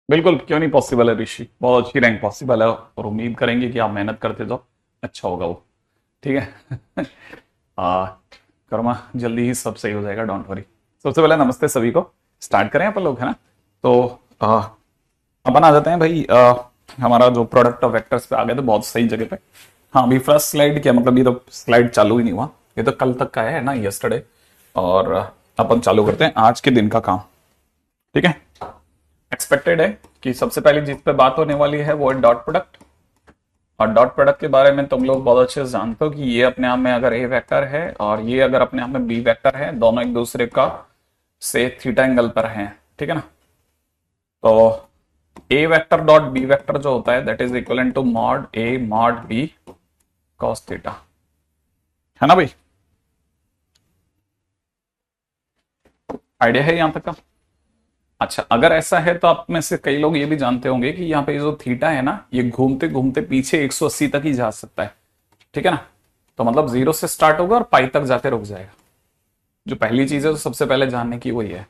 बिल्कुल, क्यों नहीं पॉसिबल है ऋषि, बहुत अच्छी रैंक पॉसिबल है और उम्मीद करेंगे कि आप मेहनत करते जाओ, अच्छा होगा वो। ठीक है। आ, कर्मा जल्दी ही सब सही हो जाएगा, डोंट वरी। सबसे पहले नमस्ते सभी को। स्टार्ट करें अपन लोग, है ना? तो आ, अपन आ जाते हैं भाई। हमारा जो प्रोडक्ट ऑफ वेक्टर्स पे आ गए थे बहुत सही जगह पे। हाँ, अभी फर्स्ट स्लाइड क्या मतलब, ये तो स्लाइड चालू ही नहीं हुआ, ये तो कल तक का है ना, यस्टरडे। और अपन चालू करते हैं आज के दिन का काम। ठीक है। एक्सपेक्टेड है कि सबसे पहले जिस पे बात होने वाली है वो है डॉट प्रोडक्ट। और डॉट प्रोडक्ट के बारे में तुम लोग बहुत अच्छे से जानते हो कि ये अपने आप में अगर ए वेक्टर है और ये अगर अपने आप में बी वेक्टर है, दोनों एक दूसरे का से थीटा एंगल पर हैं। ठीक है ना? तो A vector dot B vector जो होता है that is equal to mod A mod B cos theta, है ना भाई? आइडिया है यहां तक का? अच्छा, अगर ऐसा है तो आप में से कई लोग ये भी जानते होंगे कि यहाँ पे जो थीटा है ना, ये घूमते घूमते पीछे 180 तक ही जा सकता है। ठीक है ना? तो मतलब जीरो से स्टार्ट होगा और पाई तक जाके रुक जाएगा। जो पहली चीज है तो सबसे पहले जानने की वही है।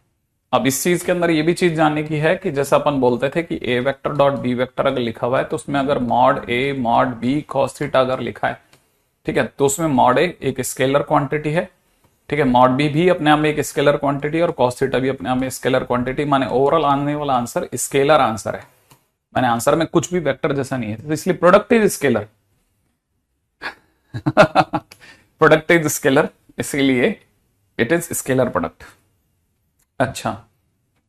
अब इस चीज के अंदर ये भी चीज जानने की है कि जैसा अपन बोलते थे कि A vector dot B vector अगर लिखा हुआ है तो उसमें अगर mod A mod B cos theta अगर लिखा है, ठीक है, तो उसमें मॉड ए एक स्केलर क्वांटिटी है। ठीक है, मॉड बी भी अपने आप में एक स्केलर क्वांटिटी और कॉस थीटा भी अपने आप में स्केलर क्वांटिटी, माने ओवरऑल आने वाला आंसर स्केलर आंसर है। माने आंसर में कुछ भी वेक्टर जैसा नहीं है, तो इसलिए product is scalar. Product is scalar, इसलिए इट इज स्केलर प्रोडक्ट। अच्छा,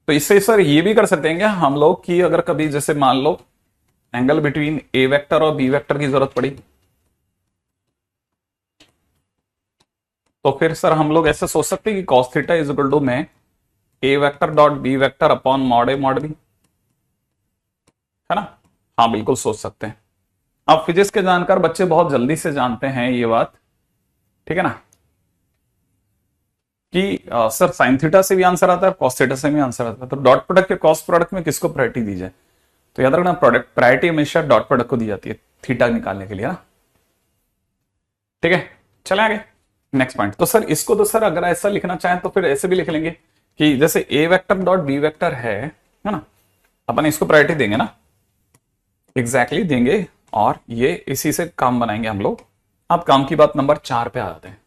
तो इससे सर ये भी कर सकते हैं क्या हम लोग कि अगर कभी जैसे मान लो एंगल बिटवीन ए वेक्टर और बी वेक्टर की जरूरत पड़ी, तो फिर सर हम लोग ऐसे सोच सकते हैं कि cos theta is equal to में A vector dot B vector upon mod A mod B, है ना? हाँ बिल्कुल सोच सकते हैं। अब फिजिक्स के जानकार बच्चे बहुत जल्दी से जानते हैं ये बात। ठीक है ना? कि सर साइन थीटा से भी आंसर आता है, कॉस थीटा से भी आंसर आता है, तो डॉट प्रोडक्ट के कॉस प्रोडक्ट में किसको प्रायोरिटी दी जाए? तो याद रखना, प्रोडक्ट प्रायोरिटी हमेशा डॉट प्रोडक्ट को दी जाती है थीटा निकालने के लिए ना। ठीक है, चले आगे। नेक्स्ट पॉइंट, तो सर इसको तो सर अगर ऐसा लिखना चाहें तो फिर ऐसे भी लिख लेंगे कि जैसे ए वेक्टर डॉट बी वेक्टर है ना, अपन इसको प्रायोरिटी देंगे ना, एग्जैक्टली exactly देंगे। और ये इसी से काम बनाएंगे हम लोग। अब काम की बात नंबर 4 पे आ जाते हैं।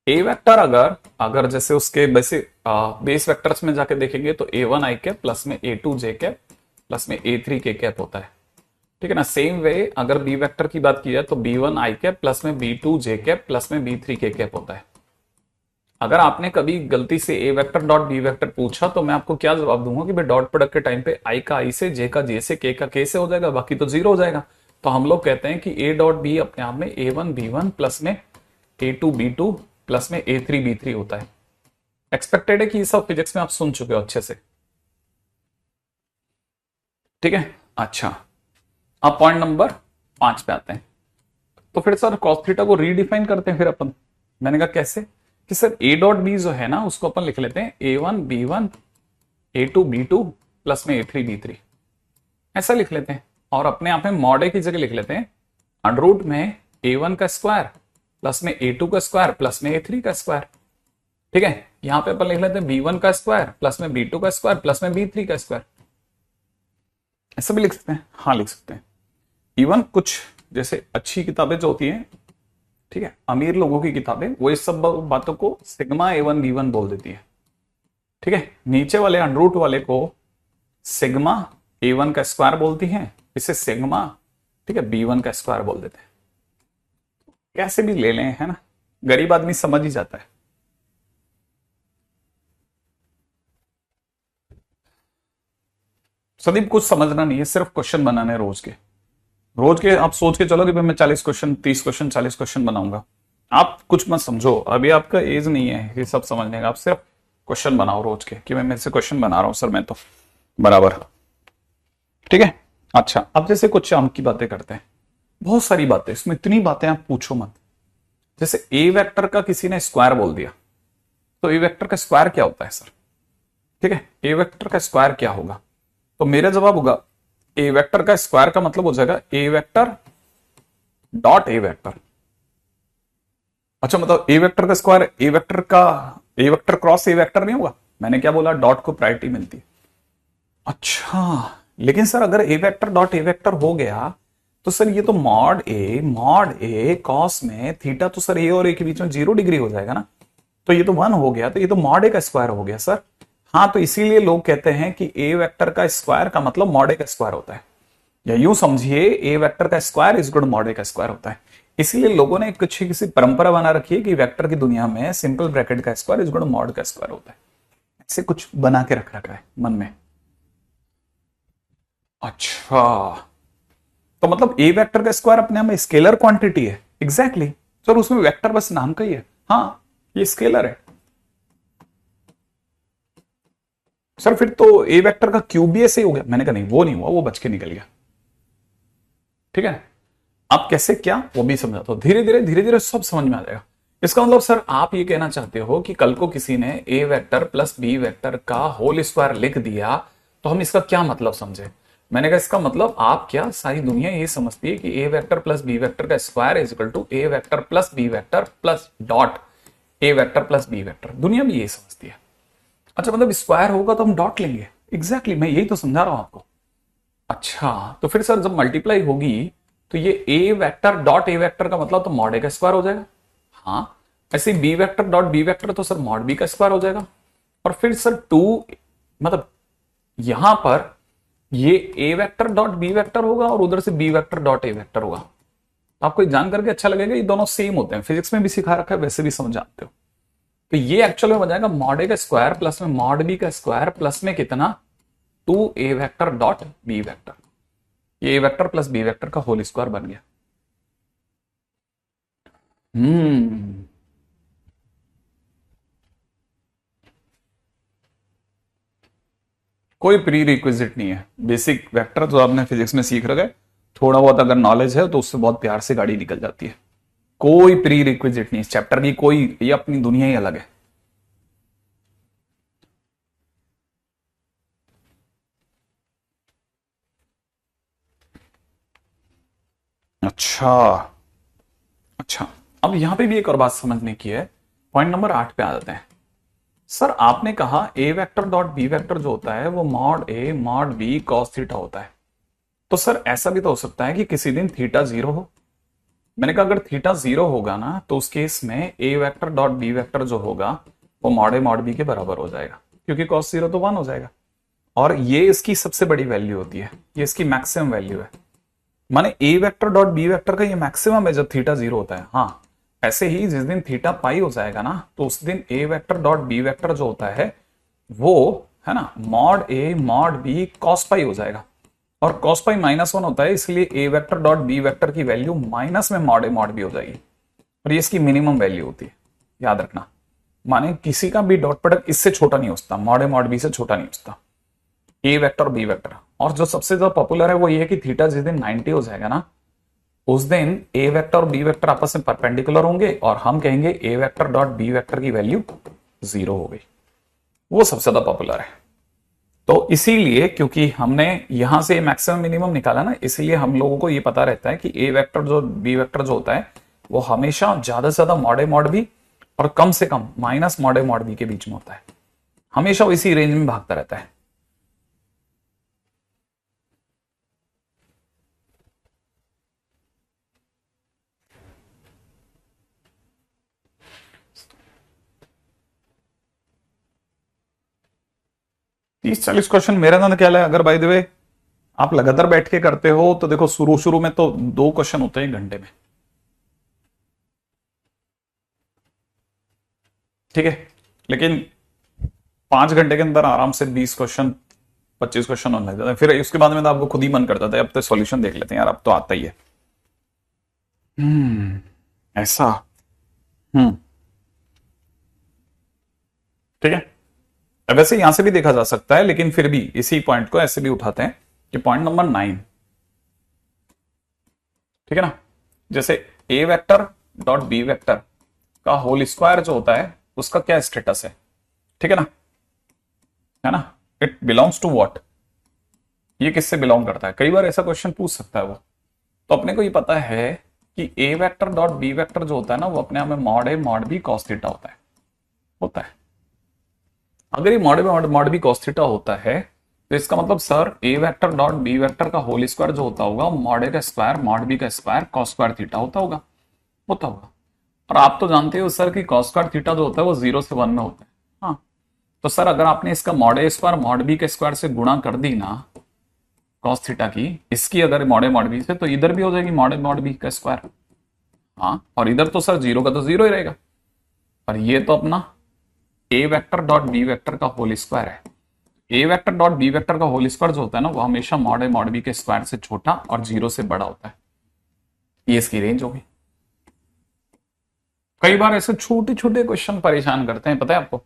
ए वेक्टर अगर अगर जैसे उसके वैसे बेस वेक्टर्स में जाके देखेंगे तो ए वन आई कैप प्लस में ए टू जे कैप प्लस में ए थ्री के कैप होता है। ठीक है ना? सेम वे अगर बी वेक्टर की बात की जाए तो B one I cap plus में B two J cap plus में बी थ्री के कैप होता है। अगर आपने कभी गलती से A vector dot B vector पूछा तो मैं आपको क्या जवाब दूंगा कि भाई डॉट प्रोडक्ट के टाइम पे आई का आई से, जे का जे से, के का के से हो जाएगा, बाकी तो जीरो हो जाएगा। तो हम लोग कहते हैं कि ए डॉट बी अपने आप में ए वन बी वन प्लस में ए टू बी टू प्लस में ए थ्री बी थ्री होता है। एक्सपेक्टेड है कि ये सब फिजिक्स में आप सुन चुके हो अच्छे से। ठीक है, अच्छा। अब पॉइंट नंबर 5 पे आते हैं। तो फिर सर cos थीटा को रीडिफाइन करते हैं फिर अपन। मैंने कहा कैसे? कि सर ए डॉट बी जो है ना उसको अपन लिख लेते हैं A one B one A two B two plus में ए थ्री बी थ्री, ऐसा लिख लेते हैं। और अपने आप में मॉड ए की जगह लिख लेते हैं अंडर रूट में ए वन का स्क्वायर प्लस में ए टू का स्क्वायर प्लस में ए थ्री का स्क्वायर। ठीक है, यहां पे अपन लिख लेते हैं बी वन का स्क्वायर प्लस में बी टू का स्क्वायर प्लस में बी थ्री का स्क्वायर। ऐसा भी लिख सकते हैं, हाँ लिख सकते हैं। इवन कुछ जैसे अच्छी किताबें जो होती हैं, ठीक है, अमीर लोगों की किताबें, वो इस सब बातों को सिग्मा ए वन बी वन बोल देती है। ठीक है, नीचे वाले अंडरूट वाले को सिग्मा ए वन का स्क्वायर बोलती हैं, इसे सिग्मा, ठीक है, बी वन का स्क्वायर बोल देते हैं। कैसे भी ले लें, है ना, गरीब आदमी समझ ही जाता है। सदीप कुछ समझना नहीं है, सिर्फ क्वेश्चन बनाने हैं रोज के। रोज के आप सोच के चलो कि भाई मैं 40 क्वेश्चन 30 क्वेश्चन 40 क्वेश्चन बनाऊंगा। आप कुछ मत समझो, अभी आपका एज नहीं है ये सब समझने का। आप सिर्फ क्वेश्चन बनाओ रोज के कि मैं मेरे से क्वेश्चन बना रहा हूं सर मैं तो बराबर। ठीक है, अच्छा। अब जैसे कुछ अंक की बातें करते हैं, बहुत सारी बातें इसमें, इतनी बातें आप पूछो मत। जैसे ए वेक्टर का किसी ने स्क्वायर बोल दिया, तो ए वेक्टर का स्क्वायर क्या होता है सर? ठीक है, ए वेक्टर का स्क्वायर क्या होगा? तो मेरा जवाब होगा ए वेक्टर का स्क्वायर का मतलब हो जाएगा ए वेक्टर डॉट ए वेक्टर। अच्छा, मतलब ए वेक्टर का स्क्वायर ए वेक्टर क्रॉस ए वेक्टर नहीं होगा? मैंने क्या बोला? डॉट को प्रायोरिटी मिलती है। अच्छा, लेकिन सर अगर A vector dot A vector हो गया तो सर ये तो मॉड ए कॉस में थीटा, तो सर ए और ए के बीच में 0 डिग्री हो जाएगा ना, तो ये तो 1 हो गया, तो ये तो मॉड ए का स्क्वायर हो गया सर। हाँ, तो इसीलिए लोग कहते हैं कि ए वेक्टर का स्क्वायर का मतलब मॉड ए का स्क्वायर होता है, या यूं समझिए ए वेक्टर का square is good mod A का स्क्वायर होता है। इसीलिए लोगों ने कुछ किसी परंपरा बना रखी है कि वेक्टर की दुनिया में सिंपल ब्रैकेट का स्क्वायर इज गुड मॉड का स्क्वायर होता है, ऐसे कुछ बना के रख रखा है मन में। अच्छा, तो मतलब ए वेक्टर का स्क्वायर अपने आप में स्केलर क्वांटिटी है। एग्जैक्टली सर, उसमें वेक्टर बस नाम का ही है। हाँ, ये स्केलर है सर। फिर तो ए वेक्टर का क्यूब भी ऐसे ही हो गया। मैंने कहा नहीं, वो नहीं हुआ, वो बच के निकल गया। ठीक है, आप कैसे क्या वो भी समझाता हूं, धीरे धीरे सब समझ में आ जाएगा। इसका मतलब सर आप ये कहना चाहते हो कि कल को किसी ने A vector plus B vector का होल स्क्वायर लिख दिया तो हम इसका क्या मतलब समझे। मैंने कहा इसका मतलब आप क्या, सारी दुनिया ये समझती है कि A vector plus B vector का square is equal to A vector plus B vector plus dot A vector plus B vector. दुनिया भी यही समझती है। अच्छा, मतलब स्क्वायर होगा तो हम डॉट लेंगे। एग्जैक्टली मैं यही तो समझा रहा हूं आपको। अच्छा, तो फिर सर जब मल्टीप्लाई होगी तो ये A vector dot A vector का मतलब तो मॉड ए का स्क्वायर हो जाएगा। हाँ, ऐसे B vector dot B vector तो सर मॉड बी का स्क्वायर हो जाएगा। और फिर सर टू, मतलब यहां पर ये A vector dot B vector होगा और उधर से B vector dot A vector होगा। आपको जान करके अच्छा लगेगा, ये दोनों सेम होते हैं, फिजिक्स में भी सिखा रखा है, वैसे भी समझ जानते हो। तो ये एक्चुअल में बन जाएगा मॉड ए का स्क्वायर प्लस में मॉड बी का स्क्वायर प्लस में कितना, 2 ए वेक्टर डॉट बी वेक्टर। ये A vector plus B vector का होल स्क्वायर बन गया। कोई प्री रिक्विजिट नहीं है, बेसिक वेक्टर जो आपने फिजिक्स में सीख रखे, थोड़ा बहुत अगर नॉलेज है तो उससे बहुत प्यार से गाड़ी निकल जाती है। कोई प्री रिक्विजिट नहीं इस चैप्टर की, कोई, ये अपनी दुनिया ही अलग है। अच्छा अच्छा, अब यहां पे भी एक और बात समझने की है। पॉइंट नंबर 8 पे आ जाते हैं। सर आपने कहा ए वेक्टर डॉट बी वेक्टर जो होता है वो mod A mod B cos theta होता है। तो सर ऐसा भी तो हो सकता है कि किसी दिन थीटा 0 हो। मैंने कहा अगर थीटा 0 होगा ना तो उस केस में A vector dot B vector जो होगा वो मॉड ए मॉड बी के बराबर हो जाएगा, क्योंकि कॉस 0 तो 1 हो जाएगा। और ये इसकी सबसे बड़ी वैल्यू होती है, ये इसकी मैक्सिमम वैल्यू है। माने ए वेक्टर डॉट बी वेक्टर का ये मैक्सिमम है जब थीटा 0 होता है। हाँ, ऐसे ही जिस दिन थीटा पाई हो जाएगा ना तो उस दिन ए वेक्टर डॉट बी वेक्टर जो होता है वो है ना mod A mod B cos pi हो जाएगा। और कॉस पाई -1 होता है, इसलिए ए वेक्टर डॉट बी वेक्टर की वैल्यू माइनस में मॉड ए मॉड बी हो जाएगी। और ये इसकी मिनिमम वैल्यू होती है, याद रखना। माने किसी का भी डॉट प्रोडक्ट इससे छोटा नहीं होता, मॉड ए मॉड बी से छोटा नहीं होता, ए वेक्टर और बी वेक्टर। और जो सबसे ज्यादा पॉपुलर है वो ये है कि थीटा जिस दिन 90 हो जाएगा ना उस दिन ए वेक्टर और बी वेक्टर आपस में परपेंडिकुलर होंगे और हम कहेंगे ए वेक्टर डॉट बी वेक्टर की वैल्यू 0 हो गई। वो सबसे ज्यादा पॉपुलर है। तो इसीलिए क्योंकि हमने यहां से मैक्सिमम मिनिमम निकाला ना, इसीलिए हम लोगों को ये पता रहता है कि ए वेक्टर जो बी वेक्टर जो होता है वो हमेशा ज्यादा से ज्यादा मॉड ए मॉड बी और कम से कम minus mod A mod B के बीच में होता है, हमेशा वो इसी रेंज में भागता रहता है। 30-40 क्वेश्चन मेरे अंदर क्या है, अगर बाय द वे आप लगातार बैठ के करते हो तो देखो शुरू शुरू में तो 2 क्वेश्चन होते हैं घंटे में। ठीक है, लेकिन 5 घंटे के अंदर आराम से 20 क्वेश्चन 25 क्वेश्चन होने लग जाते हैं। फिर उसके बाद में तो आपको खुद ही मन करता था अब तो सॉल्यूशन देख लेते हैं यार, अब तो आता ही है। ऐसा। हम्म ठीक है, अब वैसे यहां से भी देखा जा सकता है, लेकिन फिर भी इसी पॉइंट को ऐसे भी उठाते हैं कि पॉइंट नंबर 9, ठीक है ना, जैसे ए वेक्टर डॉट बी वेक्टर का होल स्क्वायर जो होता है उसका क्या स्टेटस है, ठीक है ना, इट बिलोंग्स टू व्हाट, ये किससे बिलोंग करता है। कई बार ऐसा क्वेश्चन पूछ सकता है वो। तो अपने को ये पता है कि A vector dot B vector जो होता है ना वो अपने आप में mod A mod B cos theta होता है। अगर ये mod A mod B cos theta होता है तो इसका मतलब सर ए वेक्टर डॉट बी वेक्टर का होल स्क्वायर जो होता होगा मॉड ए का स्क्वायर मॉड बी का स्क्वायर कॉस स्क्वायर थीटा होता होगा। और आप तो जानते हो सर कि कॉस स्क्वायर थीटा जो होता है वो 0 से 1 में होता है। हाँ, तो सर अगर आपने इसका मॉड ए स्क्वायर मॉड बी के स्क्वायर से गुणा कर दी ना कॉस थीटा की, इसकी अगर मॉड ए मॉड बी से, तो इधर भी हो जाएगी मॉड ए मॉड बी का स्क्वायर। हाँ, और इधर तो सर 0 का तो 0 ही रहेगा। और ये तो अपना ए वेक्टर डॉट बी वेक्टर का होल स्क्वायर है। A vector dot B vector का होल स्क्वायर जो होता है ना वो हमेशा मॉड ए मॉड बी के स्क्वायर से छोटा और 0 से बड़ा होता है। ये इसकी रेंज होगी। कई बार ऐसे छोटे छोटे क्वेश्चन परेशान करते हैं, पता है आपको।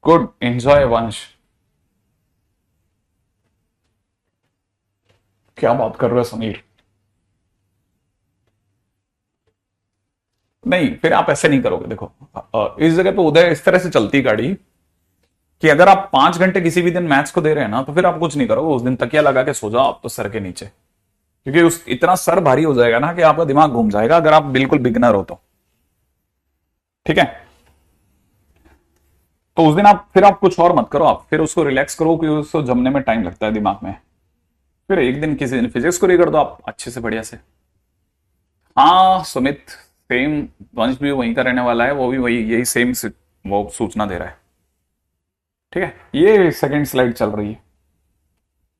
गुड, एंजॉय वंश। क्या बात कर रहे हो समीर। नहीं, फिर आप ऐसे नहीं करोगे। देखो इस जगह पे उदय इस तरह से चलती गाड़ी कि अगर आप 5 घंटे किसी भी दिन मैथ्स को दे रहे हैं ना, तो फिर आप कुछ नहीं करोगे। उस दिन तकिया लगा के सो जाओ आप तो सर के नीचे, क्योंकि उस इतना सर भारी हो जाएगा ना कि आपका दिमाग घूम जाएगा अगर आप बिल्कुल बिगनर हो तो। ठीक है, तो उस दिन आप कुछ और मत करो, आप फिर उसको रिलैक्स करो, क्योंकि उसको जमने में टाइम लगता है दिमाग में। फिर एक दिन किसी दिन फिजिक्स को कर दो आप अच्छे से बढ़िया से। हाँ सुमित, सेम। वंश भी वहीं का रहने वाला है, वो भी वही यही सेम वो सूचना दे रहा है। ठीक है, ये सेकंड स्लाइड चल रही है।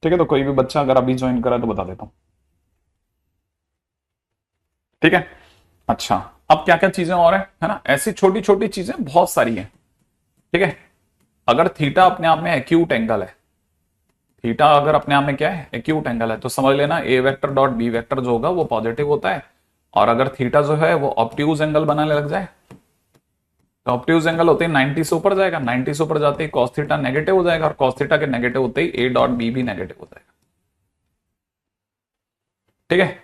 ठीक है, तो कोई भी बच्चा अगर अभी ज्वाइन करा तो बता देता हूं। ठीक है, अच्छा अब क्या क्या चीजें और है ना, ऐसी छोटी छोटी चीजें बहुत सारी हैं। ठीक है, अगर थीटा अपने आप में एक्यूट एंगल है, थीटा अगर अपने आप में क्या है एक्यूट एंगल है, तो समझ लेना ए वेक्टर डॉट बी वेक्टर जो होगा वो पॉजिटिव होता है। और अगर थीटा जो है वो ऑब्ट्यूज एंगल बनाने लग जाए, तो ऑब्ट्यूज एंगल होते ही 90 से ऊपर जाएगा, 90 से ऊपर जाते ही कॉस थीटा नेगेटिव हो जाएगा, और कॉस थीटा के नेगेटिव होते ही ए डॉट बी भी नेगेटिव हो जाएगा। ठीक है,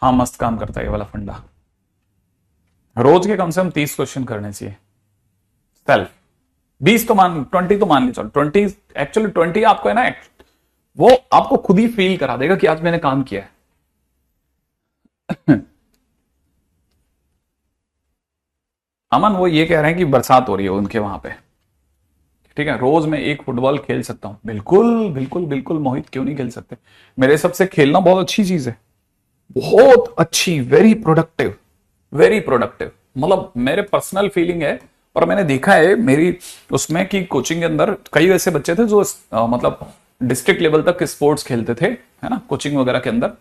हाँ मस्त काम करता है ये वाला फंडा। रोज के कम से कम 30 क्वेश्चन करने चाहिए। सेल्फ 20 तो मान, 20 तो मान ली चलो, 20 एक्चुअली 20 आपको है ना, वो आपको खुद ही फील करा देगा कि आज मैंने काम किया है। अमन वो ये कह रहे हैं कि बरसात हो रही है उनके वहां पे। ठीक है, रोज मैं एक फुटबॉल खेल सकता हूं, बिल्कुल बिल्कुल बिल्कुल मोहित, क्यों नहीं खेल सकते। मेरे हिसाब से खेलना बहुत अच्छी चीज है, बहुत अच्छी, वेरी प्रोडक्टिव, वेरी प्रोडक्टिव। मतलब मेरे पर्सनल फीलिंग है, और मैंने देखा है मेरी उसमें कि कोचिंग के अंदर कई ऐसे बच्चे थे जो मतलब डिस्ट्रिक्ट लेवल तक स्पोर्ट्स खेलते थे, है ना, कोचिंग वगैरह के अंदर।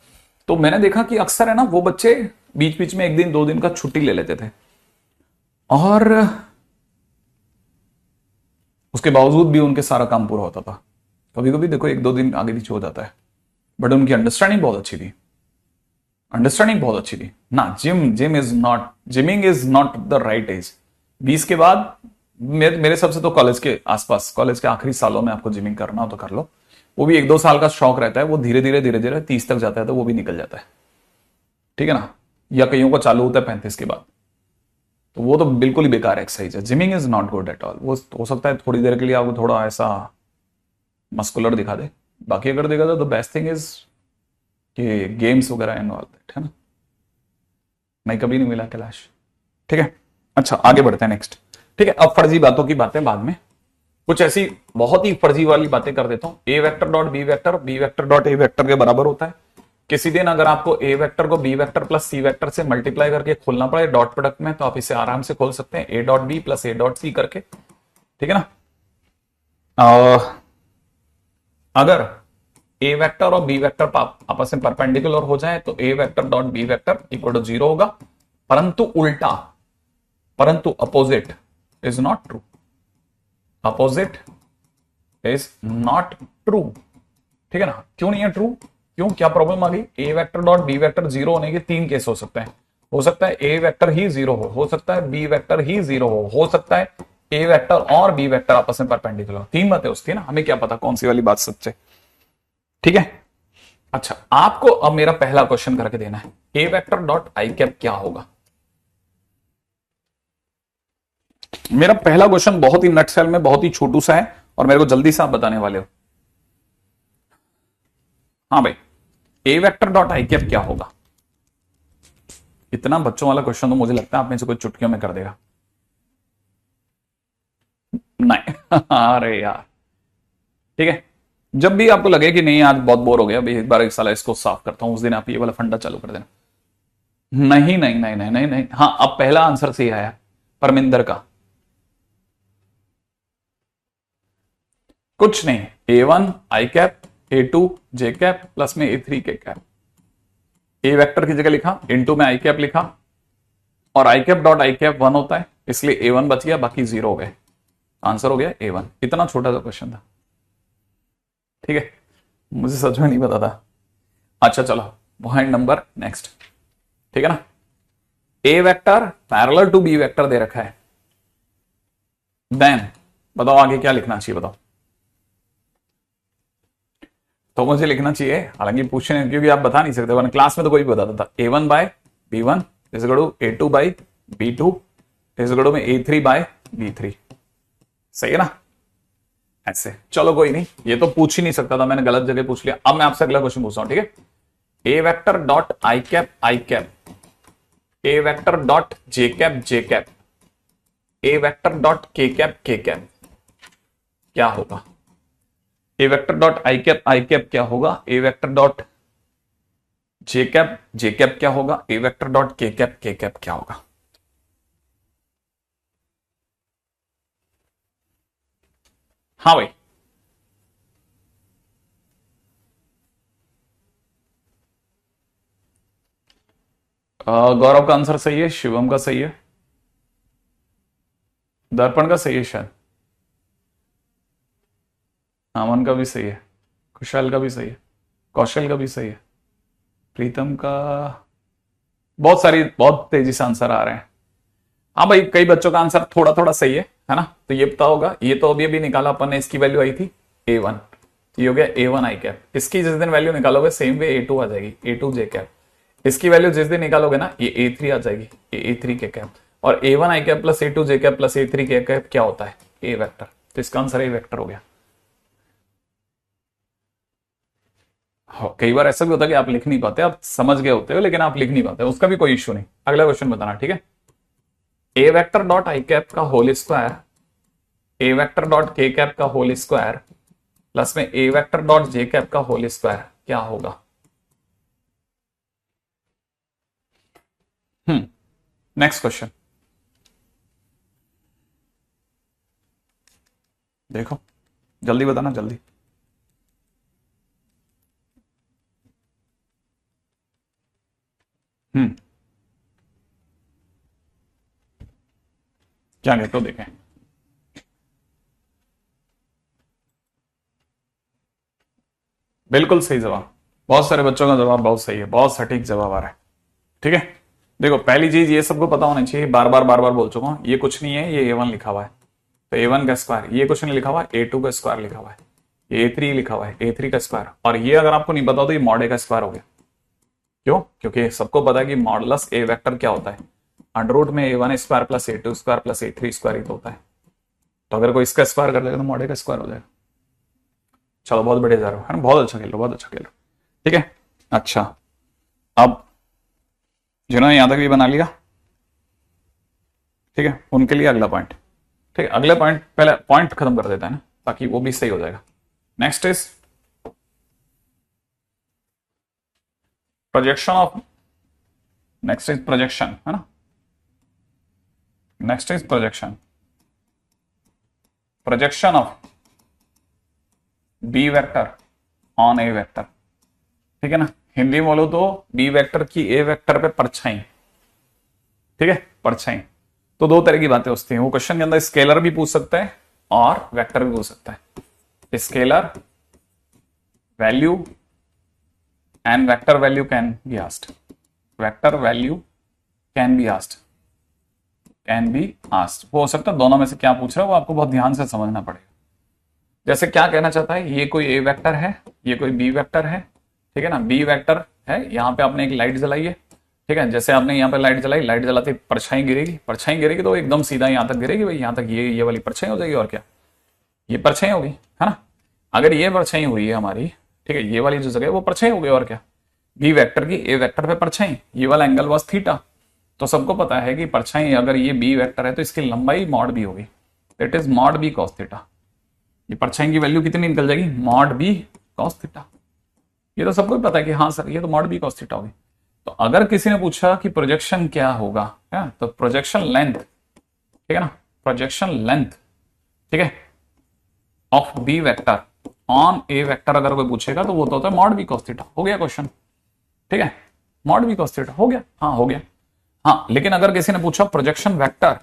तो मैंने देखा कि अक्सर है ना वो बच्चे बीच बीच में 1 दिन 2 दिन का छुट्टी ले लेते थे, और उसके बावजूद भी उनके सारा काम पूरा होता था। कभी कभी देखो 1 2 दिन आगे पीछे हो जाता है, बट उनकी अंडरस्टैंडिंग बहुत अच्छी थी, अंडरस्टैंडिंग बहुत अच्छी थी ना। Gymming is not the right age. 20 के बाद मेरे सबसे तो कॉलेज के आसपास, कॉलेज के आखिरी सालों में आपको जिमिंग करना हो तो कर लो। वो भी 1 2 साल का शौक रहता है, वो धीरे धीरे धीरे धीरे 30 तक जाता है तो वो भी निकल जाता है। ठीक है ना, या कईयों को चालू होता है 35 के बाद, तो वो तो बिल्कुल ही बेकार एक्सरसाइज है। Gymming is not good at all. वो हो सकता है थोड़ी देर के लिए आपको थोड़ा ऐसा मस्कुलर दिखा दे, बाकी अगर देखा जाए तो बेस्ट थिंग इज कि गेम्स वगैरह एंड ऑल दैट, है ना। मैं कभी नहीं मिला कैलाश। ठीक है, अच्छा आगे बढ़ते हैं नेक्स्ट। ठीक है, अब फर्जी बातों की बातें बाद में, कुछ ऐसी बहुत ही फर्जी वाली बातें कर देता हूं। A vector dot B vector, B vector dot A vector के बराबर होता है। किसी दिन अगर आपको ए वेक्टर को B vector plus C vector से मल्टीप्लाई करके खोलना पड़े डॉट प्रोडक्ट में, तो आप इसे आराम से खोल सकते हैं, A dot B plus A dot C करके। ठीक है ना। अगर ए वेक्टर और बी वेक्टर आपस में परपेंडिकुलर हो जाए तो A vector dot B vector equal to 0 होगा, परंतु उल्टा, परंतु opposite is not true. Opposite is not true. ठीक है ना, क्यों नहीं है ट्रू, क्यों, क्या प्रॉब्लम आ गई। ए वेक्टर डॉट बी वेक्टर 0 होने के 3 केस हो सकते हैं। हो सकता है ए वेक्टर ही 0 हो सकता है बी वेक्टर ही 0 हो सकता है ए वेक्टर और बी वेक्टर आपस में परपेंडिकुलर। 3 बातें उसकी ना, हमें क्या पता कौन सी वाली बात सच है। ठीक है, अच्छा आपको अब मेरा पहला क्वेश्चन करके देना है, A vector dot I cap क्या होगा। मेरा पहला क्वेश्चन बहुत ही नटसेल में बहुत ही छोटू सा है, और मेरे को जल्दी से आप बताने वाले हो। हाँ भाई, ए वेक्टर डॉट आई कैप क्या होगा। इतना बच्चों वाला क्वेश्चन तो मुझे लगता है आप में से कोई चुटकियों में कर देगा। नहीं अरे यार ठीक है, जब भी आपको लगे कि नहीं आज बहुत बोर हो गया, अभी एक बार एक साल इसको साफ करता हूं, उस दिन आप ये वाला फंडा चालू कर देना। नहीं नहीं नहीं नहीं नहीं नहीं, हाँ अब पहला आंसर सही आया परमिंदर का। कुछ नहीं, A1 आई कैप, A2 जे कैप, प्लस में A3 के कैप। ए वेक्टर की जगह लिखा, इनटू में आई कैप लिखा, और आई कैप डॉट आई कैप 1 होता है, इसलिए A1 बच गया, बाकी 0 हो गए। आंसर हो गया A1। इतना छोटा सा क्वेश्चन था, ठीक है, मुझे सच में नहीं पता था। अच्छा चलो पॉइंट नंबर नेक्स्ट, ठीक है ना। A vector parallel to B vector दे रखा है, देन बताओ आगे क्या लिखना चाहिए, बताओ। तो मुझे लिखना चाहिए, हालांकि पूछने क्योंकि आप बता नहीं सकते, वरना क्लास में तो कोई भी बताता था A1 by B1 is equal to A2 by B2 is equal to में A3 बाय B3, सही है ना। ऐसे चलो कोई नहीं, ये तो पूछ ही नहीं सकता था, मैंने गलत जगह पूछ लिया। अब मैं आपसे अगला क्वेश्चन पूछ रहा हूं, ठीक है। A vector dot I cap, A vector dot J cap, A vector dot K cap क्या होगा। A vector dot I cap क्या होगा, A vector dot J cap क्या होगा, A vector dot K cap क्या होगा। हाँ भाई, गौरव का आंसर सही है, शिवम का सही है, दर्पण का सही है शायद, अमन का भी सही है, खुशहाल का भी सही है, कौशल का भी सही है, प्रीतम का, बहुत तेजी से आंसर आ रहे हैं। हाँ भाई, कई बच्चों का आंसर थोड़ा थोड़ा सही है ना। तो ये पता होगा, ये तो अभी निकाला अपन ने, इसकी वैल्यू आई थी A1, ये हो गया A1 आई कैप। इसकी जिस दिन वैल्यू निकालोगे सेम वे A2 आ जाएगी, A2 जे कैप। इसकी वैल्यू जिस दिन निकालोगे ना, ये A3 आ जाएगी, ये A3 के कैप। और A1 आई कैप प्लस A2 जे कैप प्लस A3 के कैप क्या होता है, ए वेक्टर। तो इसका आंसर ए वेक्टर हो गया। कई बार ऐसा भी होता है कि आप लिख नहीं पाते, आप समझ गए होते हो लेकिन आप लिख नहीं पाते, उसका भी कोई इश्यू नहीं। अगला क्वेश्चन बताना, ठीक है। A vector dot I cap का होल स्क्वायर, ए वेक्टर डॉट के कैप का होल स्क्वायर प्लस में A vector dot J cap का होल स्क्वायर क्या होगा। नेक्स्ट क्वेश्चन देखो, जल्दी बताना, जल्दी। क्या कहते हो, देखें। बिल्कुल सही जवाब, बहुत सारे बच्चों का जवाब बहुत सही है, बहुत सटीक जवाब आ रहा है, ठीक है। देखो पहली चीज ये सबको पता होना चाहिए, बार बार बोल चुका हूं, ये कुछ नहीं है, ये A1 लिखा हुआ है, तो A1 का स्क्वायर, ये कुछ नहीं लिखा हुआ है, A2 का स्क्वायर लिखा हुआ है, ये A3 लिखा हुआ है, A3 का स्क्वायर, और ये अगर आपको नहीं पता तो ये मॉड A का स्क्वायर हो गया। क्यों? क्योंकि सबको पता है कि मॉडुलस ए वेक्टर क्या होता है, अंडर रूट में A1 square plus A2 square plus A3 square ही तो होता है। तो अगर कोई इसका स्क्वायर कर देगा तो मॉड A का स्क्वायर हो जाएगा। चलो बहुत बढ़िया जा रहे हो, है ना, बहुत अच्छा खेल रहे हो, बहुत अच्छा खेल रहे हो, ठीक है। अच्छा, अब जिन्होंने यहां तक भी बना लिया, ठीक है, उनके लिए अगला पॉइंट, ठीक है। अगले पॉइंट, पहले पॉइंट खत्म कर देता है ना, ताकि वो भी सही हो जाएगा। Next is projection of, next is projection, है ना, next is projection of B vector on A vector, ठीक है ना। हिंदी में बोलो तो बी वेक्टर की ए वेक्टर पे परछाई, ठीक है, परछाई। तो दो तरह की बातें होती हैं, वो क्वेश्चन के अंदर स्केलर भी पूछ सकता है और वेक्टर भी पूछ सकता है। Scalar value and vector value can be asked, vector value can be asked, can be asked, वो हो सकता है। दोनों में से क्या पूछ रहा है वो आपको बहुत ध्यान से समझना पड़ेगा। जैसे क्या कहना चाहता है, ये कोई ए वेक्टर है, ये कोई बी वेक्टर है, ठीक है ना। बी वेक्टर है, यहाँ पे आपने एक लाइट जलाई है, ठीक है। जैसे आपने यहाँ पे लाइट जलाई, लाइट जलाते परछाई गिरेगी, परछाई गिरेगी तो एकदम सीधा यहाँ तक गिरेगी भाई, यहाँ तक ये वाली परछाई हो जाएगी, और क्या, ये परछाई होगी, है ना। अगर ये परछाई हुई है हमारी, ठीक है, ये वाली जो जगह है वो परछाई हो गई, और क्या। बी वेक्टर की ए वेक्टर पे परछाई, ये वाला एंगल वाज थीटा, तो सबको पता है कि परछाई अगर ये बी वेक्टर है तो इसकी लंबाई मॉड बी होगी, it is mod B cos theta. ये परछाई की वैल्यू कितनी निकल जाएगी, मॉड बी कॉस थीटा। ये तो सबको पता है कि हाँ सर ये तो मॉड बी कॉस थीटा होगी। तो अगर किसी ने पूछा कि प्रोजेक्शन क्या होगा है, तो प्रोजेक्शन लेंथ, ठीक है ना, प्रोजेक्शन लेंथ, ठीक है, of B vector on A vector अगर कोई पूछेगा तो वो तो होता है मॉड बी कॉस थीटा। हो गया क्वेश्चन, ठीक है, मॉड बी कॉस थीटा हो गया, हाँ हो गया। हाँ लेकिन अगर किसी ने पूछा प्रोजेक्शन वेक्टर,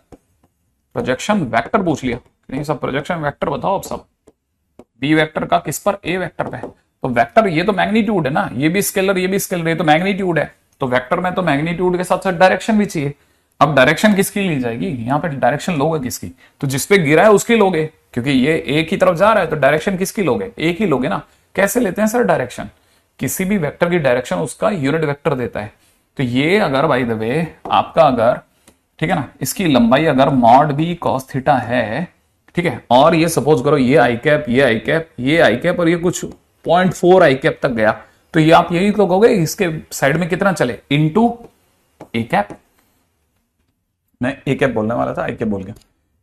प्रोजेक्शन वेक्टर पूछ लिया, नहीं सब प्रोजेक्शन वेक्टर बताओ अब सब, बी वेक्टर का किस पर, ए वेक्टर पे, तो वेक्टर ये तो मैग्नीट्यूड है ना, ये भी स्केलर ये भी स्केलर, ये तो मैग्नीट्यूड है, तो वेक्टर में तो मैग्नीट्यूड के साथ साथ डायरेक्शन भी चाहिए। अब डायरेक्शन किसकी ली जाएगी, यहाँ पे डायरेक्शन लोगे किसकी, तो जिसपे गिरा है उसकी लोगे, क्योंकि ये एक ही तरफ जा रहा है तो डायरेक्शन किसकी लोगे, एक ही लोगे ना। कैसे लेते हैं सर डायरेक्शन, किसी भी वेक्टर की डायरेक्शन उसका यूनिट वेक्टर देता है। तो ये अगर बाय द वे आपका अगर, ठीक है ना, इसकी लंबाई अगर मॉड बी कॉस थीटा है, ठीक है, और ये सपोज करो ये आई कैप, ये आई कैप, ये आई कैप और ये कुछ 0.4 आई कैप तक गया, तो ये आप यही तो कहोगे इसके साइड में कितना चले, इनटू ए कैप। मैं ए कैप बोलने वाला था, आई कैप बोल गया,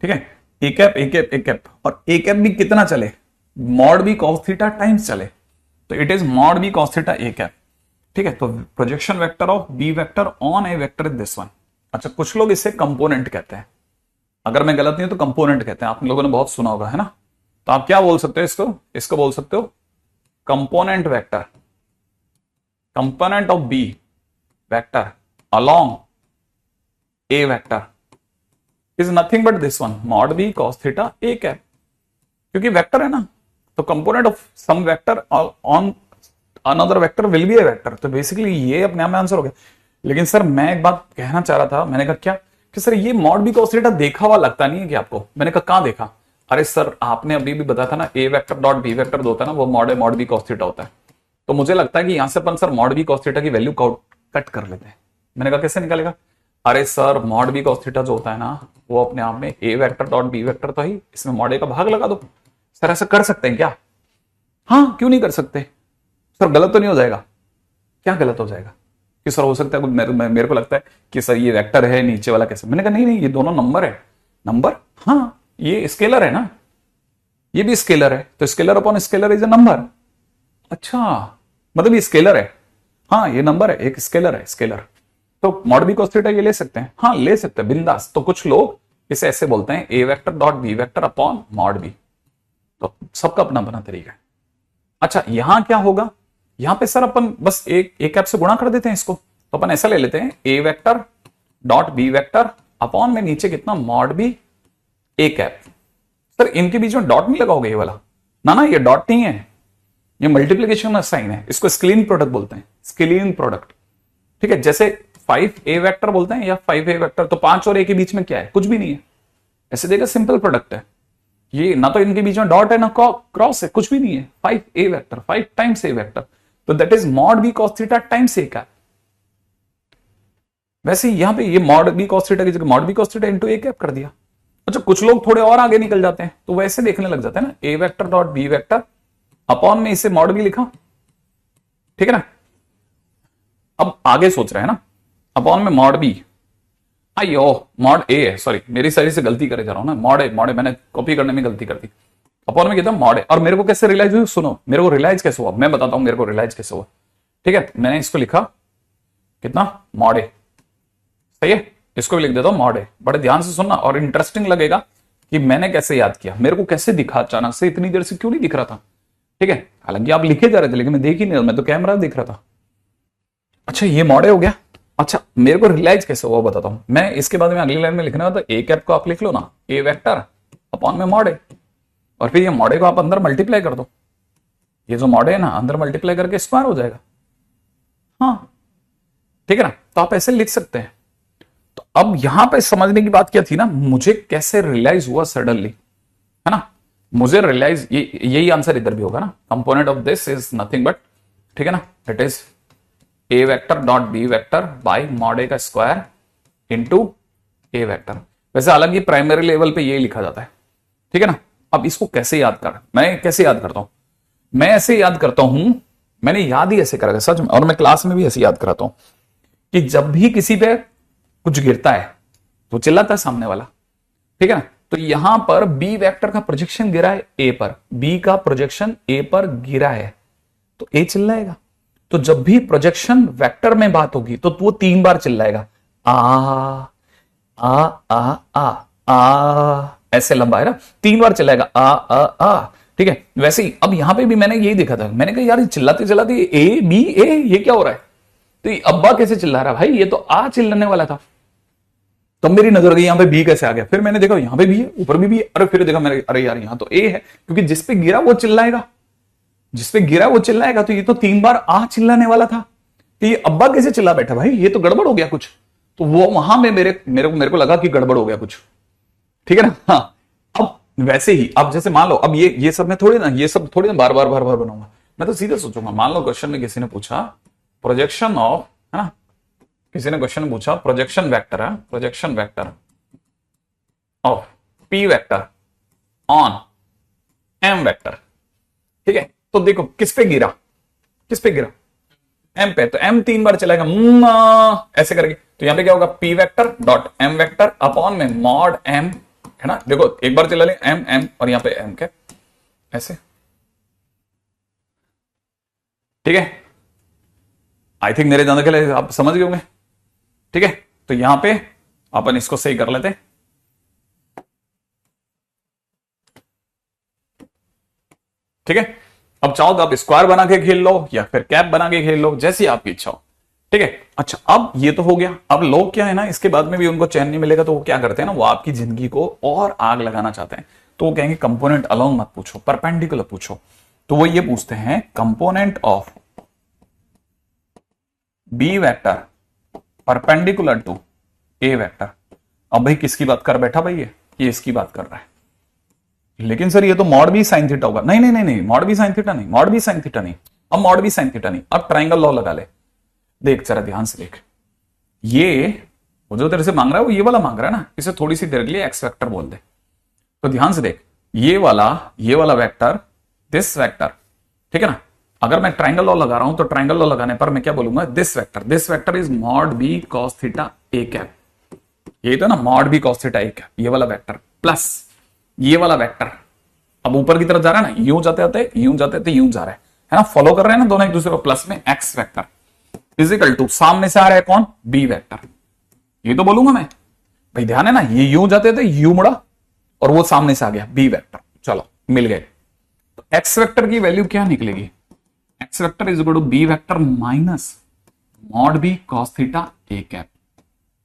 ठीक है, A cap A cap A cap, और ए कैप भी कितना चले, mod B cos theta times चले, तो it is mod B cos theta A cap, ठीक है। तो projection vector of B vector on A vector is this one. अच्छा कुछ लोग इसे कंपोनेंट कहते हैं, अगर मैं गलत नहीं हूं तो कंपोनेंट कहते हैं, आप लोगों ने बहुत सुना होगा है ना। तो आप क्या बोल सकते हो इसको, इसको बोल सकते हो component vector, component of B vector along a vector is nothing but this one mod b cos theta a cap, क्योंकि वेक्टर है ना, तो component of some vector on another vector will be a vector, तो basically ये अपने आप में answer हो गया। लेकिन सर मैं एक बात कहना चाह रहा था, मैंने कहा क्या कि सर ये मॉड बी कॉस थीटा देखा हुआ लगता नहीं है कि आपको, मैंने कहा कहां देखा, अरे सर आपने अभी भी बताया था ना A vector dot B vector होता है ना, वो मॉड बी कॉस थीटा होता है, तो मुझे लगता है कि यहां से अपन sir mod B cos theta की वैल्यू कट कर लेते हैं। मैंने कहा कैसे निकालेगा, अरे sir mod B cos theta जो होता है ना वो अपने आप में A vector dot B vector तो ही, इसमें मॉड ए का भाग लगा दो। सर ऐसा कर सकते हैं क्या, हाँ क्यों नहीं कर सकते सर, गलत तो नहीं हो जाएगा, क्या गलत हो जाएगा कि सर हो सकता है मेरे को लगता है कि सर ये वेक्टर है नीचे वाला कैसे, मैंने कहा नहीं नहीं ये दोनों नंबर है, नंबर, हाँ ये स्केलर है ना, ये भी स्केलर है, तो scalar upon scalar is a number. अच्छा मतलब ये स्केलर है, हाँ ये नंबर है, एक स्केलर है स्केलर, तो मॉड बी कॉस थीटा ये ले सकते हैं, हाँ ले सकते हैं बिंदास। तो कुछ लोग इसे ऐसे बोलते हैं A vector dot B vector upon mod B, तो सबका अपना अपना तरीका है। अच्छा यहां क्या होगा, यहां पे सर अपन बस एक कैप से गुणा कर देते हैं इसको, तो अपन ऐसा ले लेते हैं A vector dot B vector upon में नीचे कितना mod B A cap. Sir इनके बीच में डॉट नहीं लगाओगे ये वाला, ना ये डॉट नहीं है, ये मल्टीप्लीकेशन का साइन है, इसको स्केलिंग प्रोडक्ट बोलते हैं, स्केलिंग प्रोडक्ट, ठीक है। जैसे 5a वेक्टर बोलते हैं या 5a वेक्टर, तो 5 और a के बीच में क्या है, कुछ भी नहीं है, ऐसे देखा सिंपल प्रोडक्ट है ये, ना तो इनके बीच में डॉट है ना क्रॉस है, कुछ भी नहीं है, 5a vector 5 times a vector, तो that is mod B cos theta times a cap. वैसे यहां पे ये मॉड बी कॉस थीटा की जगह mod B cos theta into a cap कर दिया। अच्छा कुछ लोग थोड़े और आगे निकल जाते हैं, तो वैसे देखने लग जाते हैं ना, a vector dot B vector upon में इसे मॉड बी लिखा, ठीक है ना। अब आगे सोच रहे हैं ना, अपॉन में मॉड बी, आइयो मॉड ए है, सॉरी मेरी साइड से गलती करे जा रहा हूं ना, मॉड ए मैंने कॉपी करने में गलती कर दी, अपॉन में कहता मॉड ए। और मेरे को कैसे रियलाइज हुई, सुनो मेरे को रियलाइज कैसे हुआ, मैं बताता हूं मेरे को रियलाइज कैसे हुआ, ठीक है। मैंने इसको लिखा कितना मॉड ए, सही है, इसको भी लिख देता हूं मॉड ए, बड़े ध्यान से सुनना और इंटरेस्टिंग लगेगा कि मैंने कैसे याद किया, मेरे को कैसे दिखा अचानक से, इतनी देर से क्यों नहीं दिख रहा था, ठीक है। हालांकि आप लिखे जा रहे थे लेकिन मैं देख ही नहीं रहा, मैं तो कैमरा दिख रहा था। अच्छा ये मॉड ए हो गया। अच्छा मेरे को रियलाइज कैसे हुआ बताता हूं मैं, इसके बाद में अगली लाइन में लिखना था ए कैप को आप लिख लो ना, ए वेक्टर अपॉन में मॉड ए, और फिर ये मॉड ए को आप अंदर मल्टीप्लाई कर दो, ये जो मॉड ए है ना अंदर मल्टीप्लाई करके स्क्वायर हो जाएगा, हाँ ठीक है ना। तो आप ऐसे लिख सकते हैं। तो अब यहां पे समझने की बात क्या थी ना, मुझे कैसे रियलाइज हुआ सडनली, है ना, मुझे रियलाइज यही आंसर इधर भी होगा ना, component of this is nothing but, ठीक है ना, it is A vector dot B vector by mod A का स्क्वायर इनटू ए वेक्टर। वैसे हालांकि प्राइमरी लेवल पे ये लिखा जाता है, ठीक है ना। अब इसको कैसे याद कर, मैं कैसे याद करता हूं, मैं ऐसे याद करता हूं, मैंने याद ही ऐसे करा सच में, और मैं क्लास में भी ऐसे याद कराता हूं कि जब भी किसी पे कुछ गिरता है तो चिल्लाता है सामने वाला, ठीक है ना। तो यहां पर बी वेक्टर का प्रोजेक्शन गिरा है ए पर, बी का प्रोजेक्शन ए पर गिरा है तो ए चिल्लाएगा। तो जब भी प्रोजेक्शन वेक्टर में बात होगी तो वो 3 बार चिल्लाएगा, आ आ आ आ आ, ऐसे लंबा है ना, 3 बार चिल्लाएगा आ, ठीक है। वैसे ही अब यहां पे भी मैंने यही देखा था, मैंने कहा यार चिल्लाते चिल्लाते ए बी ए ये क्या हो रहा है, तो ये अब्बा कैसे चिल्ला रहा है भाई, ये तो आ चिल्लाने वाला था। तब मेरी नजर गई यहां पे बी कैसे आ गया, फिर मैंने देखा यहां पे भी है, ऊपर भी है, अरे फिर देखा मैंने, अरे यार यहां तो ए है, क्योंकि जिस पे गिरा वो चिल्लाएगा, जिस पे गिरा वो चिल्लाएगा। तो ये तो 3 बार आ चिल्लाने वाला था, तो ये अब्बा कैसे चिल्ला बैठा भाई, ये तो गड़बड़ हो गया कुछ। तो वो वहां में मेरे को लगा कि गड़बड़ हो गया कुछ, ठीक है ना। हाँ, अब वैसे ही अब जैसे मान लो अब ये सब मैं थोड़ी ना, ये सब थोड़ी ना बार बार बनाऊंगा, मैं तो सीधे सोचूंगा। मान लो क्वेश्चन में किसी ने पूछा प्रोजेक्शन ऑफ, है ना, किसी ने क्वेश्चन पूछा प्रोजेक्शन वेक्टर है, projection vector of P vector on M vector, ठीक है। तो देखो किस पे गिरा, किस पे गिरा, एम पे, तो एम 3 बार चलाएगा ऐसे करके, तो यहां पे क्या होगा, P vector dot M vector upon में मॉड एम, है ना। देखो एक बार चला ले एम एम और यहां पे एम के ऐसे, ठीक है। आई थिंक मेरे जानने के लिए आप समझ गए होंगे, ठीक है। तो यहां पे अपन इसको सही कर लेते, ठीक है। अब चाहो तो आप स्क्वायर बना के खेल लो या फिर कैप बना के खेल लो, जैसी आपकी इच्छा हो, ठीक है। अच्छा अब ये तो हो गया। अब लोग क्या है ना, इसके बाद में भी उनको चैन नहीं मिलेगा तो वो क्या करते हैं ना, वो आपकी जिंदगी को और आग लगाना चाहते हैं। तो वो कहेंगे कंपोनेंट अलोंग मत पूछो, परपेंडिकुलर पूछो। तो वो ये पूछते हैं component of B vector perpendicular to A vector. अब भाई किसकी बात कर बैठा भाई, ये इसकी बात कर रहा है। लेकिन सर ये तो मॉड बी साइन थीटा होगा, नहीं नहीं नहीं नहीं, मॉड बी साइन थीटा नहीं, मॉड बी साइन थीटा नहीं, अब मॉड बी साइन थीटा नहीं, अब ट्राइंगल लॉ लगा ले। देख जरा ध्यान से देख, ये वो जो तेरे से मांग रहा है वो ये वाला मांग रहा है ना, इसे थोड़ी सी देर के लिए एक्स वेक्टर बोल दे। तो ध्यान से देख, ये वाला वेक्टर, दिस वेक्टर, ठीक है ना। अगर मैं ट्राइंगल लॉ लगा रहा हूं तो ट्राइंगल लॉ लगाने पर मैं क्या बोलूंगा, this vector is mod B cos theta A cap, ये तो ना mod B cos theta A cap, ये वाला वेक्टर प्लस ये वाला वेक्टर अब ऊपर की तरफ जा रहा है ना, यूं जाते जाते यूं जा रहा है ना, फॉलो कर रहे हैं ना दोनों एक दूसरे को, प्लस में एक्स वेक्टर इजिकल टू सामने से आ रहा है कौन, बी वेक्टर। ये तो बोलूंगा मैं भाई, ध्यान है ना, ये यूं जाते थे यू मुड़ा और वो सामने से आ गया बी वेक्टर, चलो मिल गए। तो एक्स वेक्टर की वैल्यू क्या निकलेगी, X vector is equal to B vector minus mod B cos theta A cap,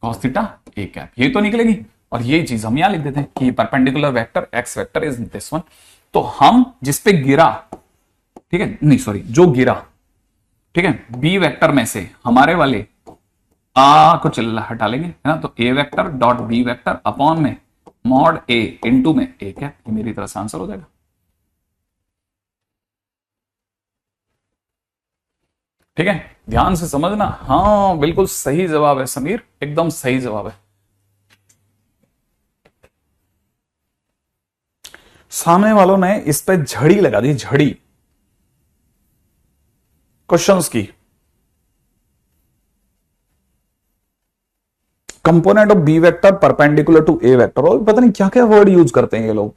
cos theta A cap, ये तो निकलेगी। और ये चीज हम यहां लिख देते हैं कि perpendicular vector x vector is this one. तो हम जिस पे गिरा, ठीक है, नहीं सॉरी जो गिरा, ठीक है, बी वेक्टर में से हमारे वाले आ को चल हटा लेंगे, है ना। तो A vector dot B vector upon में मॉड ए इनटू में ए कैप, ये मेरी तरफ से आंसर हो जाएगा, ठीक है। ध्यान से समझना, हाँ बिल्कुल सही जवाब है समीर, एकदम सही जवाब है। सामने वालों ने इस पे झड़ी लगा दी, झड़ी क्वेश्चंस की। Component of B vector perpendicular to A vector, और पता नहीं क्या क्या वर्ड यूज करते हैं ये लोग।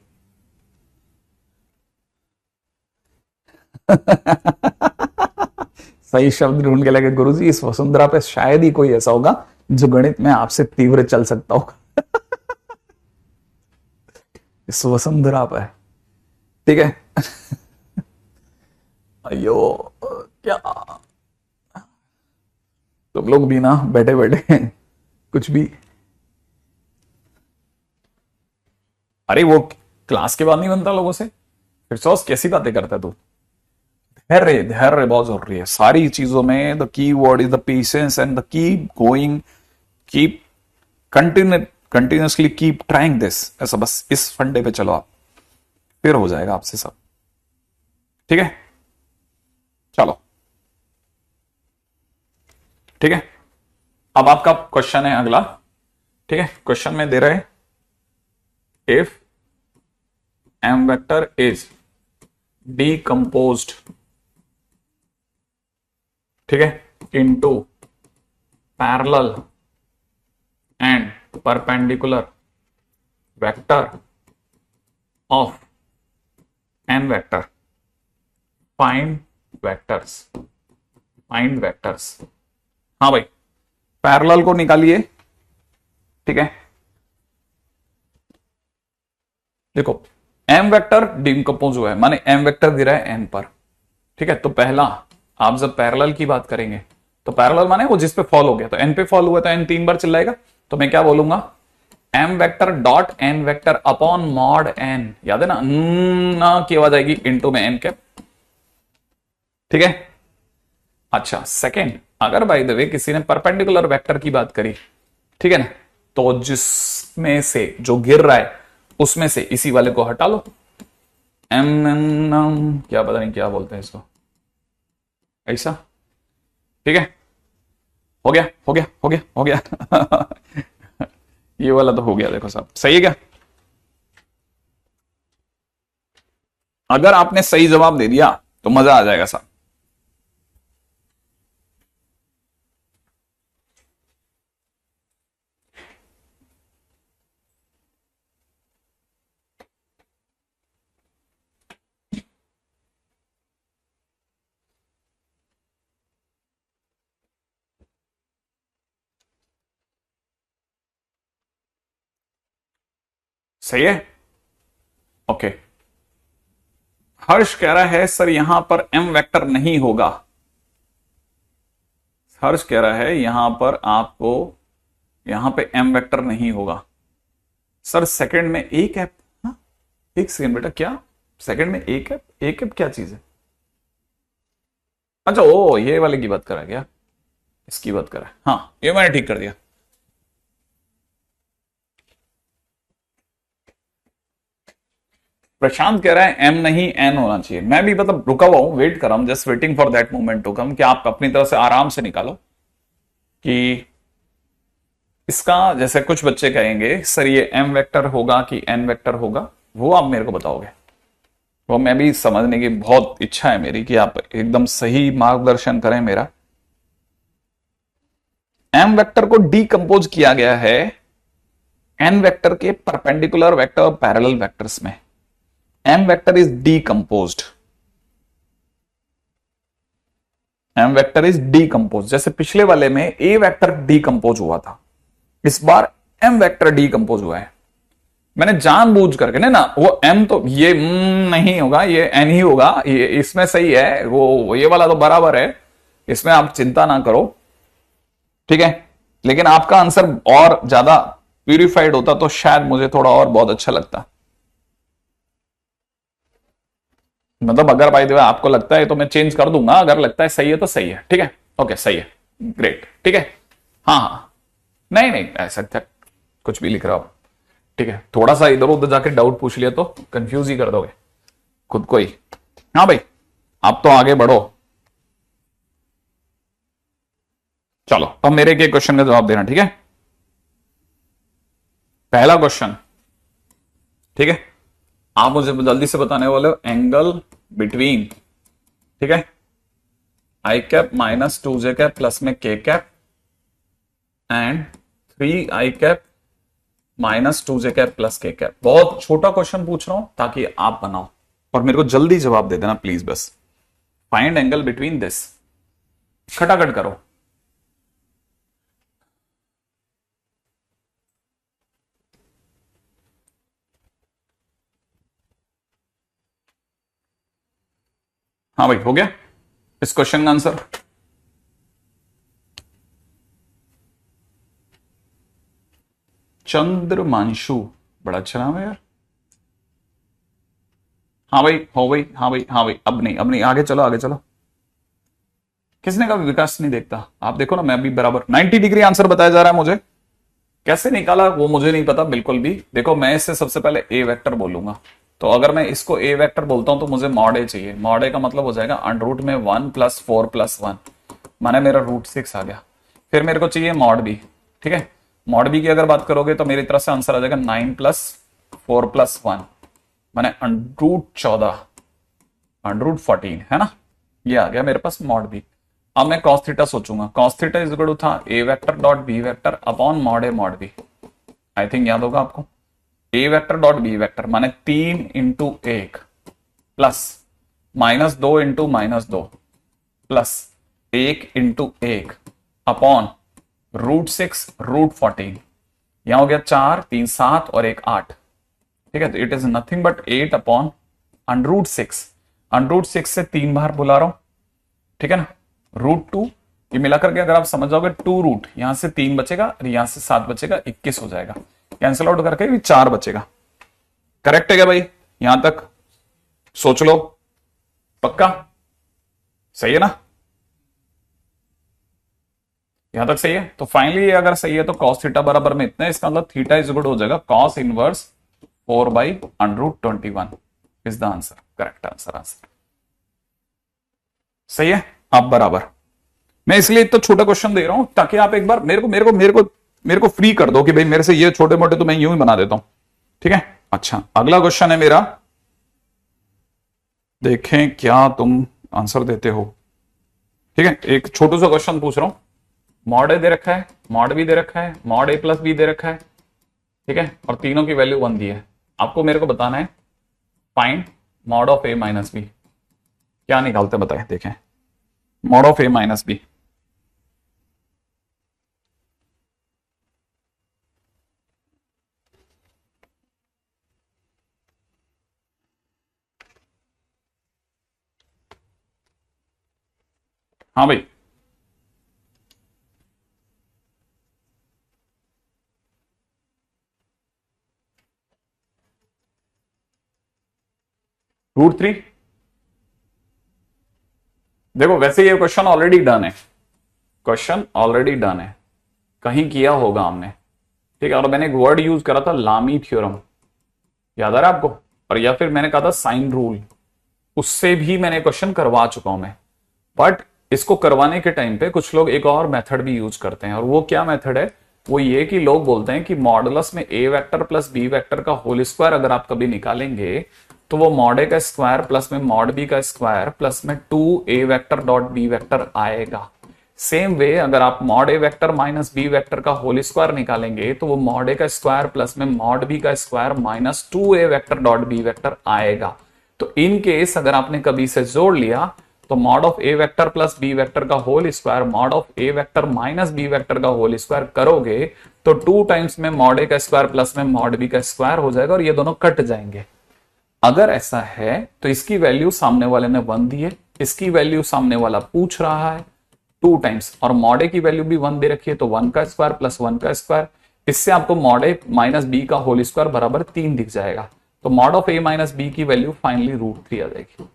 सही शब्द ढूंढ के लगे गुरुजी, इस वसुंधरा पे शायद ही कोई ऐसा होगा जो गणित में आपसे तीव्र चल सकता होगा। इस वसुंधरा पे, ठीक है। अयो क्या तुम लोग भी ना बैठे बैठे कुछ भी, अरे वो क्लास के बाद नहीं बनता लोगों से, फिर सोच कैसी बातें करता है तू। धैर्य धैर्य बहुत जरूरी है सारी चीजों में। The key word is the patience and the keep going, keep continuously keep trying this, ऐसा बस इस फंडे पे चलो आप, फिर हो जाएगा आपसे सब, ठीक है। चलो ठीक है, अब आपका क्वेश्चन है अगला, ठीक है। क्वेश्चन में दे रहे if M vector is decomposed, ठीक है, into parallel and perpendicular vector of N vector, find vectors, find vectors. हाँ भाई, पैरेलल को निकालिए, ठीक है। देखो एम वेक्टर डिकम्पोज हुआ है, माने एम वेक्टर दे रहा है एन पर, ठीक है। तो पहला आप जब पैरेलल की बात करेंगे तो पैरेलल माने वो जिस पे फॉल हो गया, तो एन पे फॉल हुआ तो एन 3 बार चिल्लाएगा, तो मैं क्या बोलूंगा, M vector dot N vector upon mod N, याद है ना, ना की आवाज आएगी, इनटू में एन कैप, ठीक है। अच्छा सेकेंड, अगर बाय द वे किसी ने परपेंडिकुलर वेक्टर की बात करी, ठीक है ना, तो जिसमें से जो गिर रहा है उसमें से इसी वाले को हटा लो, एम क्या पता नहीं क्या बोलते हैं इसको, ऐसा, ठीक है। हो गया हो गया हो गया हो गया ये वाला तो हो गया, देखो साहब सही है क्या। अगर आपने सही जवाब दे दिया तो मजा आ जाएगा साहब। सही है, ओके। हर्ष कह रहा है सर यहां पर एम वेक्टर नहीं होगा, हर्ष कह रहा है यहां पर आपको, यहां पे एम वेक्टर नहीं होगा सर। सेकंड में एक ऐप, हाँ? एक सेकंड बेटा, क्या सेकंड में एक ऐप, एक ऐप क्या चीज है, अच्छा ओ ये वाले की बात करा क्या, इसकी बात करा, हाँ ये मैंने ठीक कर दिया। प्रशांत कह रहा है एम नहीं एन होना चाहिए, मैं भी मतलब रुका हुआ हूं, वेट कर रहा हूं, just waiting for that moment to come, कि आप अपनी तरफ से आराम से निकालो कि इसका, जैसे कुछ बच्चे कहेंगे सर ये एम वेक्टर होगा कि एन वेक्टर होगा, वो आप मेरे को बताओगे, वो मैं भी समझने की बहुत इच्छा है मेरी कि आप एकदम सही मार्गदर्शन करें मेरा। एम वेक्टर को डीकंपोज किया गया है एन वेक्टर के परपेंडिकुलर वेक्टर और पैरेलल वेक्टर्स में। M vector is decomposed, M vector is decompose, जैसे पिछले वाले में ए वेक्टर डीकंपोज हुआ था, इस बार एम वेक्टर डीकंपोज हुआ है। मैंने जानबूझ करके ना वो एम तो ये नहीं होगा, ये एन ही होगा, ये इसमें सही है, वो ये वाला तो बराबर है, इसमें आप चिंता ना करो, ठीक है। लेकिन आपका आंसर और ज्यादा प्यूरिफाइड होता तो शायद मुझे थोड़ा और बहुत अच्छा लगता, मतलब अगर भाई देवा आपको लगता है तो मैं चेंज कर दूंगा, अगर लगता है सही है तो सही है, ठीक है, ओके सही है, ग्रेट, ठीक है। हाँ हाँ, नहीं नहीं ऐसा कुछ भी लिख रहा हूं, ठीक है, थोड़ा सा इधर उधर जाके डाउट पूछ लिया तो कंफ्यूज ही कर दोगे खुद को ही। हाँ भाई आप तो आगे बढ़ो, चलो अब मेरे के क्वेश्चन का जवाब देना, ठीक है। पहला क्वेश्चन, ठीक है, आप मुझे जल्दी से बताने वाले हो, एंगल बिटवीन, ठीक है, आई कैप माइनस 2 जे कैप प्लस में के cap and 3 I cap minus 2 J cap plus के कैप। बहुत छोटा क्वेश्चन पूछ रहा हूं ताकि आप बनाओ और मेरे को जल्दी जवाब दे देना प्लीज, बस। फाइंड एंगल बिटवीन दिस, खटाखट करो। हाँ भाई हो गया इस क्वेश्चन का आंसर। चंद्रमांशु, बड़ा अच्छा नाम है यार। हाँ भाई हो भाई, हाँ भाई हाँ भाई, अब नहीं अब नहीं, आगे चलो आगे चलो। किसने कहा विकास नहीं देखता, आप देखो ना, मैं भी बराबर 90 डिग्री आंसर बताया जा रहा है मुझे, कैसे निकाला वो मुझे नहीं पता बिल्कुल भी। देखो मैं इससे सबसे पहले ए वेक्टर बोलूंगा, तो अगर मैं इसको ए वेक्टर बोलता हूं तो मुझे मॉड ए चाहिए, मॉड ए का मतलब हो जाएगा अंडर रूट में 1 + 4 + 1, माने मेरा √6 आ गया। फिर मेरे को चाहिए मॉड बी, ठीक है, मॉड बी की अगर बात करोगे तो मेरी तरफ से आंसर आ जाएगा 9 + 4 + 1, माने √14, √14 है ना, ये आ गया मेरे पास मॉड बी। अब मैं cos थीटा सोचूंगा, cos theta is equal to था a vector dot b vector upon mod a mod b। I think याद होगा आपको, a vector dot b vector माने 3 into 1 plus -2 into -2 plus 1 into 1 upon √6 √14। यहां हो गया 4 3 7 और 1 8। ठीक है, तो it is nothing but 8 upon √6। √6 से 3 बार बुला रहा हूं, ठीक है ना, √2 ये मिला करके अगर आप समझ जाओगे 2 रूट, यहां से 3 बचेगा और यहां से 7 बचेगा, 21 हो जाएगा। कैंसिल आउट करके भी 4 बचेगा। करेक्ट है क्या भाई? यहां तक सोच लो, पक्का सही है ना? यहां तक सही है। तो फाइनली अगर सही है तो cos थीटा बराबर में इतना है, इसका मतलब थीटा इज इक्वल हो जाएगा cos inverse 4/√21 is the answer, correct answer. सही है। अब बराबर मैं इसलिए इतना छोटा क्वेश्चन दे रहा हूं ताकि आप एक बार मेरे को फ्री कर दो कि भाई मेरे से ये छोटे मोटे तो मैं यूं ही बना देता हूं। ठीक है, अच्छा अगला क्वेश्चन है मेरा, देखें क्या तुम आंसर देते हो। ठीक है, एक छोटू सा क्वेश्चन पूछ रहा हूं, मॉड ए दे रखा है, मॉड बी दे रखा है, मॉड ए प्लस बी दे रखा है। ठीक है, और तीनों की वैल्यू 1 दी है। आपको मेरे को बताना है find mod of A minus B. क्या निकालते बताए, देखें mod of A minus B. हाँ भाई, √3। देखो वैसे ये क्वेश्चन ऑलरेडी डन है, क्वेश्चन ऑलरेडी डन है, कहीं किया होगा हमने। ठीक है, और मैंने एक वर्ड यूज करा था लामी थ्योरम, याद आ रहा है आपको? और या फिर मैंने कहा था साइन रूल, उससे भी मैंने क्वेश्चन करवा चुका हूं मैं। बट इसको करवाने के टाइम पे कुछ लोग एक और मेथड भी यूज करते हैं, और वो क्या मेथड है? वो ये कि लोग बोलते हैं कि मॉडुलस में A vector plus B vector का होल स्क्वायर अगर आप कभी निकालेंगे तो वो मॉड ए का स्क्वायर प्लस में मॉड बी का स्क्वायर प्लस में 2a vector dot B vector आएगा। सेम वे अगर आप mod A vector minus B vector का होल स्क्वायर निकालेंगे तो वो मॉड ए का स्क्वायर प्लस में मॉड बी का square minus 2a vector dot B vector आएगा। तो इन केस अगर आपने कभी से जोड़ लिया तो mod of A vector plus B vector का whole square mod of A vector minus B vector का होल स्क्वायर करोगे तो 2 टाइम्स में मॉड ए का स्क्वायर प्लस में मॉड बी का स्क्वायर हो जाएगा और ये दोनों कट जाएंगे। अगर ऐसा है तो इसकी वैल्यू सामने वाले ने 1 दी है, इसकी वैल्यू सामने वाला पूछ रहा है 2 टाइम्स, और मॉड ए की वैल्यू भी 1 दे रखी है तो 1 का स्क्वायर प्लस 1 का स्क्वायर। इससे आपको मॉड ए माइनस बी का होल स्क्वायर बराबर 3 दिख जाएगा। तो mod of A minus B की वैल्यू फाइनली √3 आ जाएगी।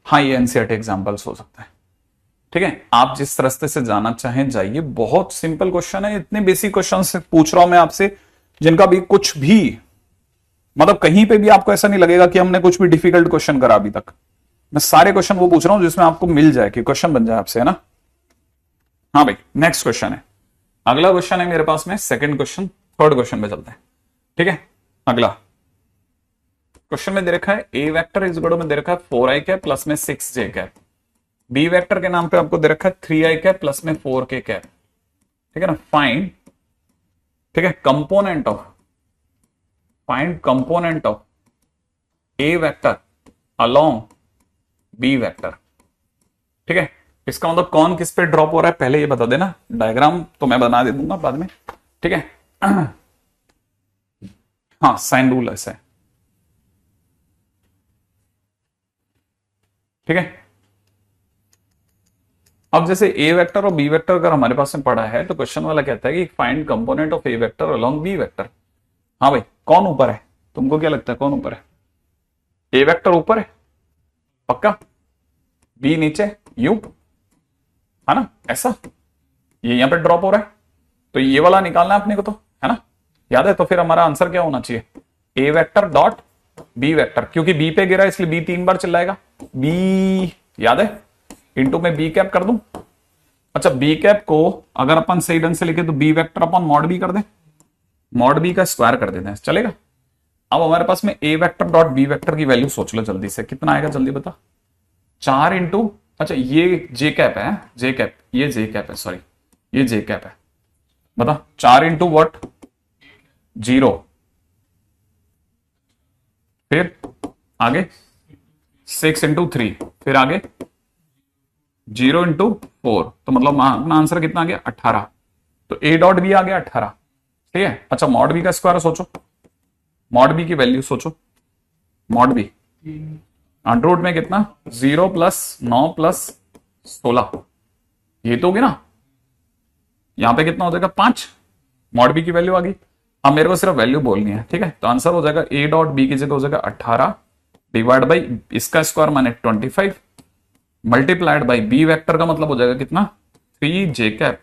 हाँ, ये एनसीईआरटी एग्जाम्पल्स हो सकता है। ठीक है, आप जिस रास्ते से जाना चाहें जाइए, बहुत सिंपल क्वेश्चन है। इतने बेसिक क्वेश्चन से पूछ रहा हूं मैं आपसे जिनका भी कुछ भी मतलब कहीं पे भी आपको ऐसा नहीं लगेगा कि हमने कुछ भी डिफिकल्ट क्वेश्चन करा अभी तक। मैं सारे क्वेश्चन वो पूछ रहा हूं जिसमें आपको मिल जाए कि क्वेश्चन बन जाए आपसे, है ना? हाँ भाई, नेक्स्ट क्वेश्चन है, अगला क्वेश्चन है मेरे पास में सेकंड क्वेश्चन, थर्ड क्वेश्चन पे चलते हैं। ठीक है, अगला क्वेश्चन में दे रखा है ए वेक्टर इज इक्वल में दे रखा है 4i कैप प्लस में 6j कैप। बी वेक्टर के नाम पे आपको दे रखा है 3i कैप प्लस में 4k कैप। ठीक है ना, फाइंड, ठीक है, component of, find component of A vector along B vector. ठीक है, इसका मतलब कौन किस पे ड्रॉप हो रहा है पहले ये बता देना, डायग्राम तो मैं बना दे दूंगा बाद में। ठीक है, हाँ साइन रूल ऐसा है। ठीक है, अब जैसे ए वेक्टर और बी वेक्टर अगर हमारे पास में पड़ा है तो क्वेश्चन वाला कहता है कि find component of A vector along B vector. हाँ भाई, कौन ऊपर है? तुमको क्या लगता है कौन ऊपर है? ए वेक्टर ऊपर है पक्का, बी नीचे, यू है ना, ऐसा ये यहां पे ड्रॉप हो रहा है तो ये वाला निकालना है अपने को, तो है ना, याद है? तो फिर हमारा आंसर क्या होना चाहिए? ए वेक्टर डॉट बी वेक्टर, क्योंकि बी पे गिरा इसलिए बी 3 बार चिल्लाएगा, बी याद है, इंटू में बी कैप कर दूं। अच्छा, बी कैप को अगर अपन सही ढंग से लिखे तो बी वेक्टर अपन मॉड बी कर दें, मॉड बी का स्क्वायर कर देते हैं, चलेगा? अब हमारे पास में A vector dot B vector की वैल्यू सोच लो जल्दी से, कितना आएगा जल्दी बता। 4 इंटू, अच्छा ये जे कैप है, जे कैप, ये जे कैप है, सॉरी ये जे कैप है, बता 4 इंटू वट 0, फिर आगे 6 इंटू 3, फिर आगे 0 इंटू 4, तो मतलब अपना आंसर कितना आ गया 18। तो ए डॉट बी आ गया 18, ठीक है। अच्छा मॉड बी का स्क्वायर सोचो, मॉड बी की वैल्यू सोचो, मॉड बी अंडर रूट में कितना 0 प्लस 9 प्लस 16, ये तो होगी ना, यहां पे कितना हो जाएगा 5, मॉड बी की वैल्यू आ गई। अब मेरे को सिर्फ वैल्यू बोलनी है, ठीक है। तो आंसर हो जाएगा ए डॉट बी की जगह हो जाएगा 18 डिवाइड बाई इसका स्क्वायर माने 25 मल्टीप्लाइड बाई बी वेक्टर का मतलब हो जाएगा कितना 3 जे कैप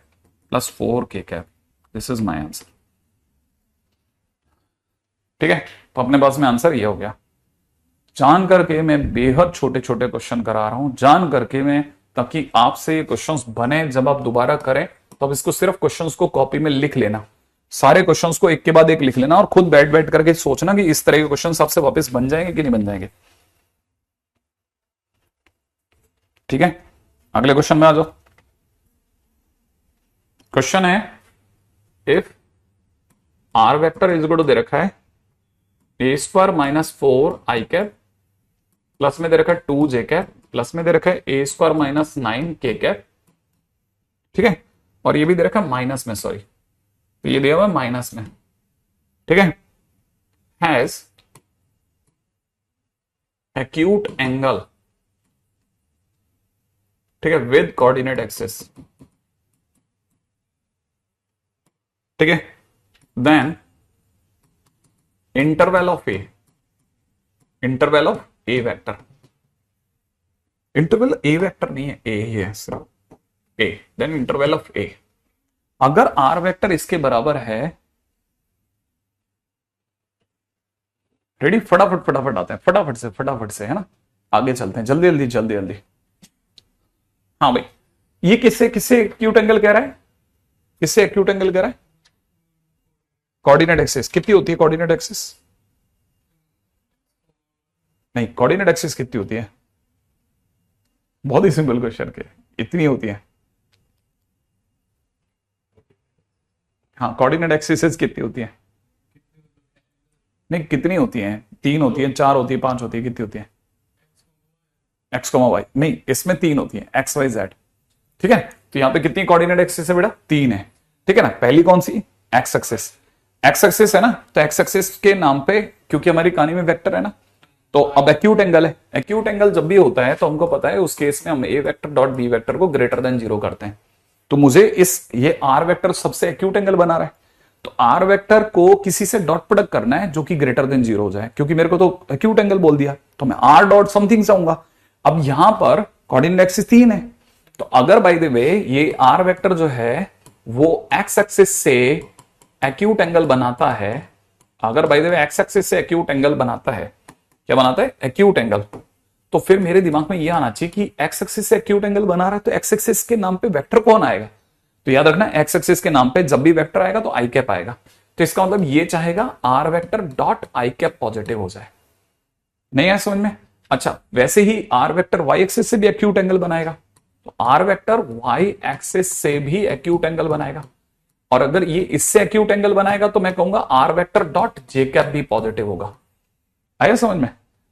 प्लस 4 के cap. This is my answer, ठीक है। तो अपने पास में आंसर ये हो गया। जान करके मैं बेहद छोटे छोटे क्वेश्चन करा रहा हूं, जान करके मैं, ताकि आपसे ये क्वेश्चंस बने जब आप दोबारा करें तो अब इसको सिर्फ क्वेश्चंस को कॉपी में लिख लेना, सारे क्वेश्चंस को एक के बाद एक लिख लेना और खुद बैठ बैठ करके सोचना कि इस तरह के क्वेश्चंस आपसे वापस बन जाएंगे कि नहीं बन जाएंगे, ठीक है। अगले क्वेश्चन में आ जाओ। क्वेश्चन है if R vector is equal to दे रखा है A square minus 4 I cap, plus में दे रखा है 2 जे कैप, प्लस में दे रखा है ए स्क्वायर माइनस 9 के कैप, ठीक है। और ये भी दे रखा है माइनस में, सॉरी, तो ये दिया हुआ है माइनस में, ठीक है। हैज एक्यूट एंगल, ठीक है, विद कोऑर्डिनेट एक्सिस, ठीक है। Then interval of A, interval of A vector, interval A vector नहीं है, ए ही है सिर्फ A, then interval of A, अगर आर वेक्टर इसके बराबर है, रेडी, फटाफट फटाफट आते हैं, फटाफट से है ना, आगे चलते हैं, जल्दी जल्दी जल्दी जल्दी। हाँ भाई, ये किससे किससे एक्यूट एंगल कह रहा है, किससे एक्यूट एंगल कह रहा है, कोऑर्डिनेट एक्सिस। कितनी होती है कोऑर्डिनेट एक्सिस, नहीं कोऑर्डिनेट एक्सिस कितनी होती है, बहुत ही सिंपल क्वेश्चन के, इतनी होती है। हाँ कोऑर्डिनेट एक्सिस कितनी होती है, नहीं कितनी होती है, 3 होती है, 4 होती है, 5 होती है, कितनी होती है, एक्स कोमा वाई, नहीं इसमें 3 होती है, एक्स वाई जेड, ठीक है। तो यहां पे कितनी कोऑर्डिनेट एक्सिस है बेटा, 3 है, ठीक है ना। पहली कौन सी, एक्स एक्सिस, एक्स एक्सिस है ना, तो एक्स एक्सिस के नाम पे, क्योंकि हमारी कहानी में वेक्टर है ना, तो अब एक्यूट एंगल है, एक्यूट एंगल जब भी होता है तो हमको पता है उस केस में हम ए वेक्टर डॉट बी वेक्टर को ग्रेटर देन 0 करते हैं। तो मुझे ये आर वेक्टर सबसे एक्यूट एंगल बना रहा है, तो आर वेक्टर को किसी से डॉट प्रोडक्ट करना है जो कि ग्रेटर देन 0 हो जाए, क्योंकि मेरे को तो एक्यूट एंगल बोल दिया, तो मैं आर डॉट समथिंग चाहूंगा। अब यहां पर कोऑर्डिनेट एक्सिस 3 है, तो अगर बाय द वे ये आर वेक्टर जो है वो एक्स एक्सिस से एक्यूट एंगल बनाता है, अगर by the way x axis से एक्यूट एंगल बनाता है, क्या बनाता है, एक्यूट एंगल, तो फिर मेरे दिमाग में यह आना चाहिए कि एक्स एक्सिस से एक्यूट एंगल बना रहा है, तो एक्स एक्सिस के नाम पे वेक्टर कौन आएगा, तो याद रखना एक्स एक्सिस के नाम पे जब भी वेक्टर आएगा तो आई कैप आएगा, तो इसका मतलब ये चाहेगा R vector dot I cap positive हो जाए, नहीं है समझ में। अच्छा वैसे ही आर वेक्टर वाई एक्सिस से भी एक्यूट एंगल बनाएगा, तो आर वेक्टर वाई एक्सिस से भी एक्यूट एंगल बनाएगा, और अगर ये इससे एक्यूट एंगल बनाएगा तो मैं कहूंगा R vector dot J cap भी पॉजिटिव होगा, आया समझ में।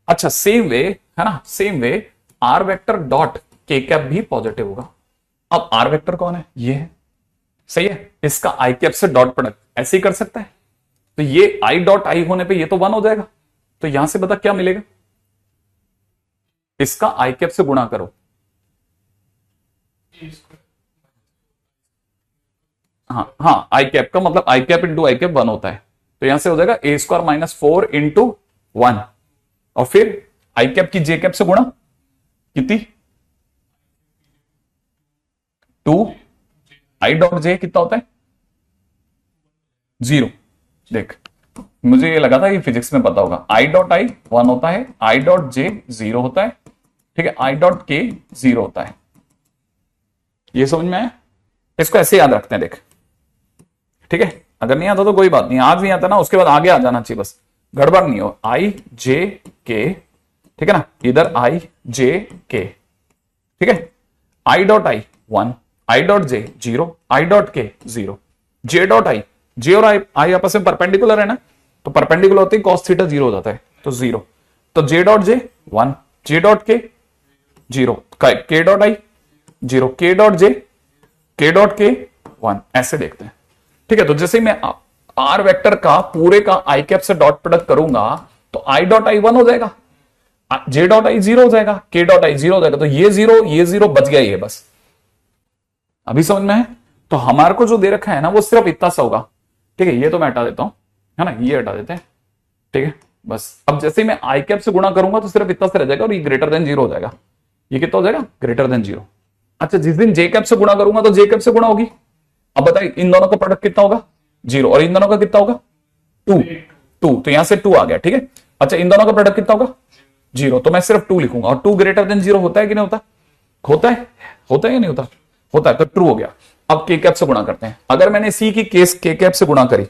अच्छा सेम वे है ना, same way R vector dot K cap भी पॉजिटिव होगा। अब आर वेक्टर कौन है, ये है, सही है, इसका आई कैप से डॉट प्रोडक्ट ऐसे ही कर सकता है, तो ये आई डॉट आई होने पे ये तो 1 हो जाएगा, तो यहां से बता क्या मिलेगा, इसका आई कैप से गुणा करो, हाँ हाँ आई कैप का मतलब आई कैप इंटू आई कैप 1 होता है, तो यहां से हो जाएगा ए स्क्वायर माइनस 4 इंटू 1, और फिर आई कैप की जे कैप से गुणा, कितनी 2, आई डॉट जे कितना होता है 0, देख मुझे ये लगा था कि फिजिक्स में पता होगा, आई डॉट आई 1 होता है, आई डॉट जे 0 होता है, ठीक है, आई डॉट के 0 होता है, ये समझ में आया। इसको ऐसे याद रखते हैं देख, ठीक है, अगर नहीं आता तो कोई बात नहीं, आज नहीं आता ना उसके बाद आगे आ जाना चाहिए, बस गड़बड़ नहीं हो, आई जे के, ठीक है ना, इधर आई जे के, ठीक है, I dot I 1, I dot J 0, I dot के 0, जे डॉट आई, जे और आई आपस में परपेंडिकुलर है ना, तो परपेंडिकुलर होते ही cos थीटा 0 हो जाता है, तो 0, तो J dot J 1, J dot के 0, के डॉट आई 0, के डॉट जे, के डॉट के 1, ऐसे देखते हैं। ठीक है, तो जैसे मैं आर वेक्टर का पूरे का आई कैप से डॉट प्रोडक्ट करूंगा तो आई डॉट आई 1 हो जाएगा, जे डॉट आई 0 हो जाएगा, के डॉट आई 0 हो जाएगा, तो ये 0 बच गया, ये बस अभी समझ में है। तो हमारे को जो दे रखा है ना वो सिर्फ इतना सा होगा। ठीक है, ये तो मैं हटा देता हूं, है ना, ये हटा देते हैं। ठीक है, बस अब जैसे ही मैं आई कैप से गुणा करूंगा तो सिर्फ इतना सा रह जाएगा और ये ग्रेटर देन 0 हो जाएगा। ये कितना हो जाएगा, ग्रेटर देन 0। अच्छा, जिस दिन जे कैप से गुणा करूंगा तो जे कैप से गुणा होगी। अब बताइए इन दोनों का प्रोडक्ट कितना होगा, 0, और इन दोनों का कितना होगा, 2, तो यहां से 2 आ गया। ठीक है, अच्छा इन दोनों का प्रोडक्ट कितना होगा, 0, तो मैं सिर्फ 2 लिखूंगा। और 2 ग्रेटर देन 0 होता है कि नहीं होता, होता है, होता है या नहीं होता, होता है, तो ट्रू हो गया। अब के कैप से गुणा करते हैं। अगर मैंने सी की केस के कैप से गुणा करी,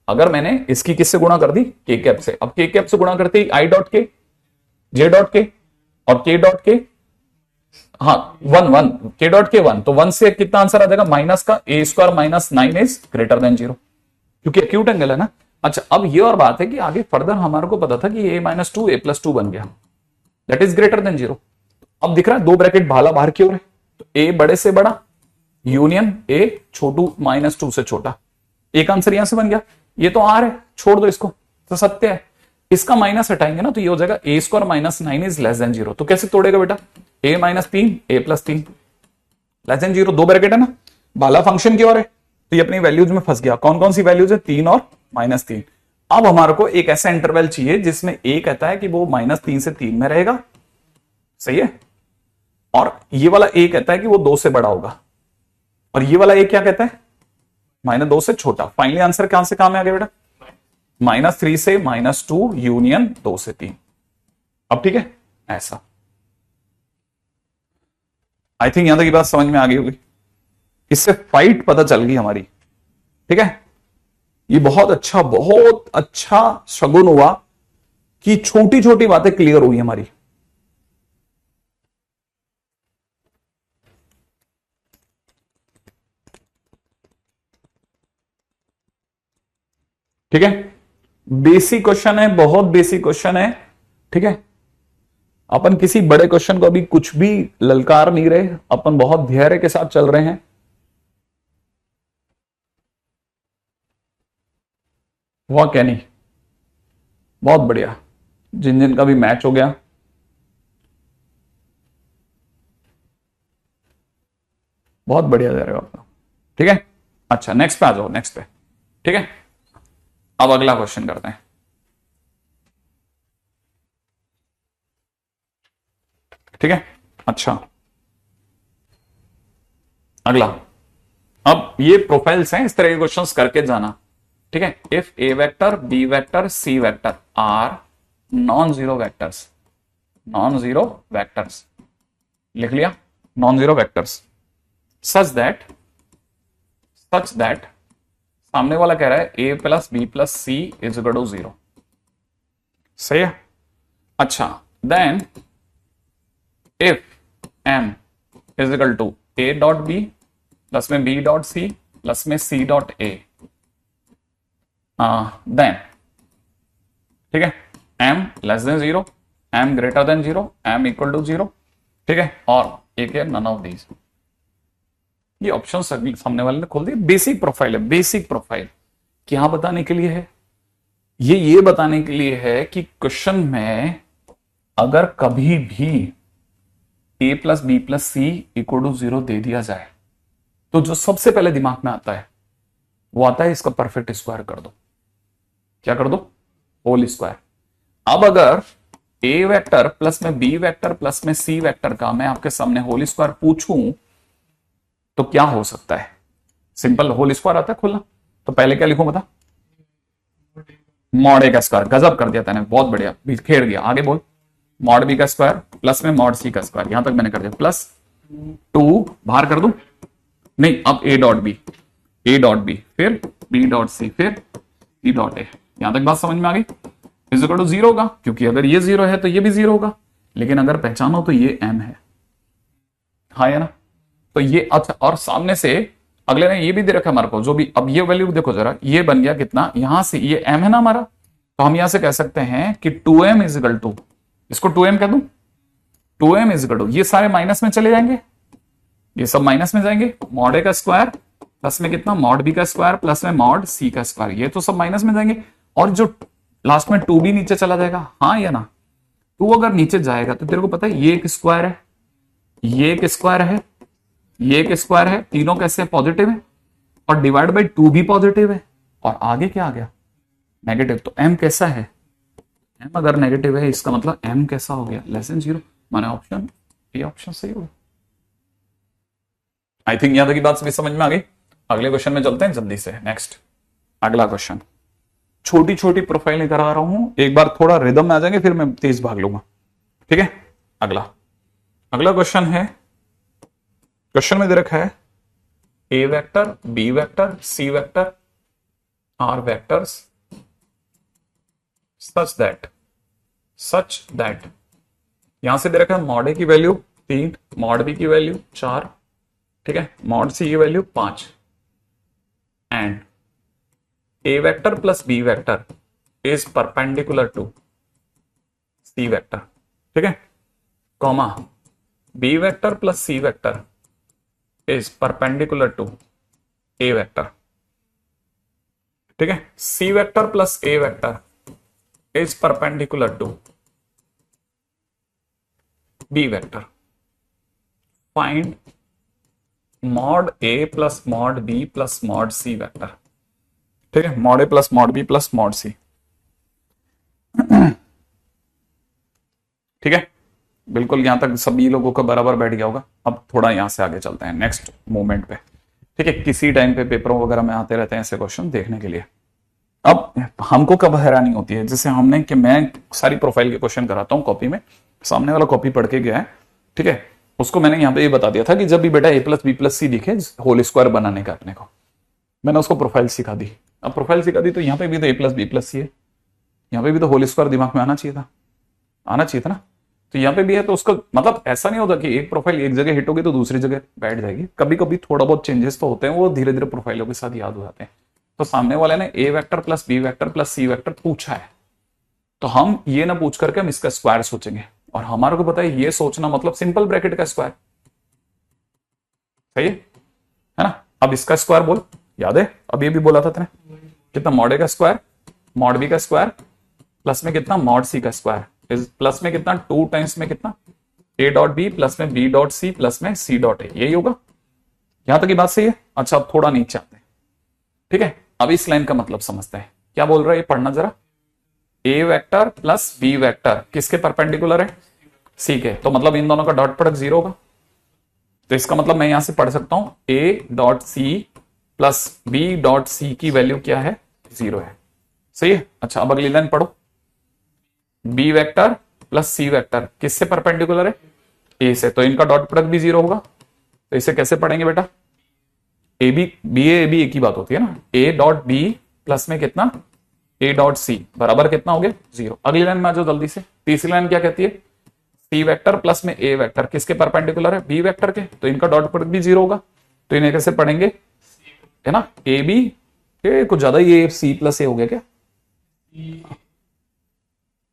अगर मैंने इसकी किससे गुणा कर दी, के कैप से, अब के कैप से गुणा करते ही आई डॉट के, जे डॉट के और के डॉट के, हाँ 1 के डॉट के 1, तो 1 से कितना आंसर आ जाएगा, माइनस का A square minus 9 is greater than 0, क्योंकि एक्यूट एंगल है ना। अच्छा, अब ये और बात है कि आगे फर्दर हमारे को पता था कि a माइनस 2 a प्लस 2 बन गया, दैट इज ग्रेटर देन 0। अब दिख रहा है 2 ब्रैकेट भाला बाहर की ओर है, तो a बड़े से बड़ा यूनियन a छोटू माइनस 2 से छोटा, एक आंसर यहां से बन गया। ये तो r है, छोड़ दो इसको, तो सत्य है। इसका माइनस हटाएंगे ना तो ये हो जाएगा a square minus 9 is less than 0। तो कैसे तोड़ेगा बेटा, a minus 3 a plus 3 less than 0, 2 bracket है ना, भाला फंक्शन की ओर है, तो ये अपनी वैल्यूज में फंस गया। कौन कौन सी वैल्यूज है, 3 और माइनस 3। अब हमारे को एक ऐसा इंटरवल चाहिए जिसमें a कहता है कि वो माइनस 3 से 3 में रहेगा, सही है, और ये वाला a कहता है कि वो 2 से बड़ा होगा, और ये वाला a क्या कहता है, माइनस 2 से छोटा। फाइनली आंसर कहां से कहां में आ गया बेटा, -3 से -2 यूनियन 2 से 3। अब ठीक है, ऐसा आई थिंक यहां तक की बात समझ में आ गई होगी। इससे फाइट पता चल गई हमारी। ठीक है, ये बहुत अच्छा शगुन हुआ कि छोटी छोटी बातें क्लियर हुई हमारी। ठीक है, बेसिक क्वेश्चन है, बहुत बेसिक क्वेश्चन है। ठीक है, अपन किसी बड़े क्वेश्चन को अभी कुछ भी ललकार नहीं रहे, अपन बहुत धैर्य के साथ चल रहे हैं। हुआ क्या नहीं, बहुत बढ़िया, जिन जिन का भी मैच हो गया, बहुत बढ़िया जा रहेगा आपका। ठीक है, अच्छा नेक्स्ट पे आ जाओ, नेक्स्ट पे। ठीक है, अब अगला क्वेश्चन करते हैं। ठीक है, अच्छा अगला, अब ये प्रोफाइल्स हैं, इस तरह के क्वेश्चंस करके जाना। ठीक है, if A vector B vector C vector are non zero vectors, non zero vectors लिख लिया, non zero vectors such that सामने वाला कह रहा है A plus B plus C is equal to 0, सही है। अच्छा, then if M is equal to A dot B plus में बी डॉट सी प्लस में सी डॉट ए, देन ठीक है M less than 0, M greater than 0, M equal to 0। ठीक है, और एक है नन ऑफ दीज। ये ऑप्शन सामने वाले ने खोल दिया। बेसिक प्रोफाइल है, बेसिक प्रोफाइल क्या बताने के लिए है, ये बताने के लिए है कि क्वेश्चन में अगर कभी भी a plus B plus C equal to 0 दे दिया जाए तो जो सबसे पहले दिमाग में आता है वो आता है इसका परफेक्ट स्क्वायर कर दो। क्या कर दो, होल स्क्वायर। अब अगर a वेक्टर प्लस में b वेक्टर प्लस में c वेक्टर का मैं आपके सामने होल स्क्वायर पूछूं तो क्या हो सकता है, सिंपल होल स्क्वायर आता है खोलना, तो पहले क्या लिखूं बता, मॉड ए का स्क्वायर। गजब कर दिया तूने, बहुत बढ़िया, खेड़ दिया। आगे बोल, मॉड बी का स्क्वायर प्लस में मॉड सी का स्क्वायर, यहां तक मैंने कर दिया, प्लस 2 बाहर कर दूं, नहीं अब ए डॉट बी फिर बी डॉट सी फिर सी डॉट ए, यहां तक बात समझ में आ गई। इज इक्वल टू 0 होगा, क्योंकि अगर ये 0 है तो ये भी 0 होगा, लेकिन अगर पहचानो तो ये m है, हाँ या ना? तो ये अच्छा, और सामने से अगले ने ये भी दे रखा है हमारे को, जो भी, अब ये वैल्यू देखो जरा, ये बन गया कितना, यहां से ये m है ना हमारा, तो हम यहां से कह सकते हैं कि 2m इज इक्वल टू, इसको 2m कह दूं, 2m इज इक्वल टू, ये सारे माइनस में चले जाएंगे, ये सब माइनस में जाएंगे, मॉड ए का स्क्वायर प्लस में कितना मॉड बी का स्क्वायर प्लस में मॉड सी का स्क्वायर, ये तो सब माइनस में जाएंगे, और जो लास्ट में 2 भी नीचे चला जाएगा, हाँ या ना? 2 अगर नीचे जाएगा तो तेरे को पता है ये एक स्क्वायर है, ये एक स्क्वायर है, ये एक स्क्वायर है, तीनों कैसे पॉजिटिव है, और डिवाइड बाई 2 भी पॉजिटिव है, और आगे क्या आ गया, नेगेटिव। तो m कैसा है, m अगर नेगेटिव है इसका मतलब m कैसा हो गया, लेस देन 0, माने ऑप्शन ये ऑप्शन सही होगा। आई थिंक यहां तक की बात भी समझ में आ गई। अगले क्वेश्चन में चलते हैं जल्दी से। नेक्स्ट अगला क्वेश्चन, छोटी छोटी प्रोफाइल करा रहा हूं, एक बार थोड़ा रिदम में आ जाएंगे फिर मैं तेज भाग लूंगा, ठीक है। अगला क्वेश्चन है, क्वेश्चन में दे रखा है A vector, B vector, C vector are vectors such that, यहां से दे रखा है मॉड ए की वैल्यू 3, मॉड बी की वैल्यू 4, ठीक है, मॉड सी की value 5, and A vector plus B vector is perpendicular to C vector, ठीक है, comma B vector plus C vector is perpendicular to A vector, ठीक है, C vector plus A vector is perpendicular to B vector, find mod A plus mod B plus mod C vector, ठीक है, mod A plus mod B plus mod C, ठीक है, बिल्कुल यहां तक सभी लोगों का बराबर बैठ गया होगा। अब थोड़ा यहां से आगे चलते हैं नेक्स्ट मोमेंट पे, ठीक है, किसी टाइम पे पेपरों वगैरह में आते रहते हैं ऐसे क्वेश्चन देखने के लिए। अब हमको कब हैरानी होती है, जैसे हमने कि मैं सारी प्रोफाइल के क्वेश्चन कराता हूं कॉपी में, सामने वाला कॉपी पढ़ के गया है, ठीक है, उसको मैंने यहाँ पे ये बता दिया था कि जब भी बेटा ए प्लस बी प्लस सी दिखे होल स्क्वायर बनाने का अपने को, मैंने उसको प्रोफाइल सिखा दी। अब प्रोफाइल सिखा दी तो यहाँ पे भी तो ए प्लस बी प्लस सी है, यहाँ पे भी तो होल स्क्वायर दिमाग में आना चाहिए था ना, तो यहाँ पे भी है, तो उसका मतलब ऐसा नहीं होता कि एक प्रोफाइल एक जगह हिट होगी तो दूसरी जगह बैठ जाएगी, कभी कभी थोड़ा बहुत चेंजेस तो होते हैं, वो धीरे धीरे प्रोफाइलों के साथ याद हो जाते हैं। तो सामने वाले ने A vector plus B vector plus C vector पूछा है, तो हम ये ना पूछ करके हम इसका स्क्वायर सोचेंगे, और हमारे को पता है ये सोचना मतलब सिंपल ब्रैकेट का स्क्वायर, सही है ना। अब इसका स्क्वायर बोल, याद है अब ये भी बोला था तेने, कितना मॉड ए का स्क्वायर मॉड बी का स्क्वायर प्लस में कितना मॉड सी का स्क्वायर, प्लस में कितना 2 टाइम्स में कितना ए डॉट बी प्लस में बी डॉट सी प्लस में सी डॉट ए, यही होगा। यहां तक की बात सही है। अच्छा अब थोड़ा नीचे आते हैं, ठीक है, अब इस लाइन का मतलब समझते हैं, क्या बोल रहा है ये पढ़ना जरा, ए वेक्टर प्लस बी वेक्टर किसके परपेंडिकुलर है, सी के, तो मतलब इन दोनों का डॉट प्रोडक्ट 0 होगा, तो इसका मतलब मैं यहां से पढ़ सकता हूं A dot C plus B dot C की वैल्यू क्या है, 0 है, सही है। अच्छा अब अगली लाइन पढ़ो, B vector plus C vector किससे परपेंडिकुलर है, ए से, तो इनका डॉट प्रोडक्ट भी 0 होगा, तो इसे कैसे पढ़ेंगे बेटा, ए बी एक ही बात होती है ना, ए डॉट बी प्लस में कितना ए डॉट सी बराबर कितना हो गया 0। अगली लाइन में आ जाओ जल्दी से, तीसरी लाइन क्या कहती है, सी वेक्टर प्लस में ए वेक्टर किसके परपेंडिकुलर है, बी वेक्टर के, तो इनका डॉट प्रोडक्ट भी 0 होगा, तो इन्हें कैसे पढ़ेंगे, है ना, ए बी, कुछ ज्यादा ये सी प्लस ए हो गया क्या,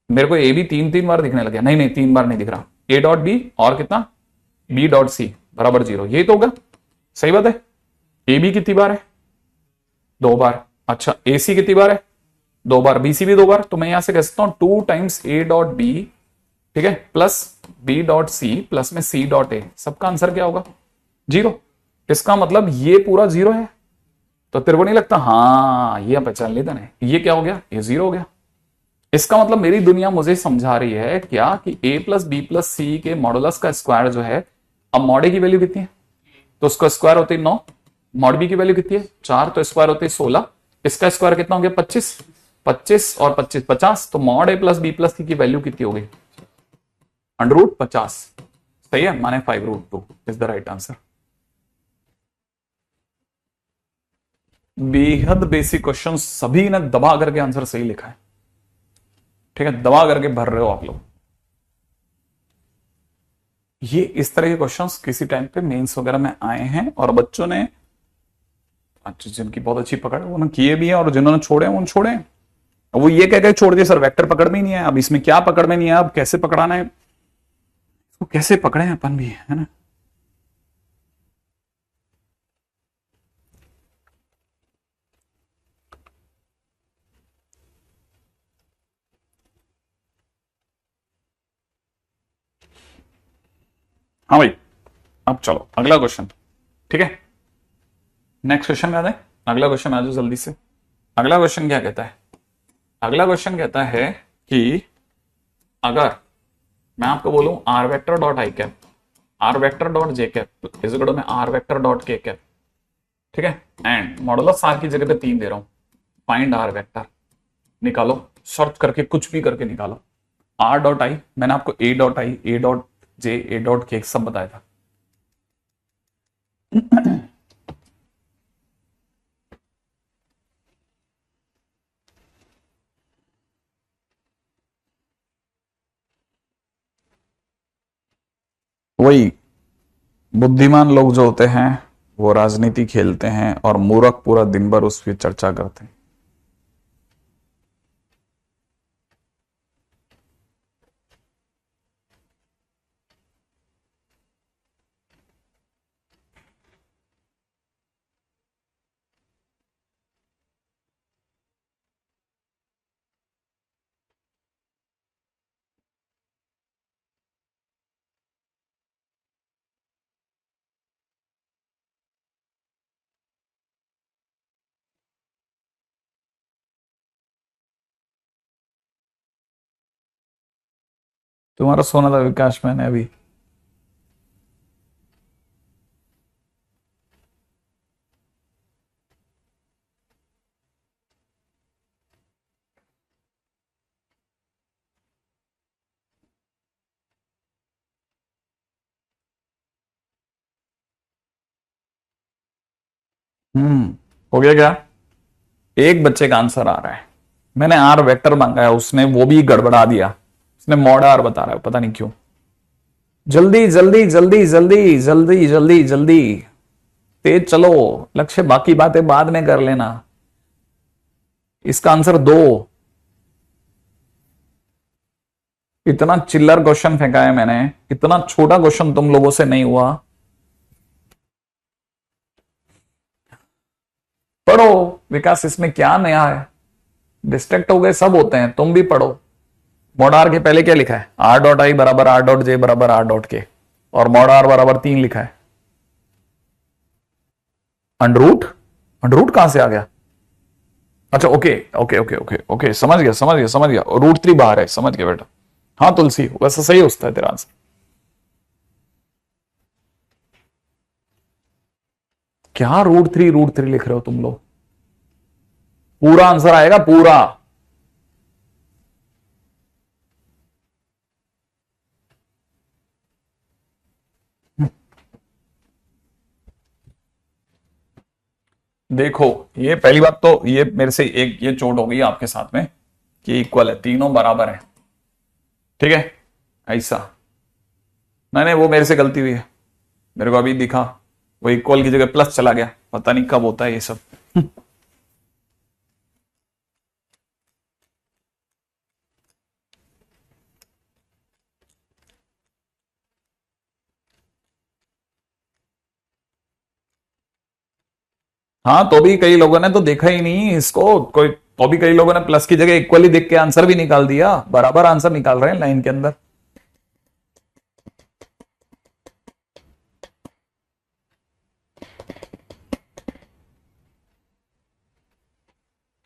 मेरे को ए बी 3 बार दिखने लगे, नहीं 3 बार नहीं दिख रहा, ए डॉट बी और कितना बी डॉट सी बराबर 0, यही तो होगा, सही बात है। ए बी कितनी बार है, 2 बार, अच्छा ए सी कितनी बार है, 2 बार, बी सी भी 2 बार, तो मैं यहां से कह सकता हूं 2 टाइम्स ए डॉट बी, ठीक है, plus B dot C plus में सी डॉट ए, सबका आंसर क्या होगा 0। इसका मतलब ये पूरा 0 है, तो तेरे को नहीं लगता, हाँ ये पहचान लेता ना, ये क्या हो गया, ये 0 हो गया। इसका मतलब मेरी दुनिया मुझे समझा रही है क्या कि a प्लस बी प्लस सी के मॉडुलस का स्क्वायर जो है, अब मॉड ए की वैल्यू कितनी है, तो उसका स्क्वायर होती है 9, मॉड बी की वैल्यू कितनी है 4, तो स्क्वायर होती है 16, इसका स्क्वायर कितना हो गया 25 और 25 50, तो mod A plus B plus सी की वैल्यू कितनी हो गई √50, सही है, माने 5√2 इज द राइट आंसर। बेहद बेसिक क्वेश्चन, सभी ने दबा करके आंसर सही लिखा है, ठीक है, दबा करके भर रहे हो आप लोग। ये इस तरह के क्वेश्चंस किसी टाइम पे मेंस वगैरह में आए हैं और बच्चों ने अच्छा जिनकी बहुत अच्छी पकड़ है उन्होंने किए भी है और जिन्होंने छोड़े हैं उन्होंने छोड़े हैं। अब वो ये कह के छोड़ दिया सर वेक्टर पकड़ में ही नहीं है, अब इसमें क्या पकड़ में नहीं है, अब कैसे पकड़ाना है इसको, कैसे पकड़े हैं अपन भी, है ना। हाँ भाई, अब चलो अगला क्वेश्चन। ठीक है, नेक्स्ट क्वेश्चन में आ जाए, अगला क्वेश्चन आ जाओ जल्दी से। अगला क्वेश्चन क्या कहता है, अगला क्वेश्चन कहता है कि अगर मैं आपको बोलूं R vector dot I cap, R vector dot J cap is equal to में R vector dot K cap, ठीक है, एंड मॉडुलस आर की जगह पे 3 दे रहा हूं, फाइंड आर वेक्टर, निकालो, सर्च करके कुछ भी करके निकालो। आर डॉट आई मैंने आपको ए dot I, A dot J, A dot के सब बताया था। वही बुद्धिमान लोग जो होते हैं वो राजनीति खेलते हैं और मूर्ख पूरा दिन भर उस पर चर्चा करते हैं। तुम्हारा सोना था विकास, मैंने अभी हो गया क्या, एक बच्चे का आंसर आ रहा है, मैंने आर वेक्टर मांगा है उसने वो भी गड़बड़ा दिया, उसने मॉड आर बता रहा है पता नहीं क्यों। जल्दी जल्दी जल्दी जल्दी जल्दी जल्दी जल्दी, तेज चलो, लक्ष्य बाकी बातें बाद में कर लेना। इसका आंसर 2। इतना चिल्लर क्वेश्चन फेंका है मैंने, इतना छोटा क्वेश्चन तुम लोगों से नहीं हुआ। पढ़ो विकास, इसमें क्या नया है, डिस्ट्रैक्ट हो गए सब होते हैं, तुम भी पढ़ो। मॉड आर के पहले क्या लिखा है, आर डॉट आई बराबर आर डॉट जे बराबर आर डॉट के, और मॉड आर बराबर 3 लिखा है। अंडरूट, अंडरूट कहां से आ गया, अच्छा okay okay okay okay okay, समझ गया समझ गया समझ गया, रूट 3 बाहर है, समझ गया बेटा। हाँ तुलसी वैसा सही होता है तेरा आंसर। क्या रूट थ्री लिख रहे हो तुम लोग, पूरा आंसर आएगा पूरा। देखो ये पहली बात तो ये मेरे से एक ये चोट हो गई आपके साथ में कि इक्वल है, तीनों बराबर है, ठीक है ऐसा। नहीं नहीं वो मेरे से गलती हुई है, मेरे को अभी दिखा वो इक्वल की जगह प्लस चला गया, पता नहीं कब होता है ये सब। हाँ तो भी कई लोगों ने तो देखा ही नहीं इसको, कोई तो भी कई लोगों ने प्लस की जगह इक्वली देख के आंसर भी निकाल दिया, बराबर आंसर निकाल रहे हैं लाइन के अंदर।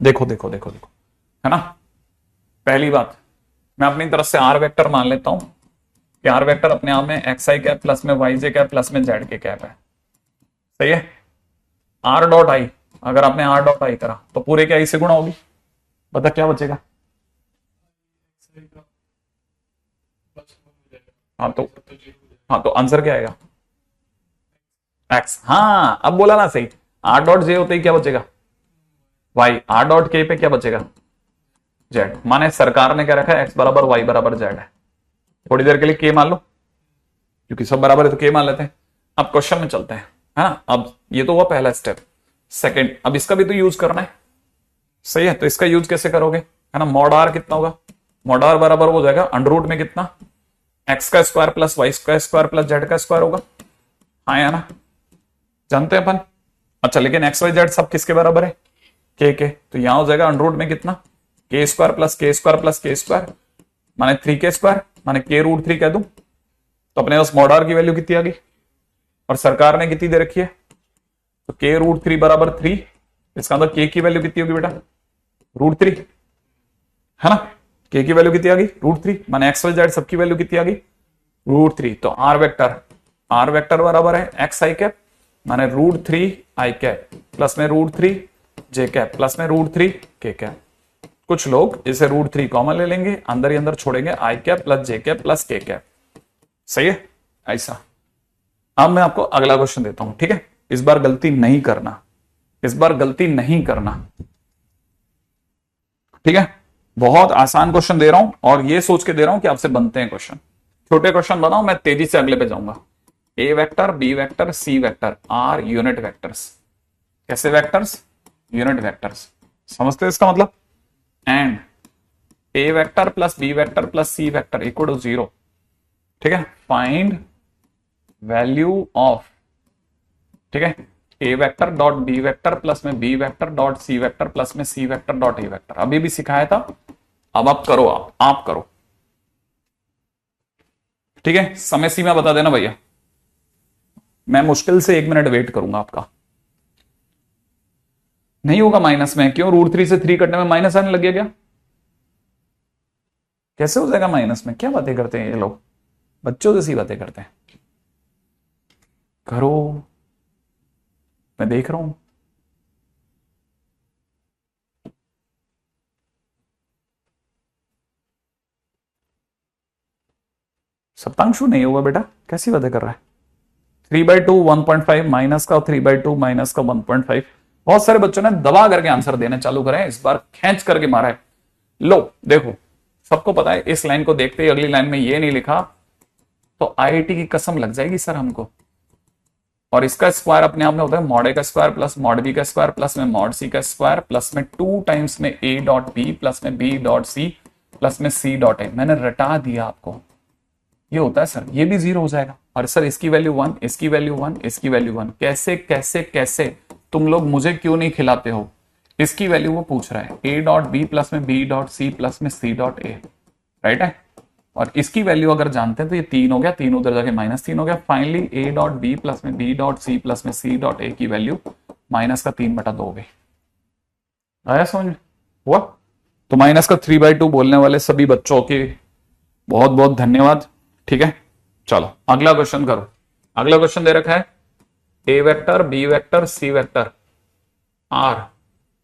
देखो देखो देखो देखो, है ना। पहली बात मैं अपनी तरफ से आर वेक्टर मान लेता हूं कि आर वेक्टर अपने आप में एक्स आई कैप प्लस में वाई जे कैप प्लस में जेड के कैप है, सही है। आर डॉट आई, अगर आपने आर डॉट आई करा तो पूरे के आई से गुणा होगी, बता क्या बचेगा। हाँ तो, हाँ तो आंसर क्या आएगा, एक्स। हाँ अब बोला ना सही, आर डॉट जे होते ही क्या बचेगा वाई, आर डॉट के पे क्या बचेगा जेड, माने सरकार ने क्या रखा है एक्स बराबर वाई बराबर जेड है। थोड़ी देर के लिए के मान लो, क्योंकि सब बराबर है तो के मान लेते हैं। अब क्वेश्चन में चलते हैं, है ना। अब ये तो हुआ पहला स्टेप। सेकंड, अब इसका भी तो यूज करना है, सही है। तो इसका यूज कैसे करोगे, है ना। मॉड आर कितना होगा, मॉड आर बराबर हो जाएगा अंडर रूट में कितना, एक्स का स्क्वायर प्लस वाई का स्क्वायर प्लस जेड का स्क्वायर होगा। हाँ है ना, जानते हैं अपन। अच्छा, लेकिन एक्स वाई जेड सब किसके बराबर है, के। तो यहां हो जाएगा अंडर रूट में कितना, के स्क्वायर प्लस के स्क्वायर प्लस के स्क्वायर, माने 3 के स्क्वायर, माने के रूट 3 कह दूं। तो अपने पास मॉड आर की वैल्यू कितनी आ गई, और सरकार ने कितनी दे रखी है, तो के रूट 3 बराबर 3। इसका मतलब के की वैल्यू कितनी होगी बेटा, √3, है ना। के की वैल्यू कितनी आ गई, √3, माने एक्स वाई जेड सबकी वैल्यू कितनी आ गई, √3। तो आर वेक्टर बराबर है एक्स आई कैप, माने √3 आई कैप प्लस में √3 जे कैप प्लस में √3 के कैप। कुछ लोग इसे √3 कॉमन ले लेंगे, अंदर ही अंदर छोड़ेंगे आई कैप प्लस जे कैप प्लस के कैप, सही है ऐसा। अब मैं आपको अगला क्वेश्चन देता हूं, ठीक है। इस बार गलती नहीं करना, इस बार गलती नहीं करना, ठीक है। बहुत आसान क्वेश्चन दे रहा हूं और ये सोच के दे रहा हूं कि आपसे बनते हैं क्वेश्चन। छोटे क्वेश्चन बनाओ, मैं तेजी से अगले पे जाऊंगा। A vector, B vector, C vector are unit vectors. कैसे वेक्टर्स, यूनिट वेक्टर्स, समझते हैं इसका मतलब। And A vector plus B vector plus C vector equal to 0, ठीक है। फाइंड वैल्यू ऑफ, ठीक है, A vector dot B vector plus में B vector dot C vector plus में C vector dot A vector. अभी भी सिखाया था, अब आप करो, आप करो, ठीक है। समय सीमा बता देना भैया, मैं मुश्किल से 1 मिनट वेट करूंगा आपका। नहीं होगा माइनस में, क्यों, √3 से 3 कटने में माइनस आने लग गया क्या, कैसे हो जाएगा माइनस में, क्या बातें करते हैं ये लोग, बच्चों जैसी बातें करते हैं। करो, मैं देख रहा हूं। सप्तांशु नहीं होगा बेटा, कैसी बातें कर रहा है। 3/2 1.5 माइनस का 3/2 माइनस का 1.5। बहुत सारे बच्चों ने दबा करके आंसर देने चालू करें, इस बार खींच करके मारा है। लो देखो, सबको पता है इस लाइन को देखते ही अगली लाइन में ये नहीं लिखा तो आईआईटी की कसम लग जाएगी सर हमको। और इसका स्क्वायर अपने आप में होता है मॉड ए का स्क्वायर प्लस मॉड बी का स्क्वायर प्लस में मॉड सी का स्क्वायर प्लस में 2 टाइम्स में ए डॉट बी प्लस में बी डॉट सी प्लस में सी डॉट ए। मैंने रटा दिया आपको, ये होता है सर, ये भी 0 हो जाएगा। और सर इसकी वैल्यू 1, इसकी वैल्यू 1, इसकी वैल्यू 1, कैसे कैसे कैसे तुम लोग मुझे क्यों नहीं खिलाते हो। इसकी वैल्यू वो पूछ रहा है ए डॉट बी प्लस में बी डॉट सी प्लस में सी डॉट ए, राइट है। और इसकी वैल्यू अगर जानते हैं तो ये 3 हो गया, 3 उधर जाके -3 हो गया। Finally A dot B plus में बी डॉट सी प्लस में सी डॉट ए की वैल्यू -3/2 हो गई। आया समझ, हुआ। तो -3/2 बोलने वाले सभी बच्चों के बहुत बहुत धन्यवाद, ठीक है। चलो अगला क्वेश्चन करो। अगला क्वेश्चन दे रखा है A vector B vector C vector are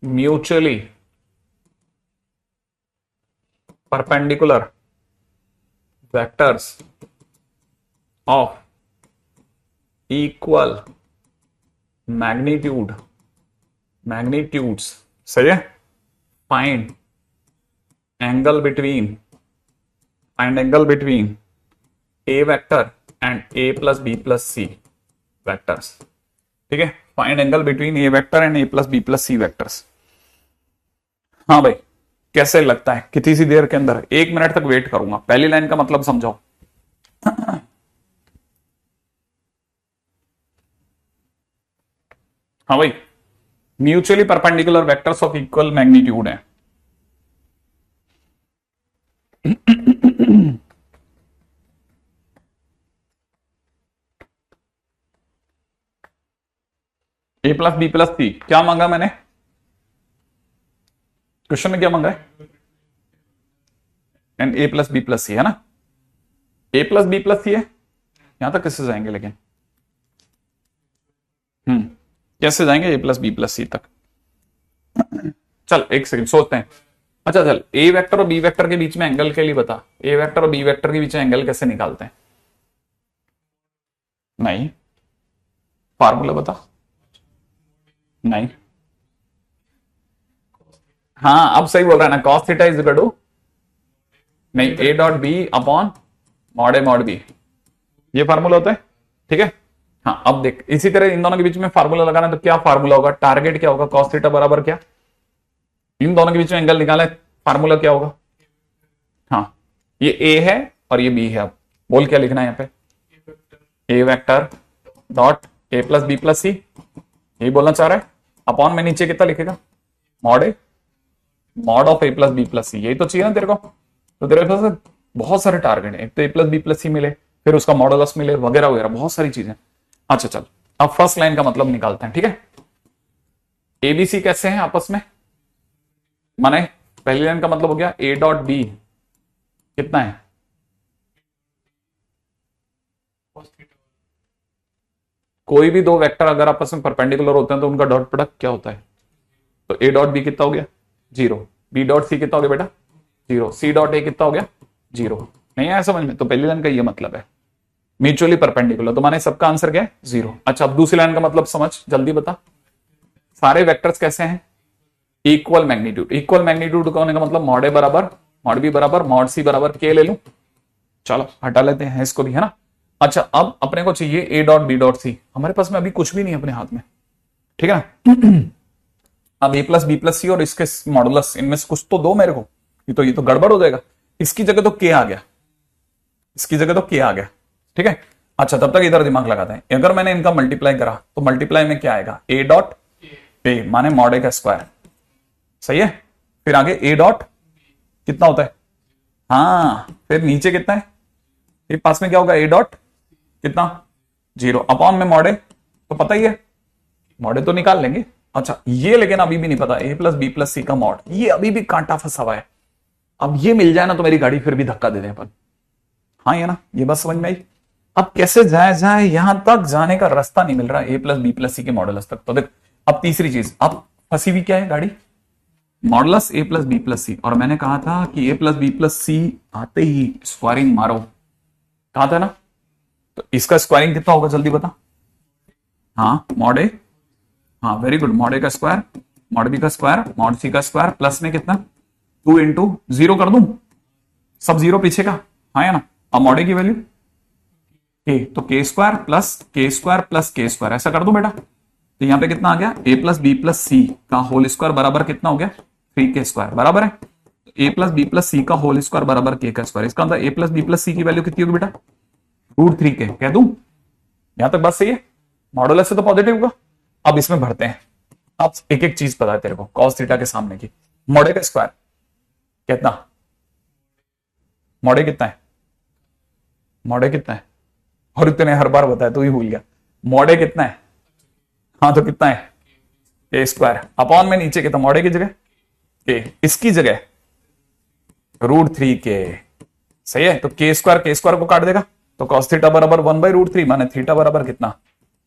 mutually perpendicular vectors of equal magnitudes, सही है। Find angle between A vector and A plus B plus C vectors, ठीक है। Find angle between A vector and A plus B plus C vectors. हाँ भाई, कैसे लगता है, कितनी सी देर के अंदर, 1 मिनट तक वेट करूंगा। पहली लाइन का मतलब समझाओ। हाँ भाई, mutually perpendicular vectors of equal magnitude है। A plus B plus C, क्या मांगा मैंने क्वेश्चन में, क्या मांगा है, and A plus B plus C, है ना। A plus B plus C है, यहां तक कैसे जाएंगे लेकिन, कैसे जाएंगे A plus B plus C तक। चल एक सेकंड सोचते हैं। अच्छा चल, ए वेक्टर और बी वेक्टर के बीच में एंगल के लिए बता, ए वेक्टर और बी वेक्टर के बीच में एंगल कैसे निकालते हैं। नहीं, फार्मूला बता। नहीं, हाँ अब सही बोल रहा है ना, cos theta is equal to, नहीं, A dot B upon mod A mod B, ये फार्मूला होता है, ठीक है। हाँ अब देख, इसी तरह इन दोनों के बीच में फार्मूला लगाना है, तो क्या फार्मूला होगा, टारगेट क्या होगा, कॉस थीटा बराबर क्या, इन दोनों के बीच में एंगल निकाला है, फार्मूला क्या होगा। हाँ ये ए है और ये बी है, अब बोल क्या लिखना है यहाँ पे, A vector dot A plus B plus C, यही बोलना चाह रहा है। अपॉन में नीचे कितना लिखेगा, mod A mod of A plus B plus C, यही तो चाहिए ना तेरे को। तो तेरे पास बहुत सारे टारगेट है, एक तो ए प्लस बी प्लस सी मिले, फिर उसका मॉडुलस मिले, वगैरह वगैरह बहुत सारी चीजें। अच्छा चल अब फर्स्ट लाइन का मतलब निकालते हैं, ठीक है। एबीसी कैसे हैं आपस में, माने पहली लाइन का मतलब हो गया ए डॉट बी कितना है, कोई भी दो वेक्टर अगर आपस में परपेंडिकुलर होते हैं तो उनका डॉट प्रोडक्ट क्या होता है, तो ए डॉट बी कितना हो गया 0, बी डॉट सी कितना हो गया बेटा 0, सी डॉट ए कितना हो गया 0। नहीं आया समझ में, तो पहली लाइन का ये मतलब है म्यूचुअली परपेंडिकुलर, तो माने सबका आंसर क्या है 0। अच्छा अब दूसरी लाइन का मतलब समझ, जल्दी बता, सारे वेक्टर्स कैसे हैं, इक्वल मैग्नीट्यूड, इक्वल मैग्नीट्यूड का होने का मतलब मॉड ए बराबर मॉड बी बराबर मॉड सी बराबर के ले लूं, चलो हटा लेते हैं इसको भी, है ना। अच्छा अब अपने को चाहिए A dot B dot C, हमारे पास में अभी कुछ भी नहीं है अपने हाथ में, ठीक है ना। अब ए प्लस बी प्लस सी और इसके मॉडुलस, इनमें से कुछ तो दो मेरे को, ये तो गड़बड़ हो जाएगा। इसकी जगह तो के आ गया, इसकी जगह तो के आ गया, ठीक है। अच्छा तब तक इधर दिमाग लगाते हैं, अगर मैंने इनका मल्टीप्लाई करा तो मल्टीप्लाई में क्या आएगा, ए डॉट ए माने मॉड ए का स्क्वायर, सही है। फिर आगे ए डॉट कितना होता है, हाँ फिर नीचे कितना है, ये पास में क्या होगा ए डॉट कितना 0, अपॉन में मॉड ए, तो पता ही है मॉड ए तो निकाल लेंगे। अच्छा ये लेकिन अभी भी नहीं पता, ए प्लस बी प्लस सी का मॉड, ये अभी भी कांटा फंसा हुआ है। अब ये मिल जाए ना तो मेरी गाड़ी फिर भी धक्का दे दे अपन, हाँ ये ना, ये बस समझ में आई। अब कैसे जाए यहां तक जाने का रास्ता नहीं मिल रहा ए प्लस बी प्लस सी के मॉडुलस तक। तो देख अब तीसरी चीज, अब फंसी हुई क्या है गाड़ी, modulus A plus B plus सी, और मैंने कहा था कि ए प्लस बी प्लस सी आते ही स्क्वायरिंग मारो, कहा था ना। तो इसका स्क्वायरिंग कितना होगा जल्दी बता, हाँ मॉड ए, हाँ वेरी गुड, मॉड ए का स्क्वायर मॉड बी का स्क्वायर मॉड सी का स्क्वायर प्लस में कितना 2 इंटू 0 कर दूं, सब 0 पीछे का, हाँ या ना। अब मॉड ए की वैल्यू के, तो के स्क्वायर प्लस के स्क्वायर प्लस के स्क्वायर, ऐसा कर दूं बेटा। तो यहां पे कितना आ गया, ए प्लस बी प्लस सी का होल स्क्वायर बराबर कितना हो गया 3 के स्क्वायर, बराबर है A plus B plus C का होल स्क्वायर बराबर के का स्क्वायर। इसका मतलब ए प्लस बी प्लस सी की वैल्यू कितनी होगी बेटा √3 के, कह दूं, यहां तक बात सही है, मॉडुलस से तो पॉजिटिव होगा। अब इसमें भरते हैं, अब एक एक चीज पता है तेरे को, कॉस थीटा के सामने की मॉड ए का स्क्वायर कितना, मॉड ए कितना है, मॉड ए कितना है, और इतने हर बार बताया तू ही भूल गया, मॉड ए कितना है, हाँ तो कितना है ए स्क्वायर, अपॉन में नीचे कितना मॉड ए की जगह के, इसकी जगह √3 के, सही है। तो के स्क्वायर को काट देगा, तो कॉस थीटा बराबर 1/√3 माने थीटा बराबर कितना,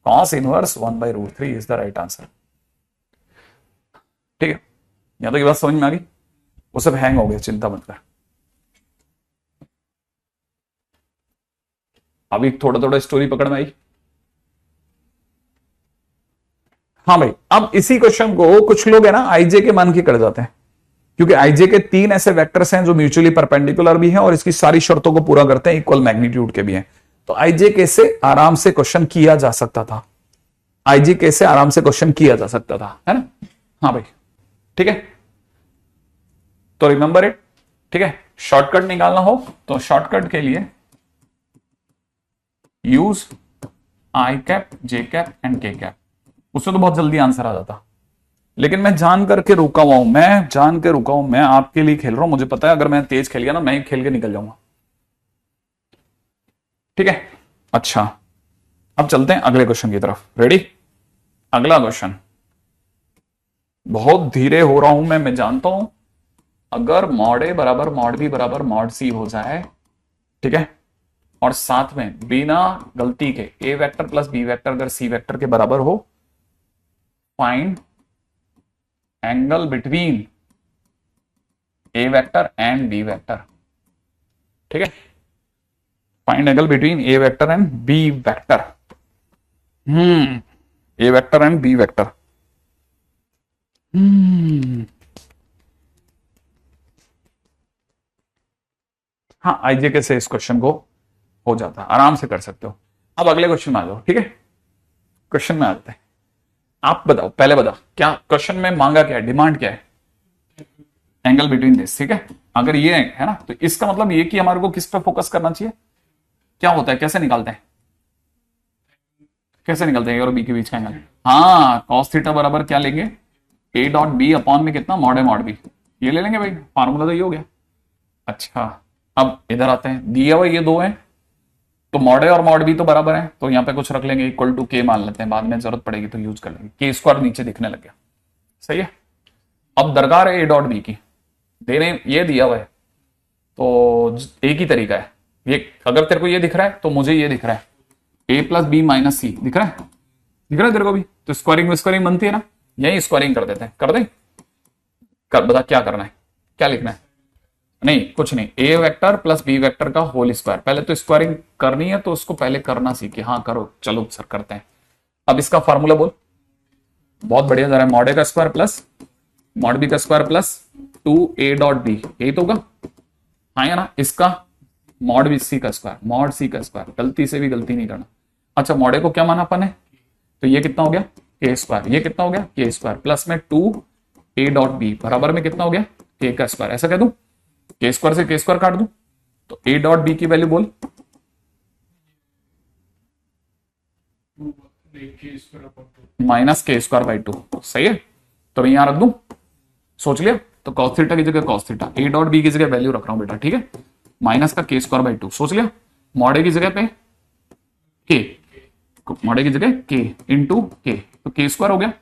cos inverse 1/√3 is the right answer, ठीक है। यहां तो ये बात समझ में आ गई, वो सब हैंग हो गया, चिंता मत कर। अभी थोड़ा थोड़ा स्टोरी पकड़ में आई, हाँ भाई। अब इसी क्वेश्चन को कुछ लोग है ना आईजे के मान के कर जाते हैं, क्योंकि आईजे के 3 ऐसे वेक्टर्स हैं जो म्यूचुअली परपेंडिकुलर भी हैं और इसकी सारी शर्तों को पूरा करते हैं, इक्वल मैग्नीट्यूड के भी हैं। तो आईजे के से आराम से क्वेश्चन किया जा सकता था, आईजे के से आराम से क्वेश्चन किया जा सकता था, है ना, हाँ भाई ठीक है। तो रिमेंबर इट, ठीक है। शॉर्टकट निकालना हो तो शॉर्टकट के लिए use I cap J cap and के कैप, उससे तो बहुत जल्दी आंसर आ जाता। लेकिन मैं जान करके रुका हुआ हूं, मैं जान के रुका हूं, मैं आपके लिए खेल रहा हूं, मुझे पता है अगर मैं तेज खेल गया ना मैं ही खेल के निकल जाऊंगा, ठीक है। अच्छा अब चलते हैं अगले क्वेश्चन की तरफ, रेडी। अगला क्वेश्चन, बहुत धीरे हो रहा हूं मैं जानता हूं। अगर मॉड ए बराबर मॉड बी बराबर मॉड सी हो जाए, ठीक है, और साथ में बिना गलती के A vector plus B vector अगर सी वेक्टर के बराबर हो, find angle between A vector and B vector, ठीक है। Find angle between A vector and B vector, A vector and B vector, हाँ आईजे के से इस क्वेश्चन को हो जाता है, आराम से कर सकते हो। अब अगले क्वेश्चन में आ जाओ, ठीक है। क्वेश्चन में आते हैं। आप बताओ, पहले बताओ क्या क्वेश्चन में मांगा, क्या है डिमांड, क्या है? एंगल बिटवीन दिस, ठीक है। अगर ये है ना, तो इसका मतलब ये कि हमारे को किस पे फोकस करना चाहिए, क्या होता है, कैसे निकालते हैं, कैसे निकलते हैं ए और बी के बीच का एंगल? हाँ, कॉस थीटा बराबर क्या लेंगे, ए डॉट बी अपॉन में कितना, मॉड ए मॉड बी, ये ले लेंगे भाई, फार्मूला तो ये हो गया। अच्छा, अब इधर आते हैं, दिया हुआ ये दो है, तो मॉड ए और मॉड बी तो बराबर है, तो यहाँ पे कुछ रख लेंगे, इक्वल टू के मान लेते हैं, बाद में जरूरत पड़ेगी तो यूज कर लेंगे, के स्क्वायर नीचे दिखने लग गया, सही है। अब दरकार है ए डॉट बी की, देने ये दिया हुआ है, तो एक ही तरीका है, ये अगर तेरे को ये दिख रहा है तो मुझे ये दिख रहा है, ए प्लस बी माइनस सी दिख रहा है, दिख रहा है तेरे को भी, तो स्क्वायरिंग स्क्वायरिंग बनती है ना, यही स्क्वायरिंग कर देते हैं, कर दे, कर बता क्या करना है, क्या लिखना है? नहीं कुछ नहीं, ए वेक्टर प्लस बी वेक्टर का होल स्क्वायर, पहले तो स्क्वायरिंग करनी है तो उसको पहले करना सीखे, हाँ करो, चलो सर करते हैं। अब इसका फॉर्मूला बोल, बहुत बढ़िया, जरा मॉड ए का स्क्वायर प्लस मॉड बी का square plus 2a dot B, यही तो होगा, हाँ या ना, इसका मॉड बी सी का स्क्वायर, मॉड सी का स्क्वायर, गलती से भी गलती नहीं करना। अच्छा, मॉड ए को क्या माना अपन है, तो ये कितना हो गया के स्क्वायर, ये कितना हो गया के स्क्वायर, प्लस में 2a डॉट बी बराबर में कितना हो गया के का स्क्वायर, ऐसा कह दूं, के स्क्वायर से के स्क्वायर काट दूं, तो a डॉट बी की वैल्यू बोल, माइनस के स्क्वायर बाई 2, सही है। तो मैं यहां रख दूं, सोच लिया, तो कॉस थीटा की जगह cos theta, A dot B की जगह वैल्यू रख रहा हूं बेटा, ठीक है, माइनस का के स्क्वायर बाई 2, सोच लिया, मॉड ए की जगह पे के, मॉड ए की जगह के इंटू के, तो के स्क्वायर हो गया,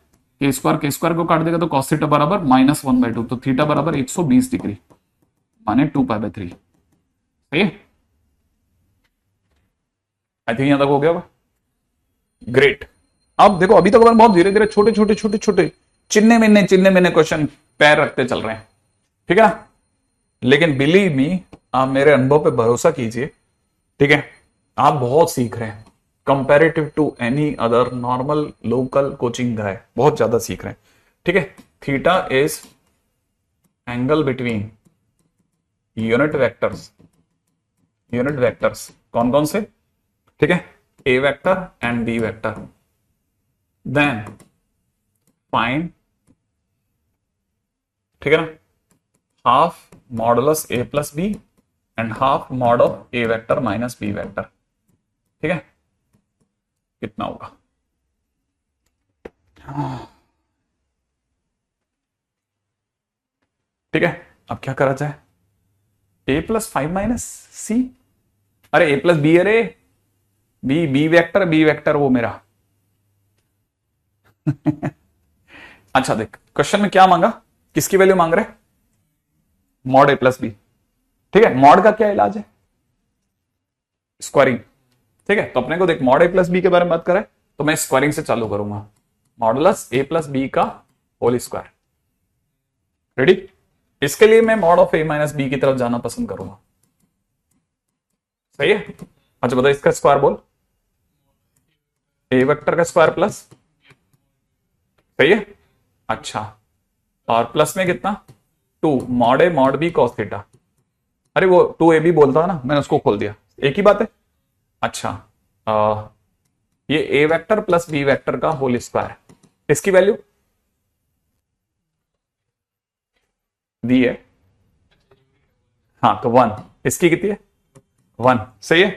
के स्क्वायर को काट देगा तो कॉस थीटा बराबर -1/2, तो थीटा बराबर 120 डिग्री माने 2π/3, सही है। आई थिंक यहां तक हो गया होगा, ग्रेट। अब देखो, अभी तक अपन बहुत धीरे धीरे छोटे छोटे छोटे छोटे चिन्ने मिन्ने क्वेश्चन पैर रखते चल रहे हैं, ठीक है ना, लेकिन बिलीव मी, आप मेरे अनुभव पे भरोसा कीजिए, ठीक है, आप बहुत सीख रहे हैं, comparative to any other normal local coaching guy, बहुत ज्यादा सीख रहे हैं, ठीक है। Theta is angle between unit vectors कौन कौन से, ठीक है, A vector and B vector, then find, ठीक है ना, half modulus A plus B and half mod of A vector minus B vector, ठीक है, कितना होगा? ठीक है, अब क्या करा जाए, ए प्लस 5 माइनस सी, अरे ए प्लस बी, अरे बी बी वेक्टर वो मेरा अच्छा देख, क्वेश्चन में क्या मांगा, किसकी वैल्यू मांग रहे, मॉड ए प्लस बी, ठीक है, मॉड का क्या इलाज है, स्क्वायरिंग, ठीक है, तो अपने को देख मॉड ए प्लस बी के बारे में बात करें, तो मैं स्क्वायरिंग से चालू करूंगा, मॉडुलस ए प्लस बी का होल स्क्वायर, रेडी, इसके लिए मैं mod of A minus B की तरफ जाना पसंद करूंगा, सही है। अच्छा बताओ, इसका स्क्वायर बोल, ए वेक्टर का स्क्वायर प्लस, सही है, अच्छा, और प्लस में कितना 2 mod A mod B cos theta, अरे वो 2ab बोलता है ना, मैंने उसको खोल दिया, एक ही बात है। अच्छा, ये A vector plus B vector का होल स्क्वायर, इसकी वैल्यू दी है, हाँ तो 1, इसकी कितनी है 1, सही है,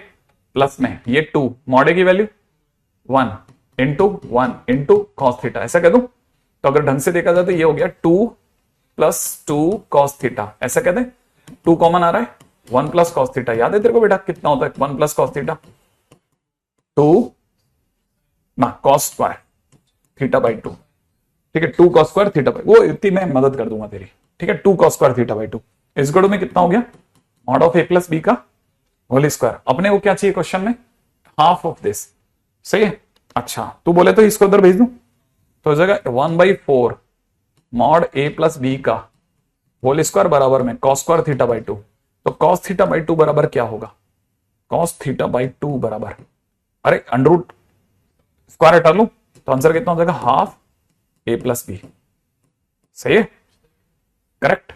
प्लस में ये 2 मॉड ए की वैल्यू 1 इंटू कॉस थीटा, ऐसा कह दूं, तो अगर ढंग से देखा जाए तो ये हो गया 2 + 2 कॉस थीटा, ऐसा कहते हैं, 2 कॉमन आ रहा है, 1 + कॉस थीटा, याद है तेरे को बेटा कितना होता है 1 + कॉस थीटा, 2 ना कॉस स्क्वायर थीटा बाई 2, ठीक है, 2 कॉस स्क्वायर थीटा बाई, वो इतनी मैं मदद कर दूंगा तेरी, ठीक है, 2 कॉस स्क्वायर थीटा बाई 2, इस गड़ो में कितना हो गया, mod of A plus B का होल स्क्वायर, अपने को क्या चाहिए क्वेश्चन में, हाफ ऑफ दिस, सही है। अच्छा तू बोले तो इसको उधर भेज दूं, तो हो जाएगा 1/4 मॉड ए प्लस बी का होल स्क्वायर बराबर में कॉस स्क्वायर थीटा बाई 2, तो कॉस थीटा बाई 2 बराबर क्या होगा, कॉस थीटा बाई 2 बराबर, अरे अंडर रूट स्क्वायर हटा लू, तो आंसर कितना हो जाएगा, हाफ ए प्लस बी, सही है, करेक्ट।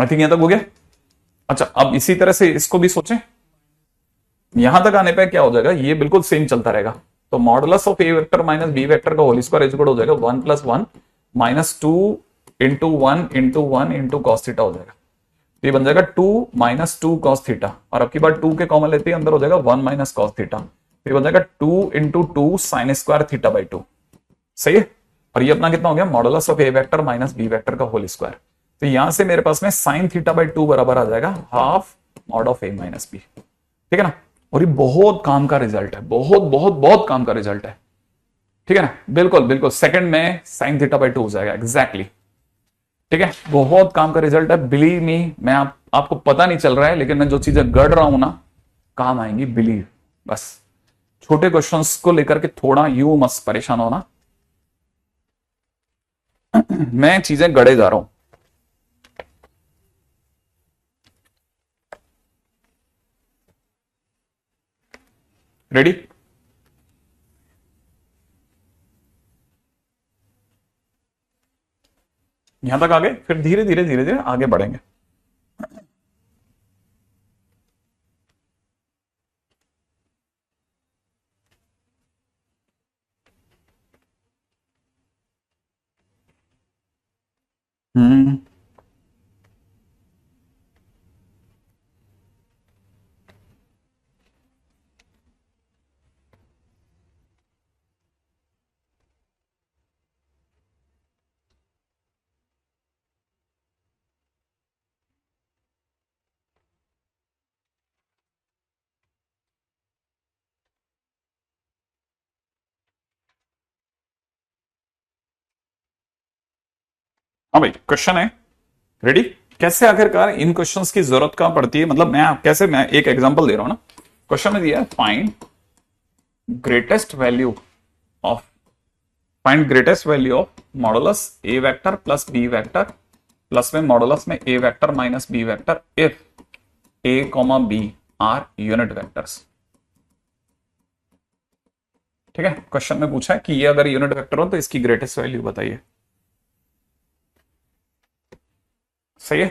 आई थिंक यहां तक हो गया। अच्छा, अब इसी तरह से इसको भी सोचें। यहां तक आने पे क्या हो जाएगा, ये बिल्कुल सेम चलता रहेगा। तो modulus of A vector minus B vector का होल स्क्वायर इज इक्वल हो जाएगा 1 + 1 - 2 × 1 × 1 × cos थीटा हो जाएगा। तो ये बन जाएगा 2 - 2 cos थीटा, और अब की बार 2 के कॉमन लेते ही अंदर हो जाएगा 1 - cos थीटा। तो ये बन जाएगा 2 × 2 sin स्क्वायर थीटा बाई 2। सही है। और ये अपना कितना हो गया, modulus of A vector minus B vector का होल स्क्वायर। तो यहां से मेरे पास में sin थीटा बाई 2 बराबर आ जाएगा half mod of A minus B. ठीक है ना। और ये बहुत काम का रिजल्ट है, बहुत बहुत बहुत काम का रिजल्ट है। ठीक है ना, बिल्कुल बिल्कुल सेकंड में sin थीटा बाई 2 हो जाएगा एग्जैक्टली। ठीक है, बहुत काम का रिजल्ट है, बिलीव मी। मैं आपको पता नहीं चल रहा है, लेकिन मैं जो चीजें गढ़ रहा हूं ना, काम आएंगी, बिलीव। बस छोटे क्वेश्चंस को लेकर के थोड़ा यू मत परेशान होना। मैं चीजें गढ़े जा रहा हूं। रेडी। यहां तक आगे, फिर धीरे धीरे धीरे धीरे आगे बढ़ेंगे। हम्म। हाँ भाई, क्वेश्चन है। रेडी। कैसे आखिरकार इन क्वेश्चंस की जरूरत कहां पड़ती है, मतलब मैं एक एग्जांपल दे रहा हूं ना। क्वेश्चन में दिया है find greatest value of modulus A vector plus B vector plus में मॉडुलस में A vector minus B vector if A comma B are unit vectors. ठीक है, क्वेश्चन में पूछा है कि ये अगर यूनिट वेक्टर हो तो इसकी ग्रेटेस्ट वैल्यू बताइए। सही है।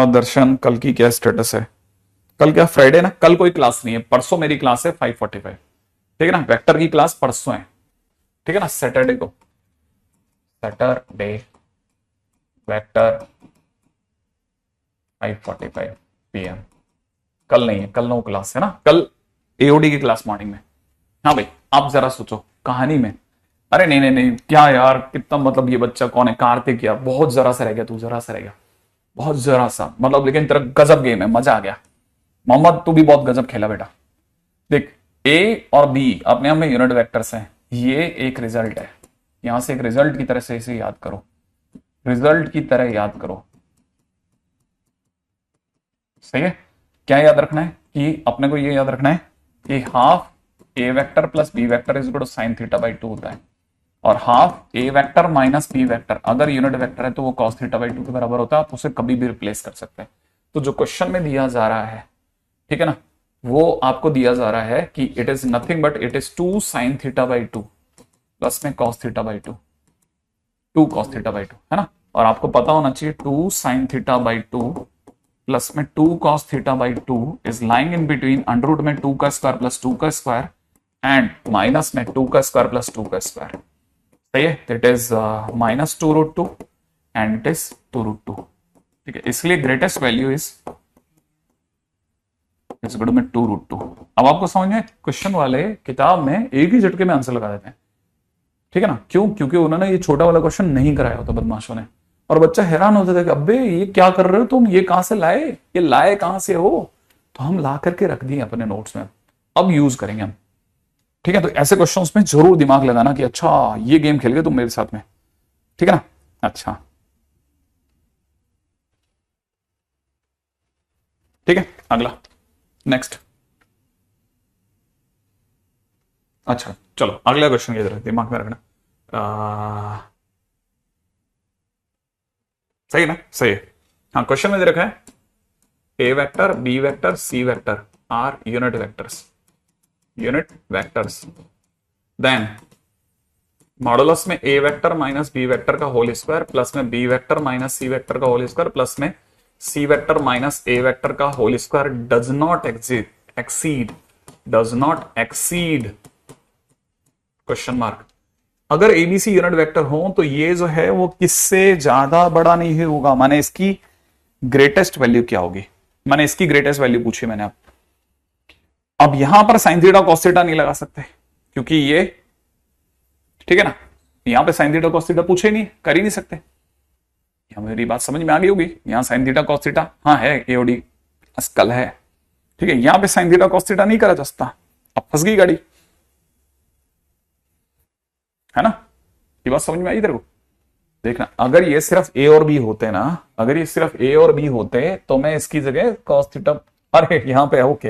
दर्शन, कल की क्या स्टेटस है? कल क्या फ्राइडे ना, कल कोई क्लास नहीं है, परसों मेरी क्लास है 5:45। ठीक है ना, वेक्टर की क्लास परसों है। ठीक है ना, सैटरडे को, सैटरडे वेक्टर 5:45 PM। कल नहीं है, कल नो क्लास है ना, कल एओडी की क्लास मॉर्निंग में। हाँ भाई, आप जरा सोचो कहानी में। अरे नहीं नहीं नहीं, क्या यार, कितना मतलब, ये बच्चा कौन है, कार्तिक यार, बहुत जरा सा रह गया, तू जरा सा रह गया, बहुत जरा सा मतलब, लेकिन तेरा गजब गेम है, मजा आ गया। मोहम्मद, तू भी बहुत गजब खेला बेटा। देख, ए और बी अपने आप में यूनिट वेक्टर्स हैं, ये एक रिजल्ट है। यहां से एक रिजल्ट की तरह से इसे याद करो, रिजल्ट की तरह याद करो। सही है। क्या याद रखना है कि अपने को ये याद रखना है कि half A vector plus B vector is equal to sine theta by 2 होता है, और half A vector minus B vector अगर यूनिट वेक्टर है तो वो कॉस थीटा बाई 2 के बराबर होता है। आप उसे कभी भी रिप्लेस कर सकते हैं। तो जो क्वेश्चन में दिया जा रहा है, ठीक है ना, वो आपको दिया जा रहा है कि it is nothing but it is 2 sine theta by 2 plus में cos theta by 2, 2 cos theta by 2, है ना। और आपको पता होना चाहिए 2 साइन थीटा बाई 2 प्लस में 2 cos theta by 2 is lying in between under root में 2 का स्क्वायर प्लस 2 का स्क्वायर एंड माइनस में 2 का स्क्वायर प्लस 2 का स्क्वायर। सही है। It is -2√2 and it is 2√2। ठीक है, इसलिए greatest value is equal to में 2√2। अब आपको समझ में, क्वेश्चन वाले किताब में एक ही झटके में आंसर लगा देते हैं। ठीक है ना, क्यों? क्योंकि उन्होंने ये छोटा वाला क्वेश्चन नहीं कराया होता बदमाशों ने, और बच्चा हैरान होता था कि अबे ये क्या कर रहे हो तुम, ये कहां से लाए, ये लाए कहां से हो। तो हम ला करके रख दिए अपने नोट्स में, अब यूज करेंगे हम। ठीक है, तो ऐसे क्वेश्चंस में जरूर दिमाग लगाना कि अच्छा ये गेम खेल गए तुम मेरे साथ में। ठीक है ना। अच्छा, ठीक है, अगला, नेक्स्ट। अच्छा चलो, अगला क्वेश्चन इधर दिमाग में रखना। सही है ना, सही है। हाँ, क्वेश्चन में दे रखा है A vector B vector C vector are unit vectors, unit vectors, then modulus में A vector minus B vector का होल स्क्वायर प्लस में B vector minus C vector का होल स्क्वायर प्लस में C vector minus A vector का whole square does not exceed question mark. अगर ABC unit vector हो तो ये जो है वो किससे ज्यादा बड़ा नहीं होगा, माने इसकी ग्रेटेस्ट वैल्यू क्या होगी, मैंने इसकी ग्रेटेस्ट वैल्यू पूछी मैंने। अब यहां पर साइन थीटा कॉस थीटा नहीं लगा सकते क्योंकि ये, ठीक है ना, यहां पे साइन थीटा कॉस थीटा पूछे नहीं, कर ही नहीं सकते। यहां मेरी बात समझ में आ गई होगी, यहां साइन थीटा कॉस थीटा हाँ है, एओडी अस्कल है, ठीक है, यहां पे साइन थीटा कॉस थीटा नहीं करा जा सकता। अब फंस गई गाड़ी, है ना, ये बात समझ में आई तेरे को। देखना, अगर ये सिर्फ ए और बी होते ना, अगर ये सिर्फ ए और बी होते तो मैं इसकी जगह कॉस थीटा, अरे यहां पे ओके,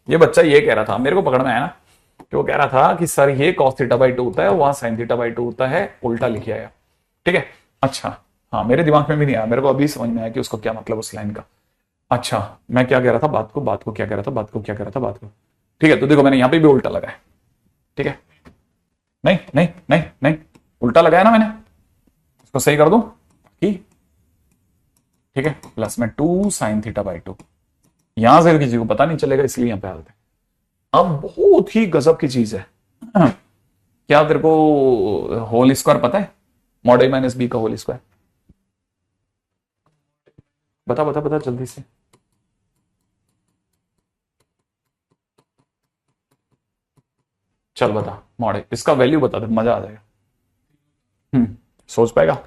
ये बच्चा ये कह रहा था, मेरे को पकड़ में आया ना, कि वो कह रहा था कि सर ये cos थीटा बाई 2 होता है, वहां sin थीटा बाई 2 होता है, उल्टा लिख आया, ठीक है। अच्छा हाँ, मेरे दिमाग में भी नहीं आया, मेरे को अभी समझ में आया कि उसको क्या मतलब उस लाइन का। अच्छा मैं क्या कह रहा था, बात को क्या कह रहा था, बात को, ठीक है। तो देखो मैंने यहां पे भी उल्टा लगाया, ठीक है, नहीं नहीं नहीं नहीं, उल्टा लगाया ना मैंने, इसको सही कर दूं, ठीक है, प्लस में 2 sin थीटा बाई 2, यहां से किसी को पता नहीं चलेगा इसलिए यहां पे आते हैं। अब बहुत ही गजब की चीज है, क्या तेरे को होल स्क्वायर पता है, मॉड ए माइनस बी का होल स्क्वायर, बता बता बता जल्दी से। चल बता, मॉड ए, इसका वैल्यू बता दे, मजा आ जाएगा। सोच पाएगा,